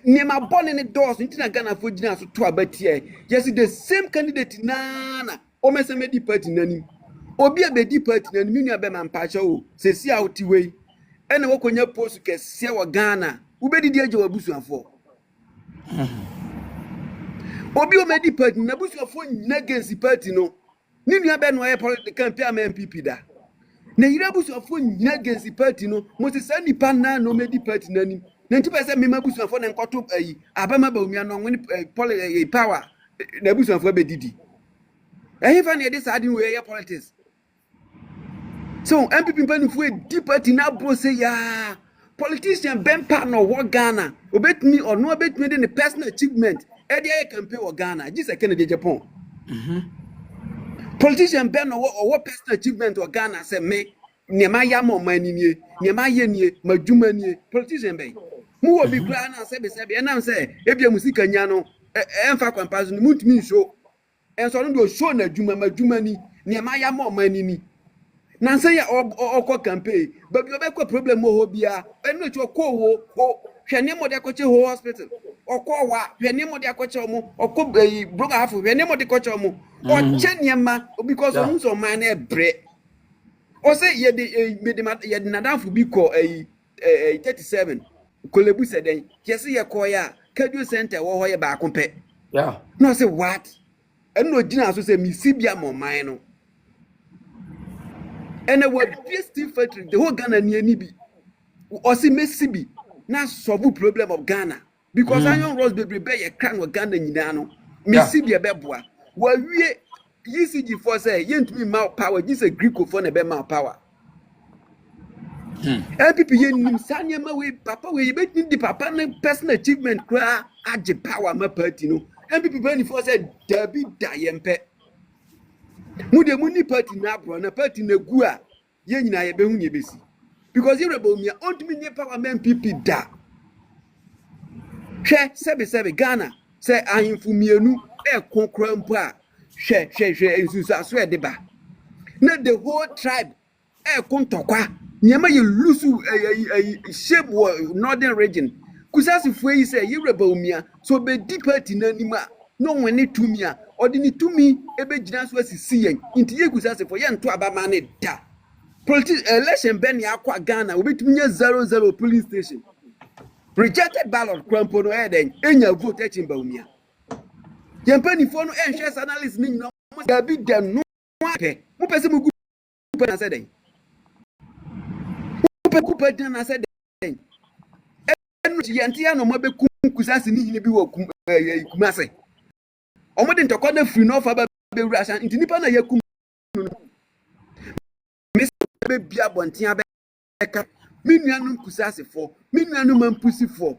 S19: near my born in the doors ntina Ghana for gina so to abatie yes the same candidate na o meseme di party nanim obi a be di party nanim nua be man pa cha o se si out we ene wokonya post kese wo Ghana ubedidi aje wabusuafo obi o medi party na busuafo nyina against party no ni nua be no e political campaign MPP da na yira busuafo nyina against party no mo se sani pa na no medi party nanim na nti pese me mabusuafo na nkoto abama Bawumia no woni power na busuafo be didi ehifa na dey sad we ya politics so MPP mpanifo di party na bro say ya politician bempa no wo Ghana obetumi ono obetumi de ne personal achievement e dey campaign wo Ghana just like Kennedy Japan politician ben no wo personal achievement wo Ghana say me niema ya mo manini niema ye nie madwuma nie politician ben mu wo bi kra na say be say e nam say ebia musika nya no emfa kwampazo no mutumi show enso no do show na adwuma madwuma ni niema ya mo manini na say ya okọ campaign baby obekọ problem ho bia enu chi okọ wo hwene mo de akọche ho hospital okọ wa hwene mo de akọche omo okọ broga half hwene mo de akọche omo o che niema because omo so man na bre o say ye de nadanfo bi ko 37 kolebu seden yesi ye ko ya Kadu center wo ho ye ba kompe
S5: yeah
S19: no say what enu ogina so say mi sibia mo man no and a word PST factory the whole Ghana ni bi o si mesibi na solve problem of Ghana because iron rose baby be ye kran of Ghana nyina no mesibi e beboa wa wie ECG for say yentumi ma power just a Greek for na be ma power MPP ye nim sanya ma we papa we be nim di papa na personal achievement kra age power ma party no MPP be ni for say dabi da yempe mude muni party na bro na party na gu a ye nyina ye behu nye besi because Yewura Bawumia ontumi nye power MPP da hwe sebe Ghana say ahimfu mienu e konkra mpo a hwe ensusu aso e de ba na the whole tribe e kontokwa nyema ye lusu shape northern region kusasi fuyi say Yewura Bawumia so be deep party na nima no woni tumi a odini tumi ebe gina so asisi yen nti ye kusase for ye nto aba ma ne da politics election ben ya kwa Ghana obetumi nya 00 polling station rejected ballot crampo no eden enya vote echi Bawumia yempani fo no enhwe analyst ni nyina mo da bi dem no ape mo pese mo gu na say den mo pe ku pe den na say den enu yente ya no mo be kusase ni hine bi wo kumase omo de ntokwa na free no fa ba be wura san nti nipa na yakum no me be bia bonten abeka Minuanum kusase for, minuanum ampusi for.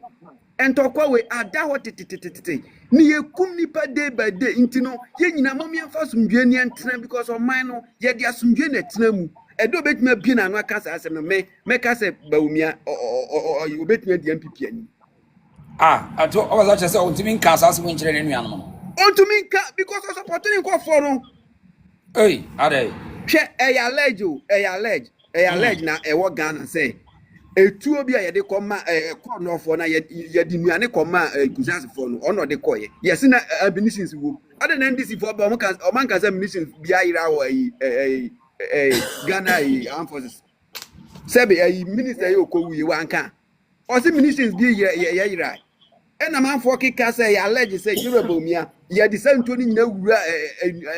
S19: And talk away at that what it near kum nipa day by day intino, yen mommy and for some genian because of mine, yet there are some genet nemu. I do bet me pin and work as a make us a Bawumia or you bet me the MPP.
S5: I told all that I said to me cast as winter any animal.
S19: On to me because of supporting call for.
S5: Hey, are they?
S19: Share a allege na a what Ghana say. A two of ya de coma a corner for na yet the coma Guzas for or not the coy. Yes, in a munitions wood. Other than this, if Omankas munitions be a Ghana armed forces. Sabi a minister you call you one can. Or the munitions be ye right. And a man for kick say allege say you're Bawumia. You decide to a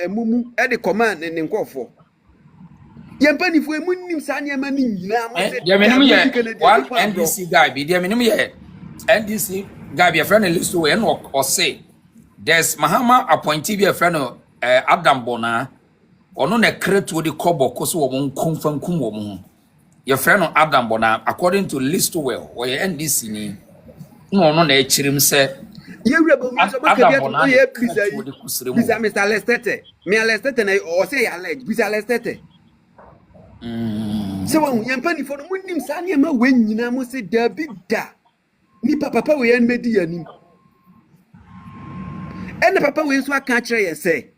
S19: mumu at the command and then call for. Yampani for a munim sanya mani.
S5: One NDC guy be the minimum yet. NDC guy be a friend of list to work or say there's Mahama appointee be a friend of Adam Bona or no ne crate to the cobo cause won't come from Kumbo. Your friend of Adam Bona, according to list well, or your NDC ni no chirim say.
S19: You rebel, Mr. Lestete. Me Lestete or say allege, Mr. Lestete. So when Yampani for the Windim Sanyama when you know say there be da. Ni papa we en mediani. And the papa we so can't say.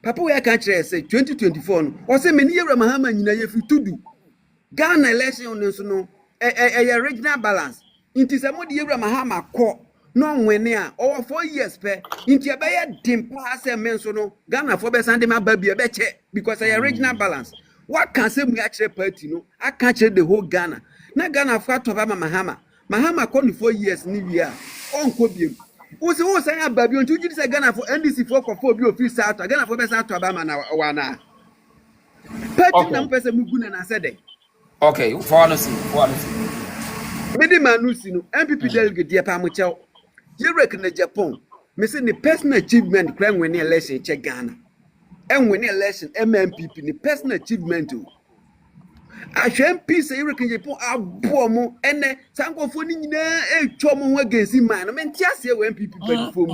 S19: Papa we can't say 2024 or say many year Mahama in a to do. Ghana election no a regional balance. It is a more year Mahama court. No when near over 4 years per into a better dim pass a mensono Ghana for best and my baby a better because I regional balance. What can say me actually party no? I can't check the whole Ghana. Na Ghana for to Mahama. Mahama come 4 years new year. On Kobium. Who say a baby on 2 years Ghana for NDC for be of South Ghana for best to Obama na wana. Party na person muguna na said.
S5: Okay, for honestly.
S19: Mede manusi no MPP delegate dia pa mo chew. You reckon the Japan, missing the personal achievement crime when election check Ghana. And when election MMPP the personal achievement too. I shall peace you reckon Japan are bomo and sanko for a chomo against him man. I mean just when people pay for me.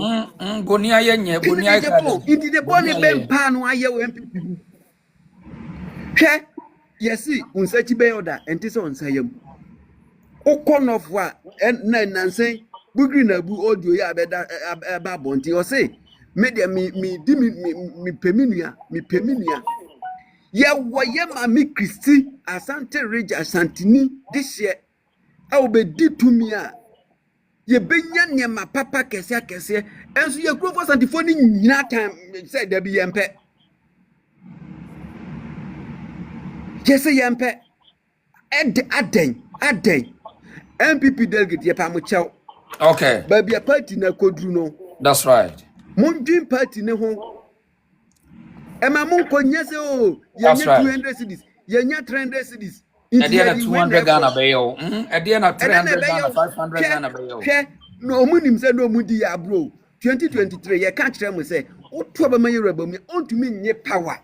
S5: Gonia Gonia
S19: into the bonny ben pan why you MPP. Yes, see, unsuch be order and tis on sayem. O corn of what and nine say. Bugri na bu audio ya beda babonti o say media me peminia ya woye ma mi Christi Asante Ridge Asantini this year I will be ditumi a ye benya nyema papa kese enso ye kro for santifoni nyina time say there be yempe yes yempe aden MPP delegate ye pa mo chew.
S5: Okay.
S19: Baby a party na kodru no.
S5: That's right.
S19: Mon dream party ne ho. E ma mon konya se o, ye nya 200 cedis, ye nya 300 cedis.
S5: E dey na 200 Ghana be yo. E dey na 300 Ghana 500 Ghana be yo.
S19: No omunim se no mudi ya bro. 2023 ye ka kire mo se, o to ba mayi reba mi, on to me nye power.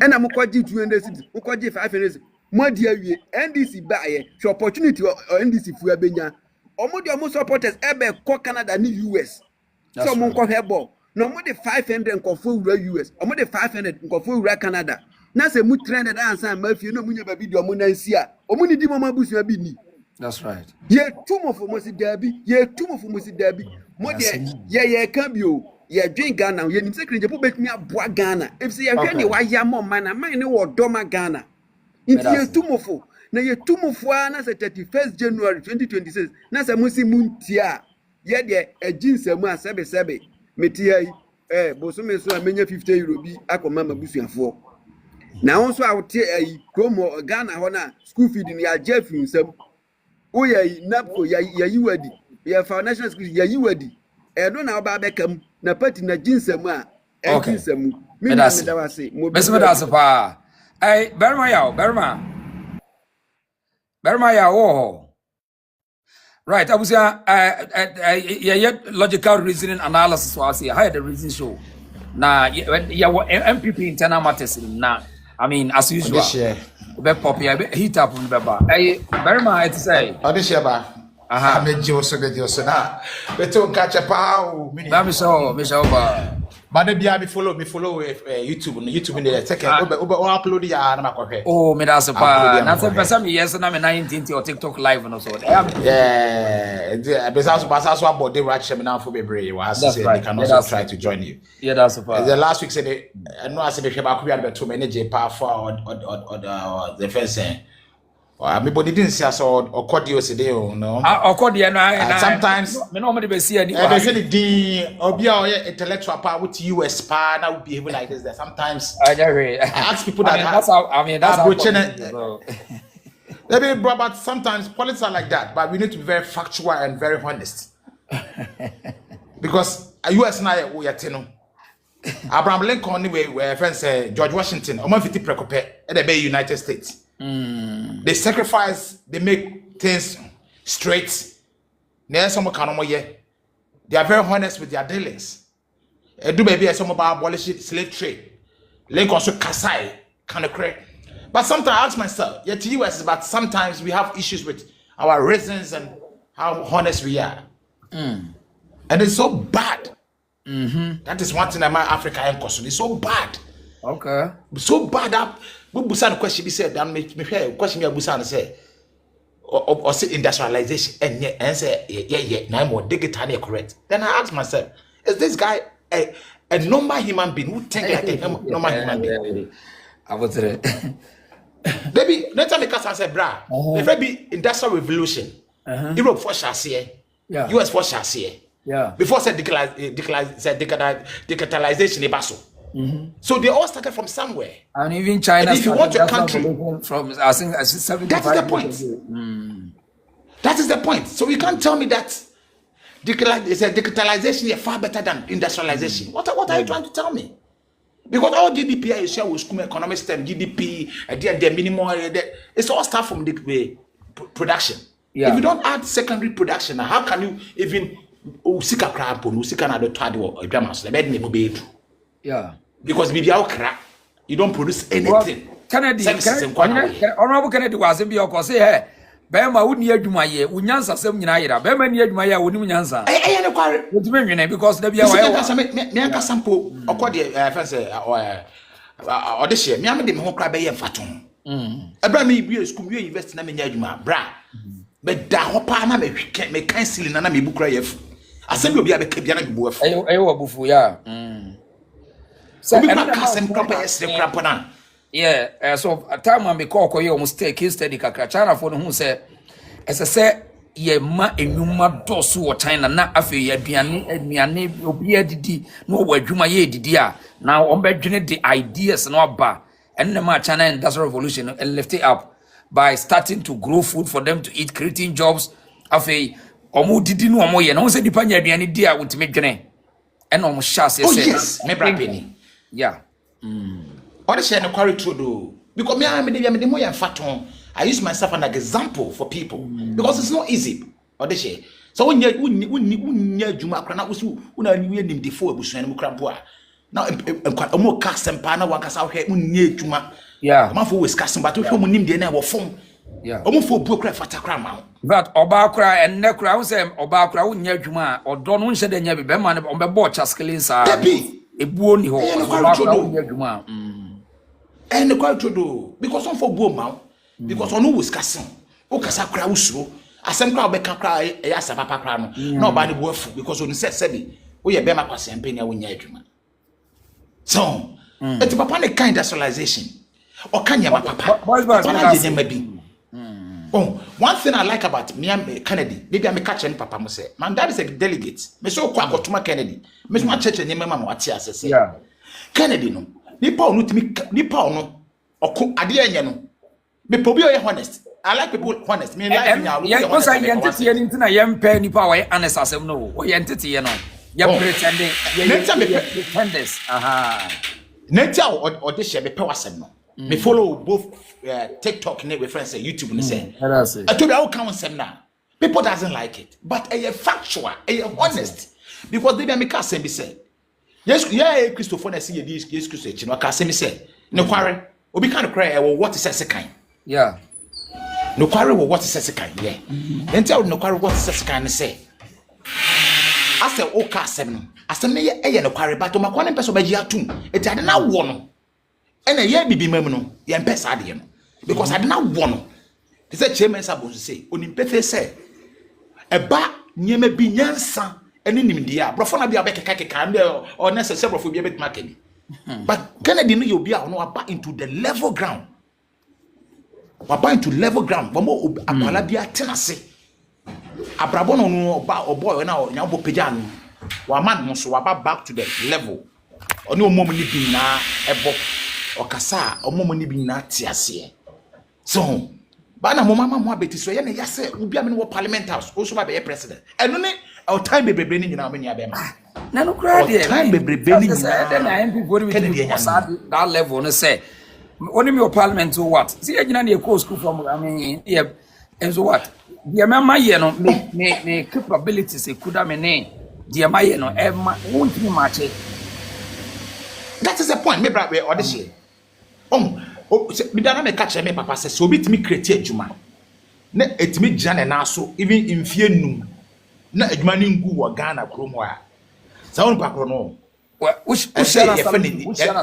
S19: E na mo kwaji 200 cedis, mo kwaji 500 cedis. Mo dia wie NDC ba ye, so opportunity or NDC fu abenya. Omo supporters ebe ko Canada ni US. So mo ko hebo. No mo de 500 nkofo wura US. Omo de 500 nkofo wura Canada. Na se mu trend answer ma fie no munya ba bi di omo nansi a. Omo ni di mo mabusu abi ni.
S5: That's right.
S19: Ye tumo fo mo si dabi. Mo de ye kan bi o. Ye dwen Ghana. Ye nim se krenje po betumi aboa Ghana. If se ye hwe ni wa ya mo man na man ni wo doma Ghana. Inti ye tumo fo. Na ye tumufo na se 31st January 2026 na se musi muntia ye de ajinsemu a sebe metia boso so amenya 50 euro bi akoma mabusuafo na won so awote promo Ghana ho na school feed ni aja fi nsam o ye napko ya yiwadi ya foundation school ya yiwadi no na oba bekam na party na jinsemu a ajinsemu me na me da wase mo
S5: be pa Berma ya wo. Right, I was logical reasoning analysis was here. I had the reason show. Now, MPP internal matters now. I mean, as usual. Be pop ya be heat up on beba. Hey, very much to say.
S20: Audition ba. Aha, me Joso na. Beto catch a pow.
S5: Me so ba.
S20: But bia me follow YouTube no YouTube in the second upload ya na makohwe.
S5: Oh, me that's pa. Na say person me yes na me 19 or TikTok live no so.
S20: Yeah, besa so about the watch me now for bebre was say they can also try to join you.
S5: Yeah, that's pa.
S20: The last week say no as the hweba ko bia beto manage powerful or the first saying. Everybody didn't see us or cordio today, no.
S5: Cordio,
S20: sometimes
S5: me no be see any.
S20: They say the obia intellectual power with US power now behave like this. There sometimes
S5: I
S20: ask people that.
S5: That's how.
S20: But sometimes politics are like that. But we need to be very factual and very honest. Because US now we are telling. Abraham Lincoln anyway, where friends say George Washington, or 50 precope at the United States. They sacrifice, they make things straight. They are very honest with their dealings. Do baby some about abolish slave trade. Lincoln so Kasai kind of crazy. But sometimes I ask myself, yet the US, but sometimes we have issues with our reasons and how honest we are. And it's so bad. That is one thing that my Africa and question is so bad.
S5: Okay.
S20: So bad that Busan question be said, and me question me Busan say or say industrialization and say yeah now more digital correct. Then I ask myself, is this guy a normal human being who think like a normal human being?
S5: I was there.
S20: Maybe next time because I said bra, if it be industrial revolution, Europe for chassis, US for chassis.
S5: Yeah.
S20: Before said digitalization in Basso. So they all started from somewhere.
S5: And even China.
S20: And if you want your country
S5: from I think 75.
S20: That is the point. That is the point. So you can't tell me that digitalization is far better than industrialization. What are you trying to tell me? Because all GDP is share with school economic system, GDP, the minimum, it's all start from the production.
S5: Yeah.
S20: If you don't add secondary production, how can you even
S5: yeah.
S20: Because you don't produce anything.
S5: Kennedy, Honorable Kennedy was in your cause here. Bema wouldn't hear you my year, Unyansa, some Yanaira, Bema near my year, wouldn't Yansa. Because the
S20: Bianca sample or call the fancy or this year, Miami didn't cry by Fatum. A brand new school you invest in Yajuma, bra. But da hopana make kind seal in an amibu cry. I send you be a Kabiana Buff.
S5: Bufu, yeah.
S20: So we can't cast them crampana.
S5: Yeah, so a time when we call you almost take his steady China for who say, as I say, ye ma enuma dosu or China na Afriyie biane obi adidi no wadwuma ye didia. Now on the ideas no ba and the China Industrial Revolution and lift it up by starting to grow food for them to eat, creating jobs. Afriyie omo didi no omo ye no say dipa nya aduane dia wotime dwene and omo shas ye say.
S20: Oh yes, me bra penny.
S5: Yeah.
S20: All the share no quarry true do because me the more faton. I use myself as an example for people because it's not easy. All the share. So when you juma krana usu una niwe nim defo ebusuan mu krampo a now omo cast empana wankasa wo he unye juma.
S5: Yeah.
S20: Man for we cast but we mu nim de na wo fom.
S5: Yeah.
S20: Omo for bro kra fata kra ma.
S5: But oba kra and ne kra wo say oba kra unye juma odo no nhyɛ de nya be ma ne ombɛbɔ chaskilin sa. Ebuo ni ho. Oba kra unye juma.
S20: And the quite do because some for boom now because on who was casting o kasa kra usuro asem kra be kakra e ya papa kra no na oba ne boafu because on said we ye be ma kwase mpeni a wonya adwuma so it's papa ne kind industrialization or kanya ma papa one thing I like about me and Kennedy maybe I'm catching papa mo say man that is a delegate me so kwa akotuma Kennedy me so church nyema ma wati asese
S5: yeah
S20: Kennedy no nipa ono oko ade anya no me pobi o honest I like people honest me like me
S5: yeah because I entity anything na yempe nipa we honest asem no we entity ye no you pretending you pretenders
S20: nature or this share me pe wasem no me follow both TikTok and with friends YouTube and say I told you how come sem na people doesn't like it but a factual a honest because they be make asem be say yes, yeah, Christopher, I see this Christopher. No, Cassimi said, no, quarry, or be kind of cry. What is a second?
S5: Yeah.
S20: No quarry what is sekan yeah. Enti no quarry what is sekan ne say. Ase o ka asem no. Asem ne ye no quarry but o makwa ne peso baji atum. Enti ade na wo no. Ena ye bibi mam no. Ye mpesa ade no. Because ade na wo no. They say chairman sabo say onimpefe say eba nyema bi nyansa ene nimdia brofo na bia bekeka nde or necessary brofo bia bet market. But Kennedy no you be no aba into the level ground. Waba into level ground. Wamo akwala bia tenase. Abrabo no no oba oboy na nya bo peja no. Wa man no so waba back to the level. Oni omom ni bi na ebo okasa omom ni bi na tiase. So ba na mama mo abeti so ye na yase obi am no parliament house o so ba be president. Eno ne our time bebrebe ni nyina omani abema.
S5: Na no cry there.
S20: Time bebrebe ni nyina.
S5: Then I MP body with that level no say only me parliament to what? See you na school from I mean yeah and so what? The mama ye no me capabilities e could am ne the mama ye no e won't be match.
S20: That is the point me bra we audition. Me dana me catch me papa say so bit me create adwuma. Na etimi gina na so even in fie num. Na adwuma ni ngu wo Ghana krom ho a. Sa won pakro no.
S5: Which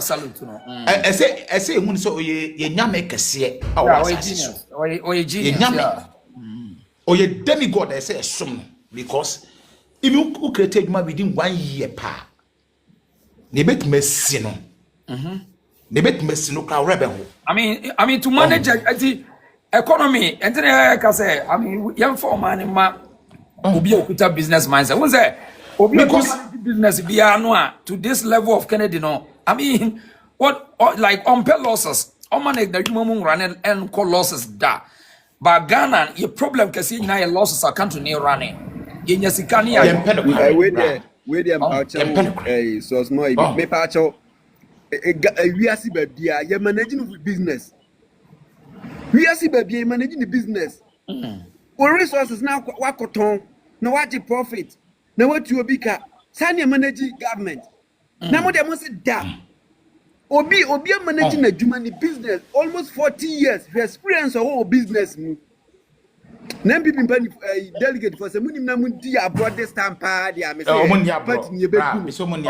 S5: salute no.
S20: I say ehun so ye nyame kese a
S5: wa genius. Oye genius.
S20: Nyame. Oye demigod I say som because if you create adwuma within 1 year pa. Ne bet mesi no. Ne bet mesi no ka rebe ho.
S5: I mean to manage the economy and then I say I mean young for man ma obi okuta business mindset. Who say because business biya to this level of Kennedy no. I mean what like on pay losses on manage the human run and call losses da. But Ghana your problem kasi na your losses are country near running. Yenya sikani ya
S19: where the so small me pacho we are see baby you managing with business. We are see baby you managing the business. Or resources now wakoton no what the profit. Now what you bika sani managing government. Now what they must da. Obi managing the human business almost 40 years. We experience a whole business. Nam people delegate for some na mundi abroad this time pa dia me say
S20: omuni abroad so omuni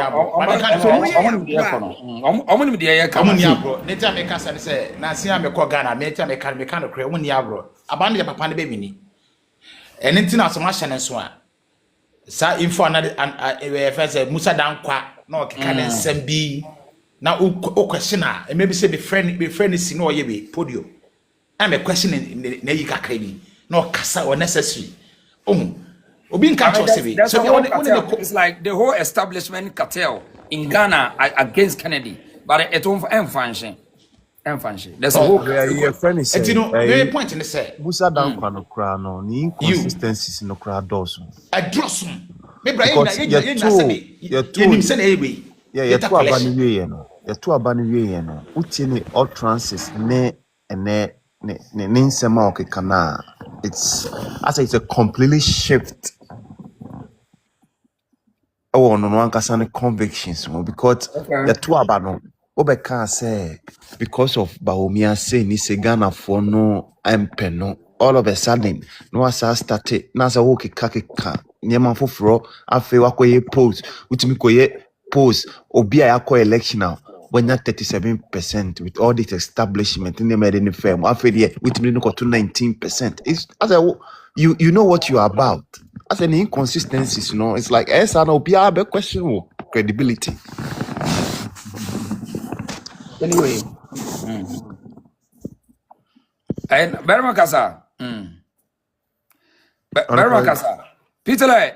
S20: abroad neta me ka say na sia me ko Ghana me neta me ka no kre omuni abroad abande ya papa ne be mini ene ntina so ma hye so a sa info na e first Musa Dankwa na okeka ne nsem bi na o question a e maybe say be friend si no ye be podium and me question na yi kakra bi no kasa or necessary. Obi nka chosebe. So
S5: it's like the whole establishment cartel in Ghana against Kennedy, but it won't function. There's a whole
S4: friend is
S20: very point in the say.
S4: Musa Dankwa no kra no ni inconsistencies no kra doso.
S20: Adrosom. Me bra you say na
S4: yeah, you two abani we no. You two abani we no. Utie ni utterances ne nsema okekana. It's a completely shift. Oh no one can convictions because the two abano Obeka say because of Bawumia say ni se Ghana for no MP no all of a sudden no asa started na sa wo keka nyema foforo afi wakoye post utimi koye post obi a yakọ election now when that 37% with all this establishment in the made firm after with me to 19%. It's as you know what you are about. As an inconsistencies, you know, it's like be questionable credibility.
S5: Anyway, and Bermakasa, Bermakasa, Peter,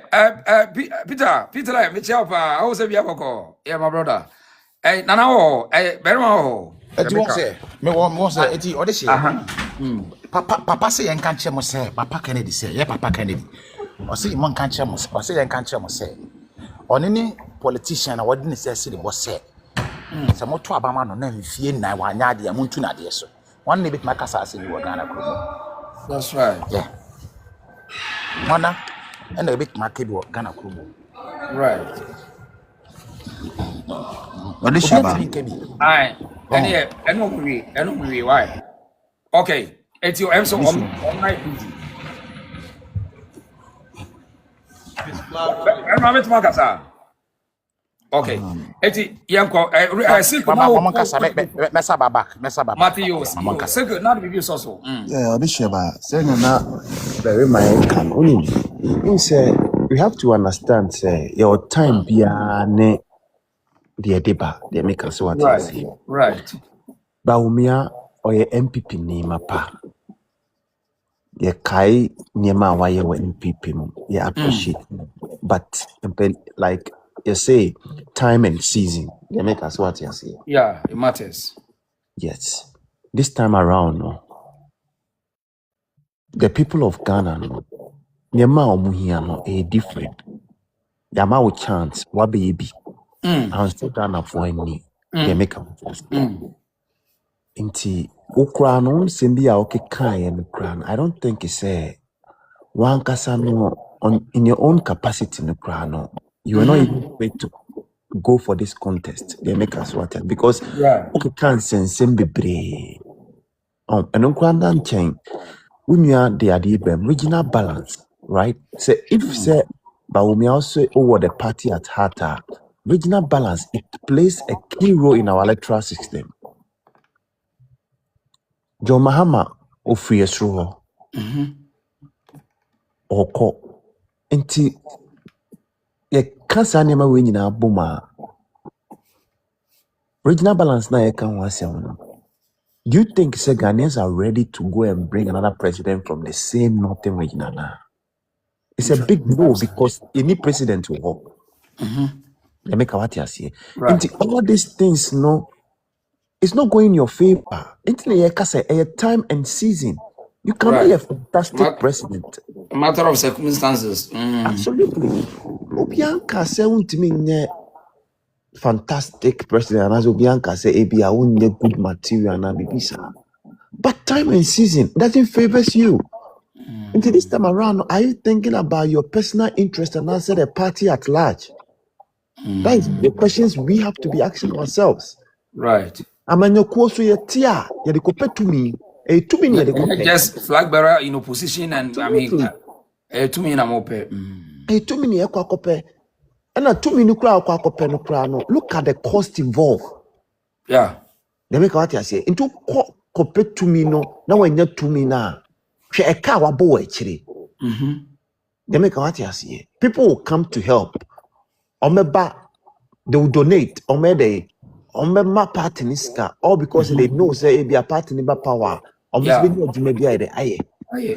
S5: Michel, I was a Biaboko, yeah, my brother. Hey, Nana, hey, Bermo.
S20: You say, me want say, eti odesi. Papa say en kanche mo say, Papa Kennedy say, yeah, Papa Kennedy. O say mon kanche mo, o say en kanche mo say. Onini politician na wadi necessary the boss say. Se mo to abama no na mfie na wa nya de amuntu na de so. One bit makasa say we Ghana kro.
S5: That's right.
S20: Yeah. Mana and a bit makebi Ghana kro.
S5: Right.
S20: What is your
S5: Aye. And yeah, and we why? Okay. It's your answer on night. Okay. Eti yanko Silk now.
S20: Mama kasa mesa babak.
S5: Matthew, Silk now the so so.
S4: Yeah, Odisheba, saying na very my can only. Say we have to understand say your time biane the deba they make us what you say.
S5: Right.
S4: Bawumia or your MPP ni mapa. Ye kai nyema wa ye MPP mu. Ye appreciate. But like you say, time and season they make us what you say.
S5: Yeah, it matters.
S4: Yes. This time around, no. The people of Ghana, no. Nyema omuhia no different. Yama wo chance wa baby. And so Ghana for any. They make a Inti ukra no simbi a okekan and kran. I don't think it's a one kasano on in your own capacity no krano. You are not even going to go for this contest. They make us what because okay can sense bebre. And ukrandan chain. We are the regional balance, right? So if say Bawumia also over the party at heart, regional balance it plays a key role in our electoral system. John Mahama Afriyie through Oko nti ye kasa nema we nyina boma regional balance na ye kan wasem no. Do you think say Ghanaians are ready to go and bring another president from the same northern region now? It's a big no because any president will work. They make a what you say. All these things, no, it's not going in your favor. A time and season. You can be a fantastic president.
S5: A matter of circumstances.
S4: Absolutely. Obianka say untimi fantastic president, and as Obianka say, "Ebi I won't good material na bibisa." But time and season doesn't favors you. Until this time around, are you thinking about your personal interest and answer the party at large? That is the questions we have to be asking ourselves.
S5: Right.
S4: Amanyokuoso yetia yadikope to me.
S5: Just flag bearer in opposition and
S4: absolutely.
S5: I mean to me na mope.
S4: To me ekwa kope. And to me nukra kwa kope nukra no. Look at the cost involved.
S5: Yeah.
S4: They make what I say. Into kope to me no. Now when you to me na. She eka wabo echiri. They make what I say. People will come to help. Omeba, they will donate. Omede, omema party niska. All because they know say be a party niba power. And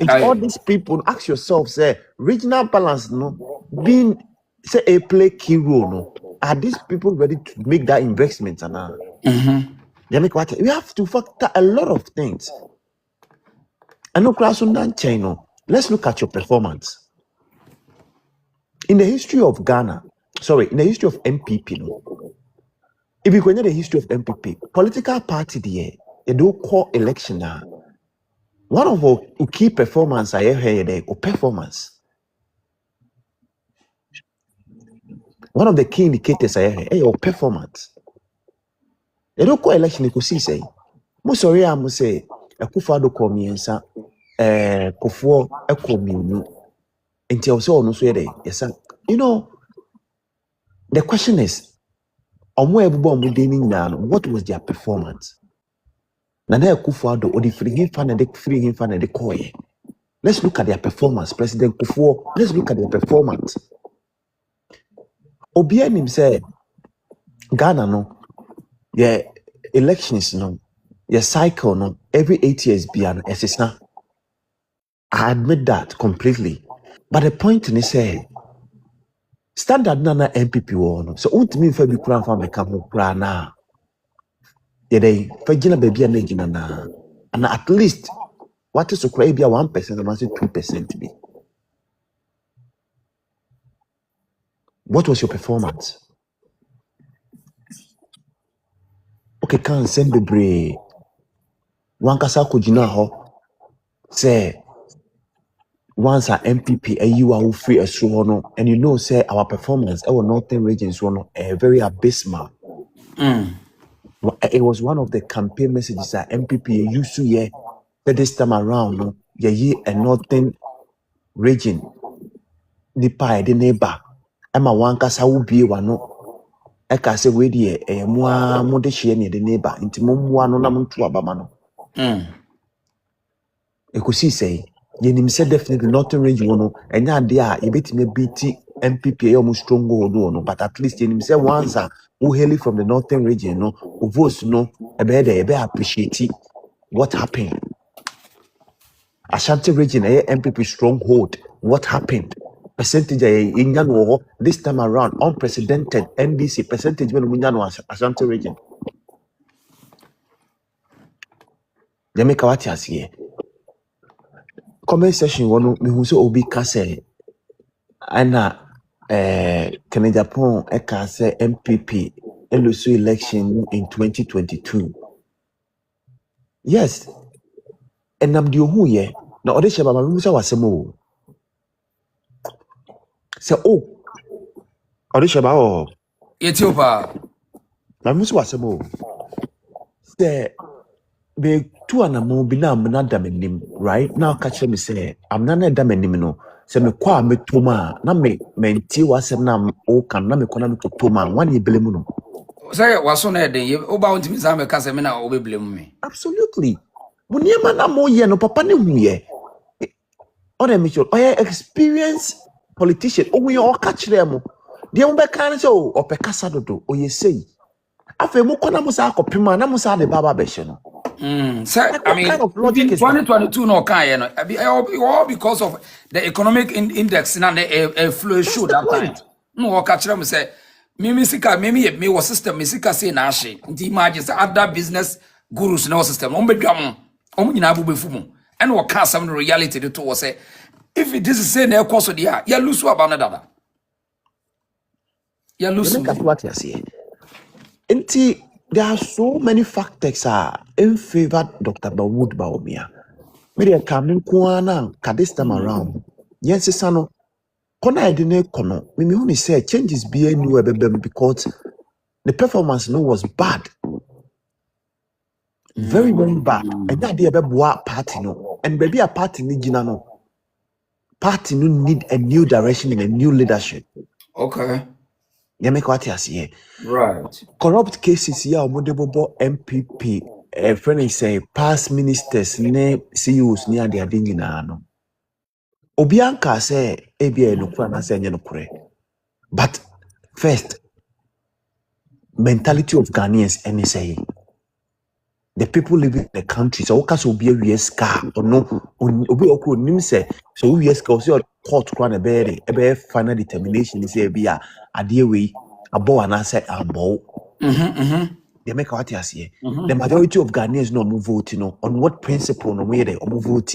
S4: all these people, ask yourself, say regional balance, no, being say a play key role, no. Are these people ready to make that investment? They make what we have to factor a lot of things. And no class on China. Let's look at your performance. In the history of Ghana, in the history of MPP, no. If you go into the history of MPP, political party there, they do call election now. One of our key performance I heard or performance. One of the key indicators I heard your performance. They don't call election you could see say. Most sorry I must say a kufado komiensa kufuo ekomiunu. Until also no say yes. You know, the question is what was their performance? Nana Kufuado or the free fan and the koye. Let's look at their performance. President Kufuor, let's look at their performance. Obianim said Ghana no, yeah, elections no, yeah, cycle no, every 8 years be an SSNA. I admit that completely. But the point is say standard nana MPP no. So ultimately for be crown for me come na. Yede fagina baby and engine na. And at least what is to cry be 1% and 2% be. What was your performance? Okay, can send the bray. One kasa kujina ho say once our MPP Ayew are free as no, and you know say our performance our northern regions one very abysmal. It was one of the campaign messages that MPP used to hear this time around no ye a northern region nipa de neighbor ema wankasa wo bie wano eka se we de mua mo de hye ne de neighbor nti mo mua no na mo nto abama no ekosi say yenim say definitely northern region no enya ade a yebetime beat MPP e almost stronghold no but at least yenim say once who hail from the northern region no votes no ebe appreciate what happened. Ashanti region MPP stronghold. What happened? Percentage in this time around unprecedented NDC percentage when we Ashanti region. Jamaica what you see. Comment section one me who so obi kase ana Kenya Japan kase MPP LSU election in 2022. Yes. And I'm the who ye na ode sheba ma me say wasemo. Say oh ode sheba oh
S5: Ethiopia.
S4: Na me say wasemo. Say be two anamo bi na amna damenim right now catch me say amna na damenim no say me kwa me toma na me menti wasem na o kan na me kona me toma wan ye belemu no.
S5: Say waso na eden ye oba ontimi za me kase me na obeblemu me.
S4: Absolutely. Muniema na mo ye no papa ne hu ye. On me sure experience politician o we all catch them. Dia mo be kan say o opekasa dodo o ye say. Afa mo kona mo sa akopema na mo sa de baba be hye no.
S5: Sir, I mean,
S4: kind of logic is
S5: 2022 no kind, all because of the economic index and the flow show that time. No, catch them say, me was system, Misika say Nashi, the imagine other business gurus no system, and what can some reality to was say, if this is saying their course of the year, you lose about another. You lose
S4: what you see. Inti there are so many factors in favor Dr. Bawumia. Maybe coming kuana this time around. Yes, sano. Kona edine kono. Mimi only say changes be new because the performance no was bad. Very, very bad. And that day party no. And baby a party ni jina no. Party no need a new direction and a new leadership.
S5: Okay.
S4: You make what you see.
S5: Right.
S4: Corrupt cases here, Modebobo MPP, friend say past ministers, ne CEOs near the Adinina. No. Obianka say, ABA no Kwana say, no kure. But first, mentality of Ghanaians, and say, the people living in the country, so Okas will be a USK or no, Obi Oku Nimse, so USK also court Kwana Berry, a final determination is a beer, a dear way. Abo and I said, they make what you see. The majority of Ghanaians no move vote, on what principle no way they move vote.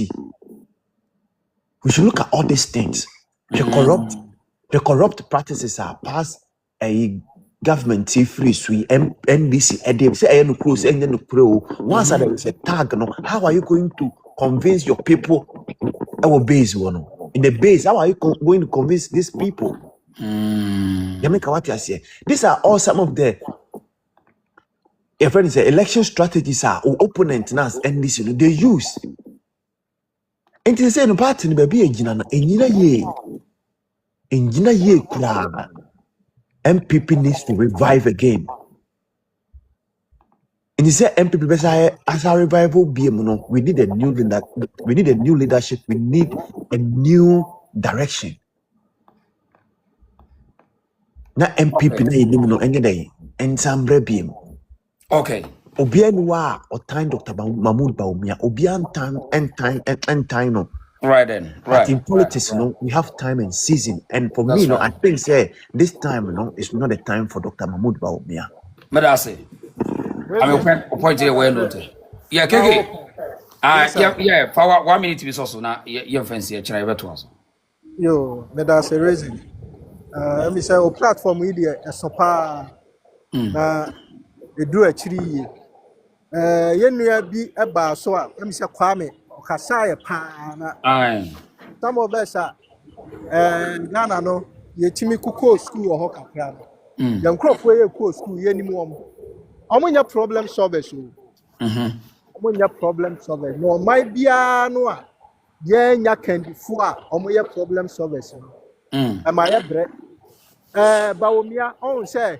S4: We should look at all these things. The corrupt practices are past a government free sweet NDC. Say no close and no pro. Once there is a tag, no, how are you going to convince your people our base one? In the base, how are you going to convince these people? These are all some of the election strategies or opponents now and this they use. And they say no party baby engineer ye MPP needs to revive again. And he said MPP as a revival BM we need a new leadership, we need a new direction. Na MPP na yim no enye dey ensambre biem.
S5: Okay.
S4: Obianwa or time Dr. Mahmoud Bawumia, Obian time no.
S5: Right then. Right.
S4: But in politics, we have time and season. And for me, I think this time, is not a time for Dr. Mahmoud Bawumia.
S5: Madase. I'm a point here where noted. Yeah, KK. Yeah, for 1 minute to be so now. Your friends here, try to us.
S14: Yo, Madase raising. Let me say, platform media is so far. They do actually. Yenua bi eba so a let me say Kwame okasa pa. Some of us are Ghana no yetimi kuko school or kakra no. Yan crop we school yenimu omo nya problem solvers o. omonya problem solvers no my bia no a ye nya candifo a omoye problem solvers no am I bre Bawumia on say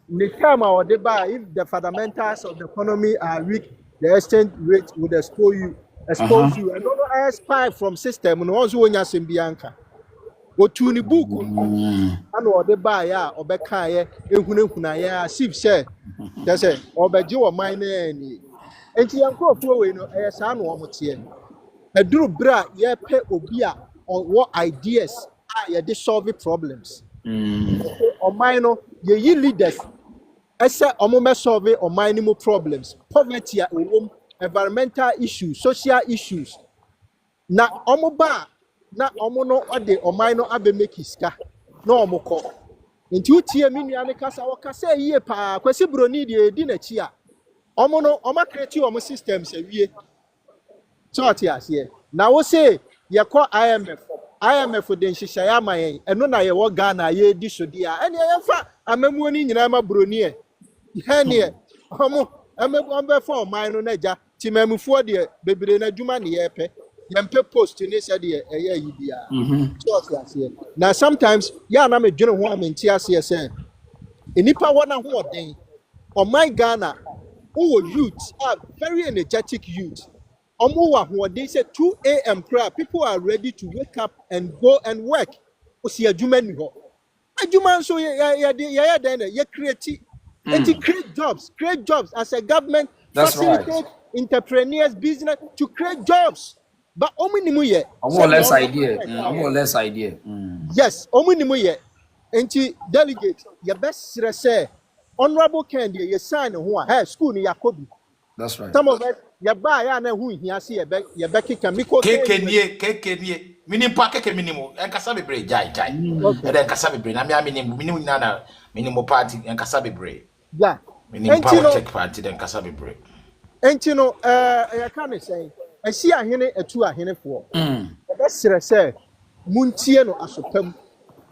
S14: the time or the buy if the fundamentals of the economy are weak, the exchange rate would expose you and don't spy from system no also wonya sembianka go to ni book and or the buy ya obeka ye ehunehuna ya sip share just say obeje wo mine ni enti yanko fo we no sa no omote eduru bra ye pe obi a what ideas ye dey solve problems o mine no ye leaders ese omo solve o mine mo problems poverty environmental issues social issues na omo ba na omo no ode o mine no abe make iska na omo ko nti utie mi nua ne kasa wo kasa yie pa kwasi broni de di na chi a omo no omo create omo systems awie so atiase na wo say ye call IMF de nhyehyaya amayen eno na ye wo Ghana ye di so dia ene ye fa amamu ni nyina ma broni e he ne omo ambe for mine no naja timamufuo de bebre na dwuma ne ye pe yempe post ni se de eye yi bia so atiase na sometimes ya na me dwene ho amenti ase se enipa wona ho oden o my Ghana who youth are very energetic youth omo wa ho oden say 2 a.m. people are ready to wake up and go and work osi adwuma ni ho adwuma so ye den ye create create jobs as a government. That's facilitate right. Entrepreneurs business to create jobs but ominimu ye
S5: more less idea
S14: yes ominimu ye enti delegate your best say honorable candidate ye sign ho a school ni yakobi.
S5: That's right.
S14: Some of us ya ba ya na hu hia se ye be keka miko
S20: kekenie minim pa keke minimo enkasa bebre jai e den kasa bebre na me minim na minimo party enkasa bebre
S14: yeah
S20: minim power check party den kasa bebre
S14: enti no ya kan say asi ahene atu ahene fo be sere say muntie no asopam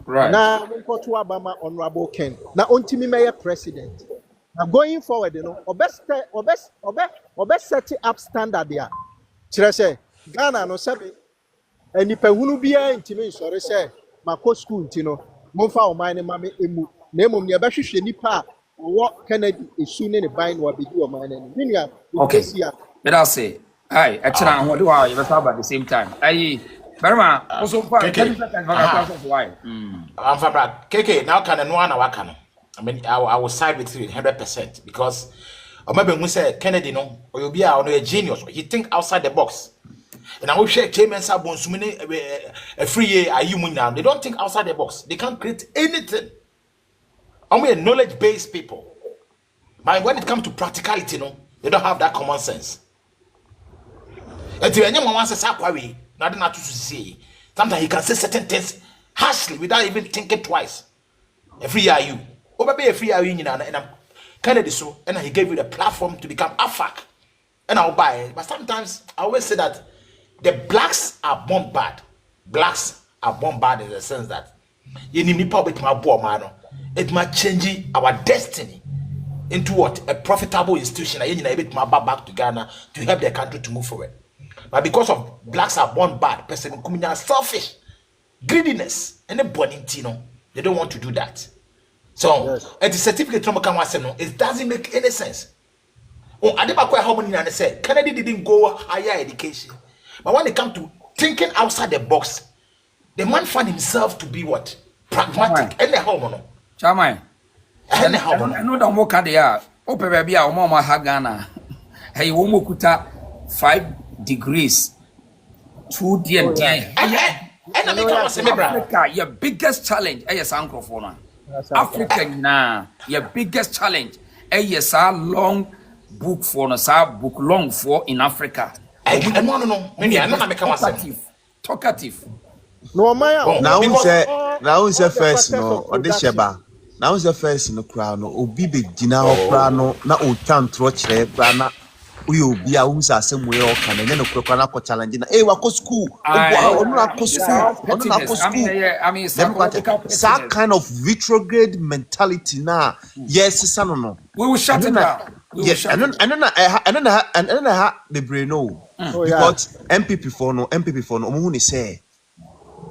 S5: right
S14: na mkoto abama honorable ken na ontimi meye president. Now going forward, you know, obest set up standard there. Say Ghana no sabi, and if you bia intimi sorry say mako school you monfa o mine mame emu na emom ne ba hwehwe nipa wo Kennedy esu ne ne ban no abi do o mine ni nia
S5: okay let us say ai achira ho de wa you better at the same time ai barma also for 10 seconds why
S20: am fa bra keke now can no na waka no I mean, I will side with you 100% because maybe we say Kennedy no or you be a genius. He think outside the box. And I will share Cayman Sabon Sumine Afriyie Ayew now. They don't think outside the box. They can't create anything. And we are knowledge-based people. But when it comes to practicality, no, they don't have that common sense. And to anyone wants to say nothing to say. Sometimes he can say certain things harshly without even thinking twice. Afriyie Ayew. Obabe Afriyie and I'm Kennedy so and he gave you the platform to become AFAC and I'll buy it. But sometimes I always say that the blacks are born bad. Blacks are born bad in the sense that you need it might change our destiny into what? A profitable institution. You need back to Ghana to help the country to move forward. But because of blacks are born bad, person selfish, greediness, and a bonintino, they don't want to do that. So, at the certificate from Kamwaseno, it doesn't make any sense. Oh, I never quite how many and say Kennedy didn't go higher education. But when it comes to thinking outside the box, the man found himself to be what? Pragmatic. And the homono.
S5: Chamai. And the homono. I know the more cadia. Open baby, our mama Hagana. Hey, Womokuta 5 degrees. 2 D&D. Africa, your biggest challenge is uncle for Africa now, your biggest challenge. Yes, a long book for us, book long for in Africa.
S20: No. Maybe I'm not
S5: talkative.
S14: No, my
S4: now say first no or this sheba. Now say first no crown no obi be gina no na o tan tro kire na we obi a who say asem we o kan na no kro na ko challenge na wa ko school onu na ko school
S5: I mean
S4: that kind of retrograde mentality na yes no
S5: we will shut it down.
S4: Yes, and then the brain no. Because MPP for no who say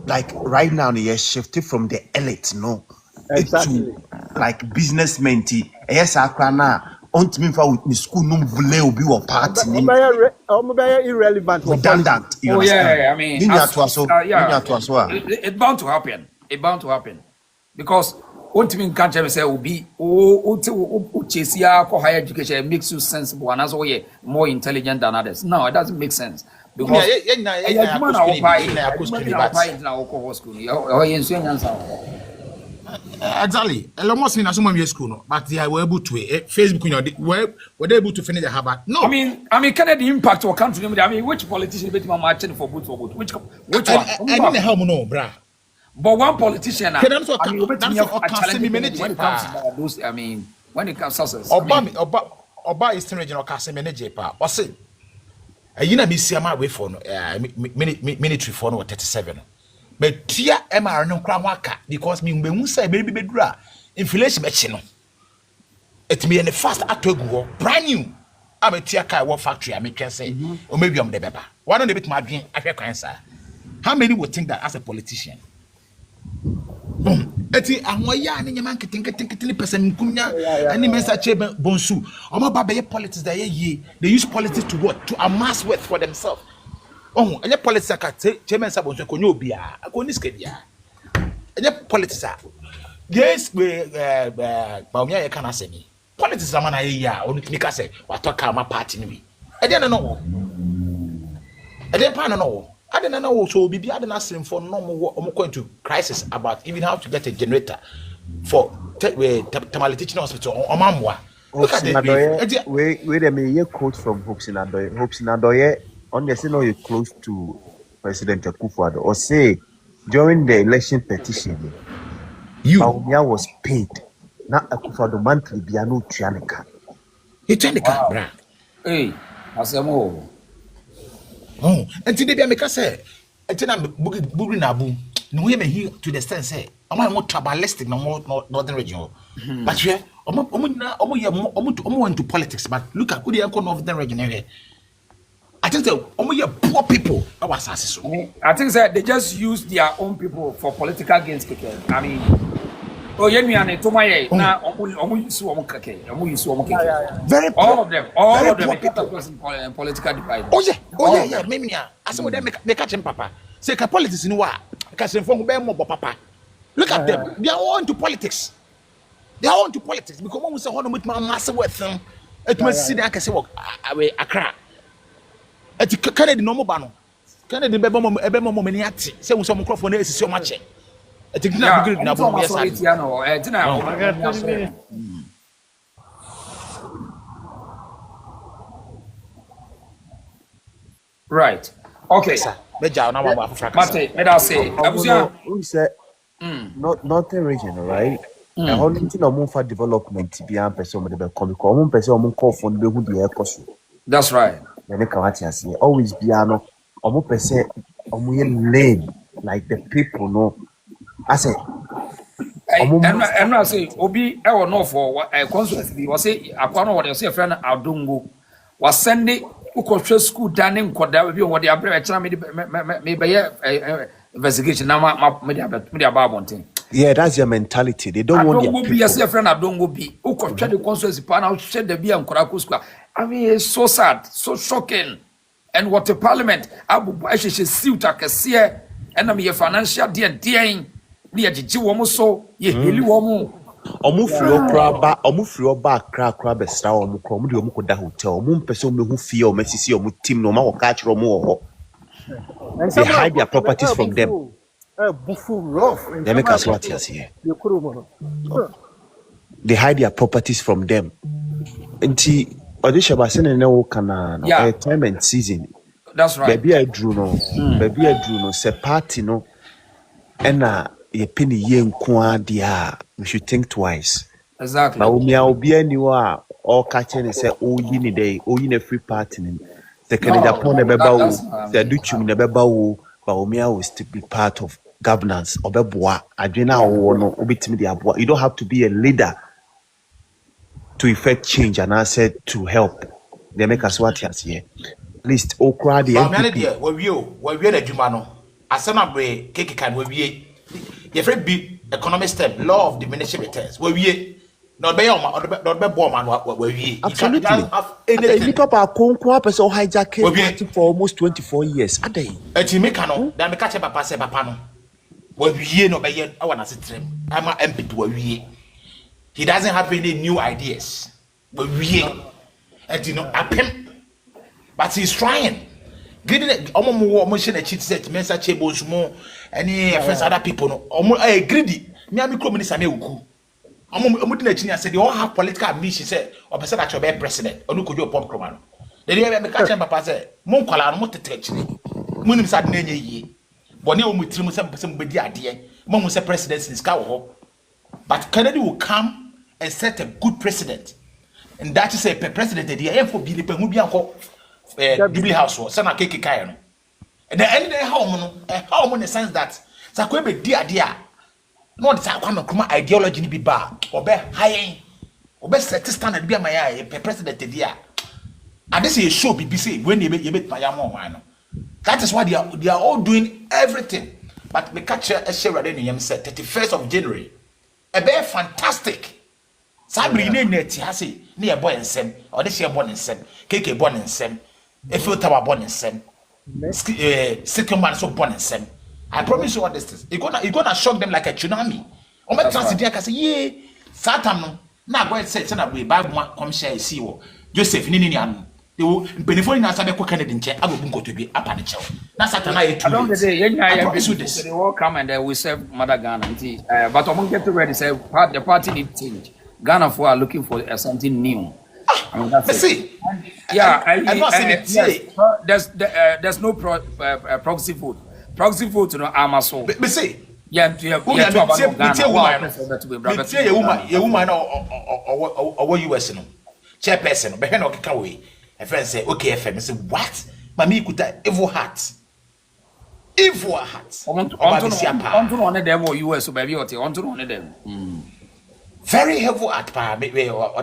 S4: like right now they shifted from the elite no
S14: Exactly.
S4: to like businessmen ti yes akrana on me for with school no vle obi or party nim
S14: irrelevant for
S4: redundant
S14: politics.
S4: you understand.
S5: I mean, it's bound to happen. It's bound to happen because what mean can't you say will be chase higher education makes you sensible and as well more intelligent than others. No, it doesn't make sense. Because
S20: exactly. Elon Musk in some school, no, but they were able to Facebook. Were they able to finish the Harvard? No.
S5: I mean, can the impact or country? I mean, which politician bet my marching for vote? Which one? I
S20: didn't help no, brah.
S5: But one politician, when it comes to success,
S20: Oba Eastern Regional Council Manager, or say, you know, me see my way for military for 37. But tia MR no kramwaka because me say baby bedra inflation machine. It me and fast atwegu brand new. I'm a tia kai war factory I can say or maybe I'm the beba. Why don't they bit my being after cancer? How many would think that as a politician? Eti anwaya ni nyaman ketin person kumnya any message bonsu. Omo ba be politics that ye they use politics to what? To amass wealth for themselves. Oh, any politics aka chairman sabonso konyo bia akoni skedia. Any politics yes we Bawumia ye kana semi. Politics na na ye ya onu nika say watoka ma party ni wi. E dey no. E dey pa no. I didn't know so be I didn't asking for no more going to crisis about even how to get a generator for Tamale Teaching Hospital or Mamwa. Look at the
S7: wait a minute, quote from Hopes in Adoye. Hopes in Adoye, on the scene, you're close to President Akufo-Addo, or say during the election petition, Bawumia was paid. Now Akufo-Addo monthly biano Trianica.
S20: It's Trianica, bra.
S5: Hey, as a more.
S20: Oh, and today I make us say, and then I'm booking Abu. No, we may hear to the stand say, am I more tribalistic, no more northern region. But yeah, into politics, but look at who the northern region here. I think that poor people. I
S5: think that they just use their own people for political gains. I mean, oh, yeah, me and Tomaye now.
S20: Very
S5: all of them in political divide.
S20: Oh yeah. Maybe I said they catch him, Papa. Say politics in what? Because from Papa. Look at them. They are all into politics. Because when we say how much massive with them, it must see that I can say what Accra. At Kennedy no more bano. Kennedy Bebo Meniati. Say we some microphone is so much. I think now good now.
S5: Right. Okay.
S7: Northern region, right? The whole thing of for development beyond person with the common person call for the who the air cost.
S5: That's right.
S7: Always piano, almost per se, lane like the people know. I say,
S5: and I say, Obi, I will know for a consultancy. Was say, I can't know what you say, friend Adungo was sending who school dining could that be what they are maybe investigation. Now, maybe about one thing.
S7: Yeah, that's your mentality. They don't want
S5: to be a friend. I don't go be who could try the consultancy panel, shed the beer and Korakuska. I mean, it's so sad, so shocking. And what the parliament, I should suit a cassia, and I'm your financial dear near the Jiwomo so, ye really womo.
S7: Omufrio crab, a star, Mukoda hotel, Moon person who feel Messi or Mutim no more catch Romo. They hide their properties from them. They make us what here. They hide their properties from them. Until audition was in no canal, time and season.
S5: That's right.
S7: Baby, I drew no, say party no, and ye penny yen kwa dia. We should think twice.
S5: Exactly.
S7: Bawumia obi anywhere all catching and say, oh, you need a free party. The Canada upon the beba, the Duchum the beba, Bawumia will still be part of governance. Obeboa, Adrena or no, Obitimi. You don't have to be a leader
S4: to effect change and I said to help. They make us what yes here. At least okra the
S20: MPP. We the Jumano. Asana bre keke kan we. Your friend be economic step law of diminishing returns. We not be not be born man we.
S4: Absolutely. Nipa ba konkwa person hijack for almost 24 years. Adey.
S20: Eti make no, dan me catch papa say papa no. We no be yen I want to sit I'm a MPP we. He doesn't have any new ideas. We and you know apem, but he's trying. Greedy almost a cheat set mensa chables more any friends other people no almost greedy. Me am come minister me uku. Said they all have political ambition said or person that you be president or no could you pop cromano. The day me catch papa say mon kwala no motete actually. Munim sad nenye yi. Bone o mutrim say person be di ade. Mo say president in ska wo. But Kennedy will come and set a good precedent. And that is a president the for be the who be anko Jubilee House or sana keke kai no. And the end how in the sense that sakwe be dia no the sakwa kuma ideology ni bi ba obe high obe set standard bi my president dia. And this is a show be say when you make my no. That is why they are all doing everything. But me catch a share ready no say 31st of January. A be fantastic. Sabri ne net ha say ne e boy nsem or this year born nsem keke born nsem e feel tower born nsem second man so born nsem. I promise you all this things. You gonna shock them like a tsunami. O me transidia ka say ye satam no na go say na we Bible come share see wo Joseph ni anu they will benefit na sabe ko Kennedy nche agobu nkoto bi apa ne chew na satan na ye too late.
S5: They will come and they will serve Mother Ghana but among get ready say the party need change. Ghana are looking for something new. I mean, that's it. There's no proxy vote. Proxy vote, you know, I'm so.
S20: But see,
S5: woman
S20: or US, chairperson, but no kick away. A friend say, okay, FM. I say, what? Mammy could have evil heart. Evil heart.
S5: On to them or US, baby, or on to them.
S20: Very helpful at pa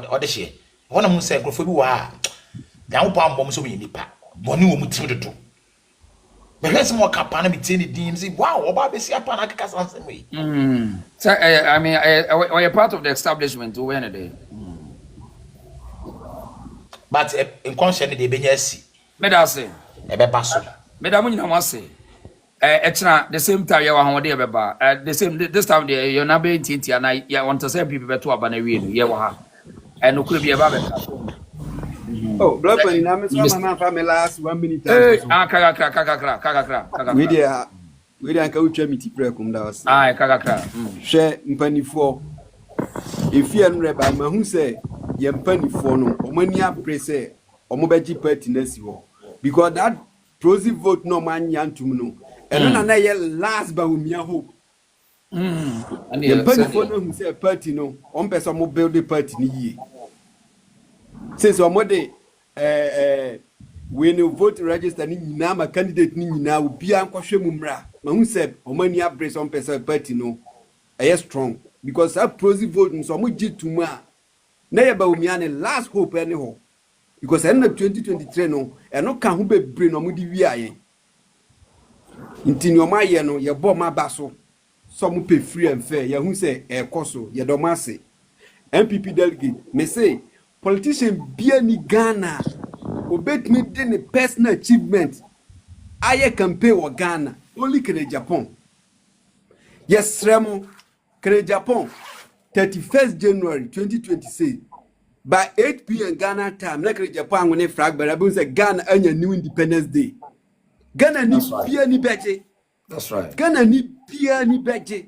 S20: or the share. One of them said, go for you are down palm bombs over nipa. Bonnie will move to do. But let's more campaign between the teams. Wow, about this Yapanaka something way.
S5: So, I mean, you're part of the establishment to win a day.
S20: But in conscience, they be yes.
S5: Medase,
S20: a bebasso.
S5: Madame, you must say. The same time you are the same this time you're not being tinty and I want to say people to a you and could be about
S19: oh, blood when my family last 1 minute. We didn't go to me to pray come down. Share penny for if you and Rabbi Mahu say, Yam penny for no, or when you have press or mobile pertinence because that prosy vote no man yan to know. And then I last Bawumia hope. And the penny for no who say party no, on person will build the party ye. Since one more day, when you vote register Nama candidate now be Uncle Shemumra, Mahu said, or many upbrace on person party no. I am strong because that prosy vote in some way to ma. Nay Bawumian last hope anyhow. Because end of 2023 no, and no can who be bring on Mudi VIA. Intinio my no, your bomb my basso. Some pay free and fair, ya who say, coso, ya domase. MPP delegate may say, politician be any Ghana, obey me then a personal achievement. I can pay or Ghana, only can Japan. Yes, Remo, can Japan, 31st January 2026. By 8 p.m. Ghana time, like Japan when they frag, but I will say Ghana and your new Independence Day. Ghana need any better.
S5: That's right.
S19: Ghana need any better.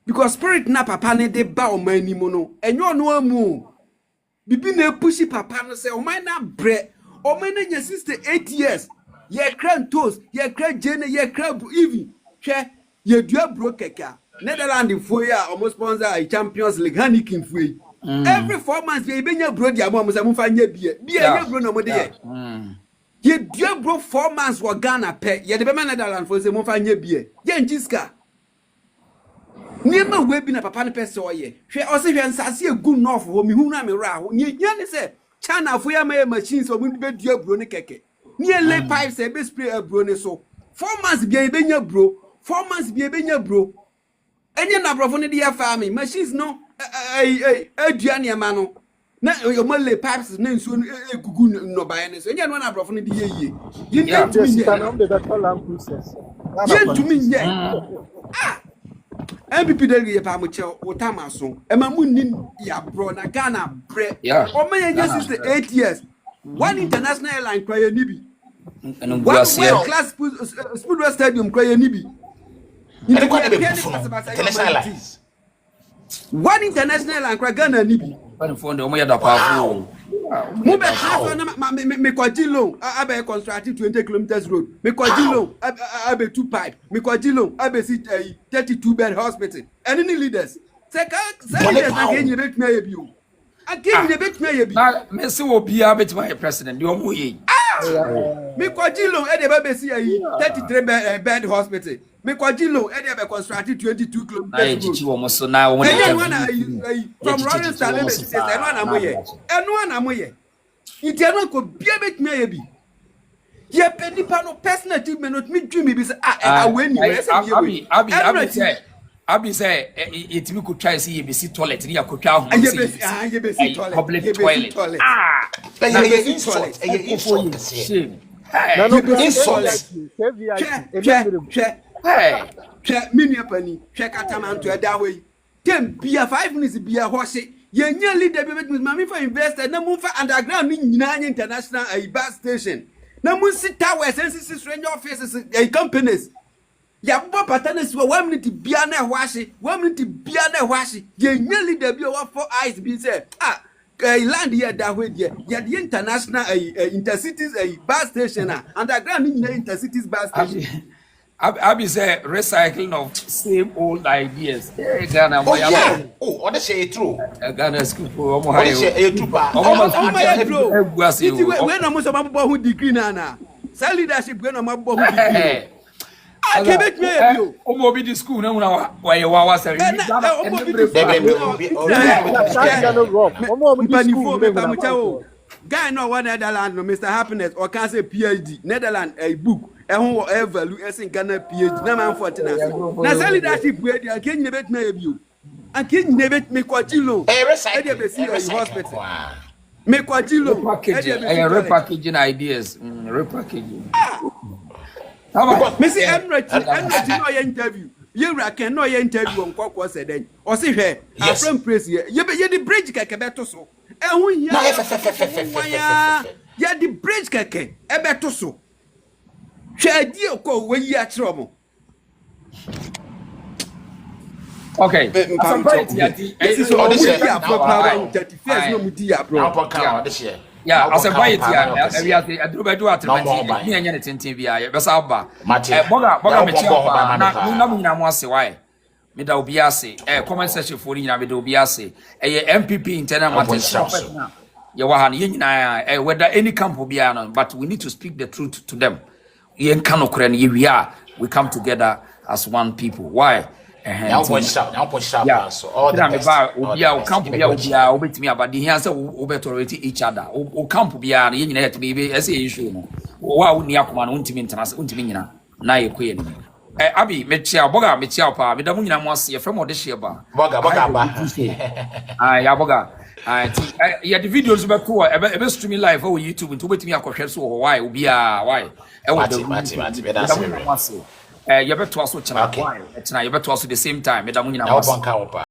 S19: Because spirit na papa ne de ba o mani mono. Enyo no amu. Bibi na pushi papa no say o man na bre. O man na your sister 8 years. Ye cran toast, ye cran jene, ye cran even. Che, ye dua bro keka. Netherlands for ya almost sponsor a Champions League hanikin free. Every 4 months, we be your bro, dear mom, beer. Be a bro, no more. Ye dear bro 4 months were Ghana pay. Ye the man Netherlands for the Mofanya beer. Yen Jiska. Niema we bi na papa ne pese oye. Hwe o se hwe nsase egu north ho mi hu na me ra ho. Nya ne se China fo ya ma machines o mu be dua bro ne keke. Ni lay pipes e be spray bro ne so. 4 months bia e be nya bro. 4 months bia e be nya bro. Enye na brofo ne dia farming machines no adua ne ma no. Na yo ma lay pipes na nsuo egugu no ba ne so. Enye no na brofo ne dia yie. Yin to me
S14: process.
S19: Yin to me MPP dele ye pa mo che o tamaso e ma mu ni ya bro na Ghana bre o ma ye just 8 years one international airline kwa ye ni bi one class Speedway Stadium kwa ye ni bi one international airline kwa Ghana ni bi
S5: fonde o mo ya da pa fu
S19: mo be transfer na me kwajilo abe construct 20 kilometers road me kwajilo abe 2 pipe me kwajilo abe 32 bed hospital any leaders say leaders na get nyebe tuma ye bi o again nyebe tuma ye bi
S5: na me se obi a betima ye president de o mo ye
S19: me kwajilo e de be si 33 bed hospital me kwajilo e de be construct 22 kilometers road
S5: na Ejisu wo mo so na wo
S19: from Royal Star say no na moye eno na moye itiano ko bia betumi aye bi ye pedi pa no personal achievement not me dream bi say we ni we say
S5: abi say etimi ko try say ye be si toilet ni akotwa ho say
S19: ye be si toilet
S5: public toilet
S19: ye insult
S5: shame
S14: na no insult
S19: che mini pani che katamanto e da hoyi tem bia 5 minutes bia ho hye ye nya leader bi betimi mami for investor na mu fa underground ni nyina anya international bus station na mu sit towers and strange offices companies ya bo patana so 1 minute bia na ho hye 1 minute bia na ho hye ye nya leader bi o for eyes bi say land here da hoyi ye the international intercities bus station underground ni nyina intercities bus station
S5: Abi say recycling of same old ideas. Ghana,
S20: what is it true?
S5: Ghana school for
S20: what is it true?
S19: When I'm about who degree na. Say leadership when I'm about who degree. I can't make me.
S5: Omo be the school na wa ye wa say.
S19: Guy no one Netherlands no Mr. Happiness or can say PhD Netherlands a book ehun value in Ghana PhD na man 14 na say leadership we dey akin nebet na ebio akin nebet me kwajilo e dey be see hospital me kwajilo
S5: repackaging ideas repackaging
S19: me see Emirates no your interview you can no your interview on kwakwa said then o see hwe afrem praise ye the bridge keke beto so ehun ya ya the bridge keke e beto so Shadi ko we yi akire mo.
S5: Okay. Yeah, as a bite here, we are the Adrubedu at the me and Tintin via Besaba. Boga me chia na munyina mo ase why. Me da obi ase comment section for nyina me da obi ase MPP internal matters. Ye wa han ye nyina whether any camp will be on, but we need to speak the truth to them. We come together as one people. Why?
S20: Now push up. So all the
S5: camp be me about the answer we tolerate each other. O camp be an internet be as a issue. Wa uni akoma no ntimi international ntimi nyina na ye kwe ni. Abi mechia boga mechia pa me da mu nyina mo ase from ode hye ba.
S20: Boga ba.
S5: Ya boga. Yeah, the videos be cool. Ebe streaming live on YouTube. Nto betimi akohwe so why obi a why.
S20: Mati, that's
S5: you better also channel. It's now you better also the same time.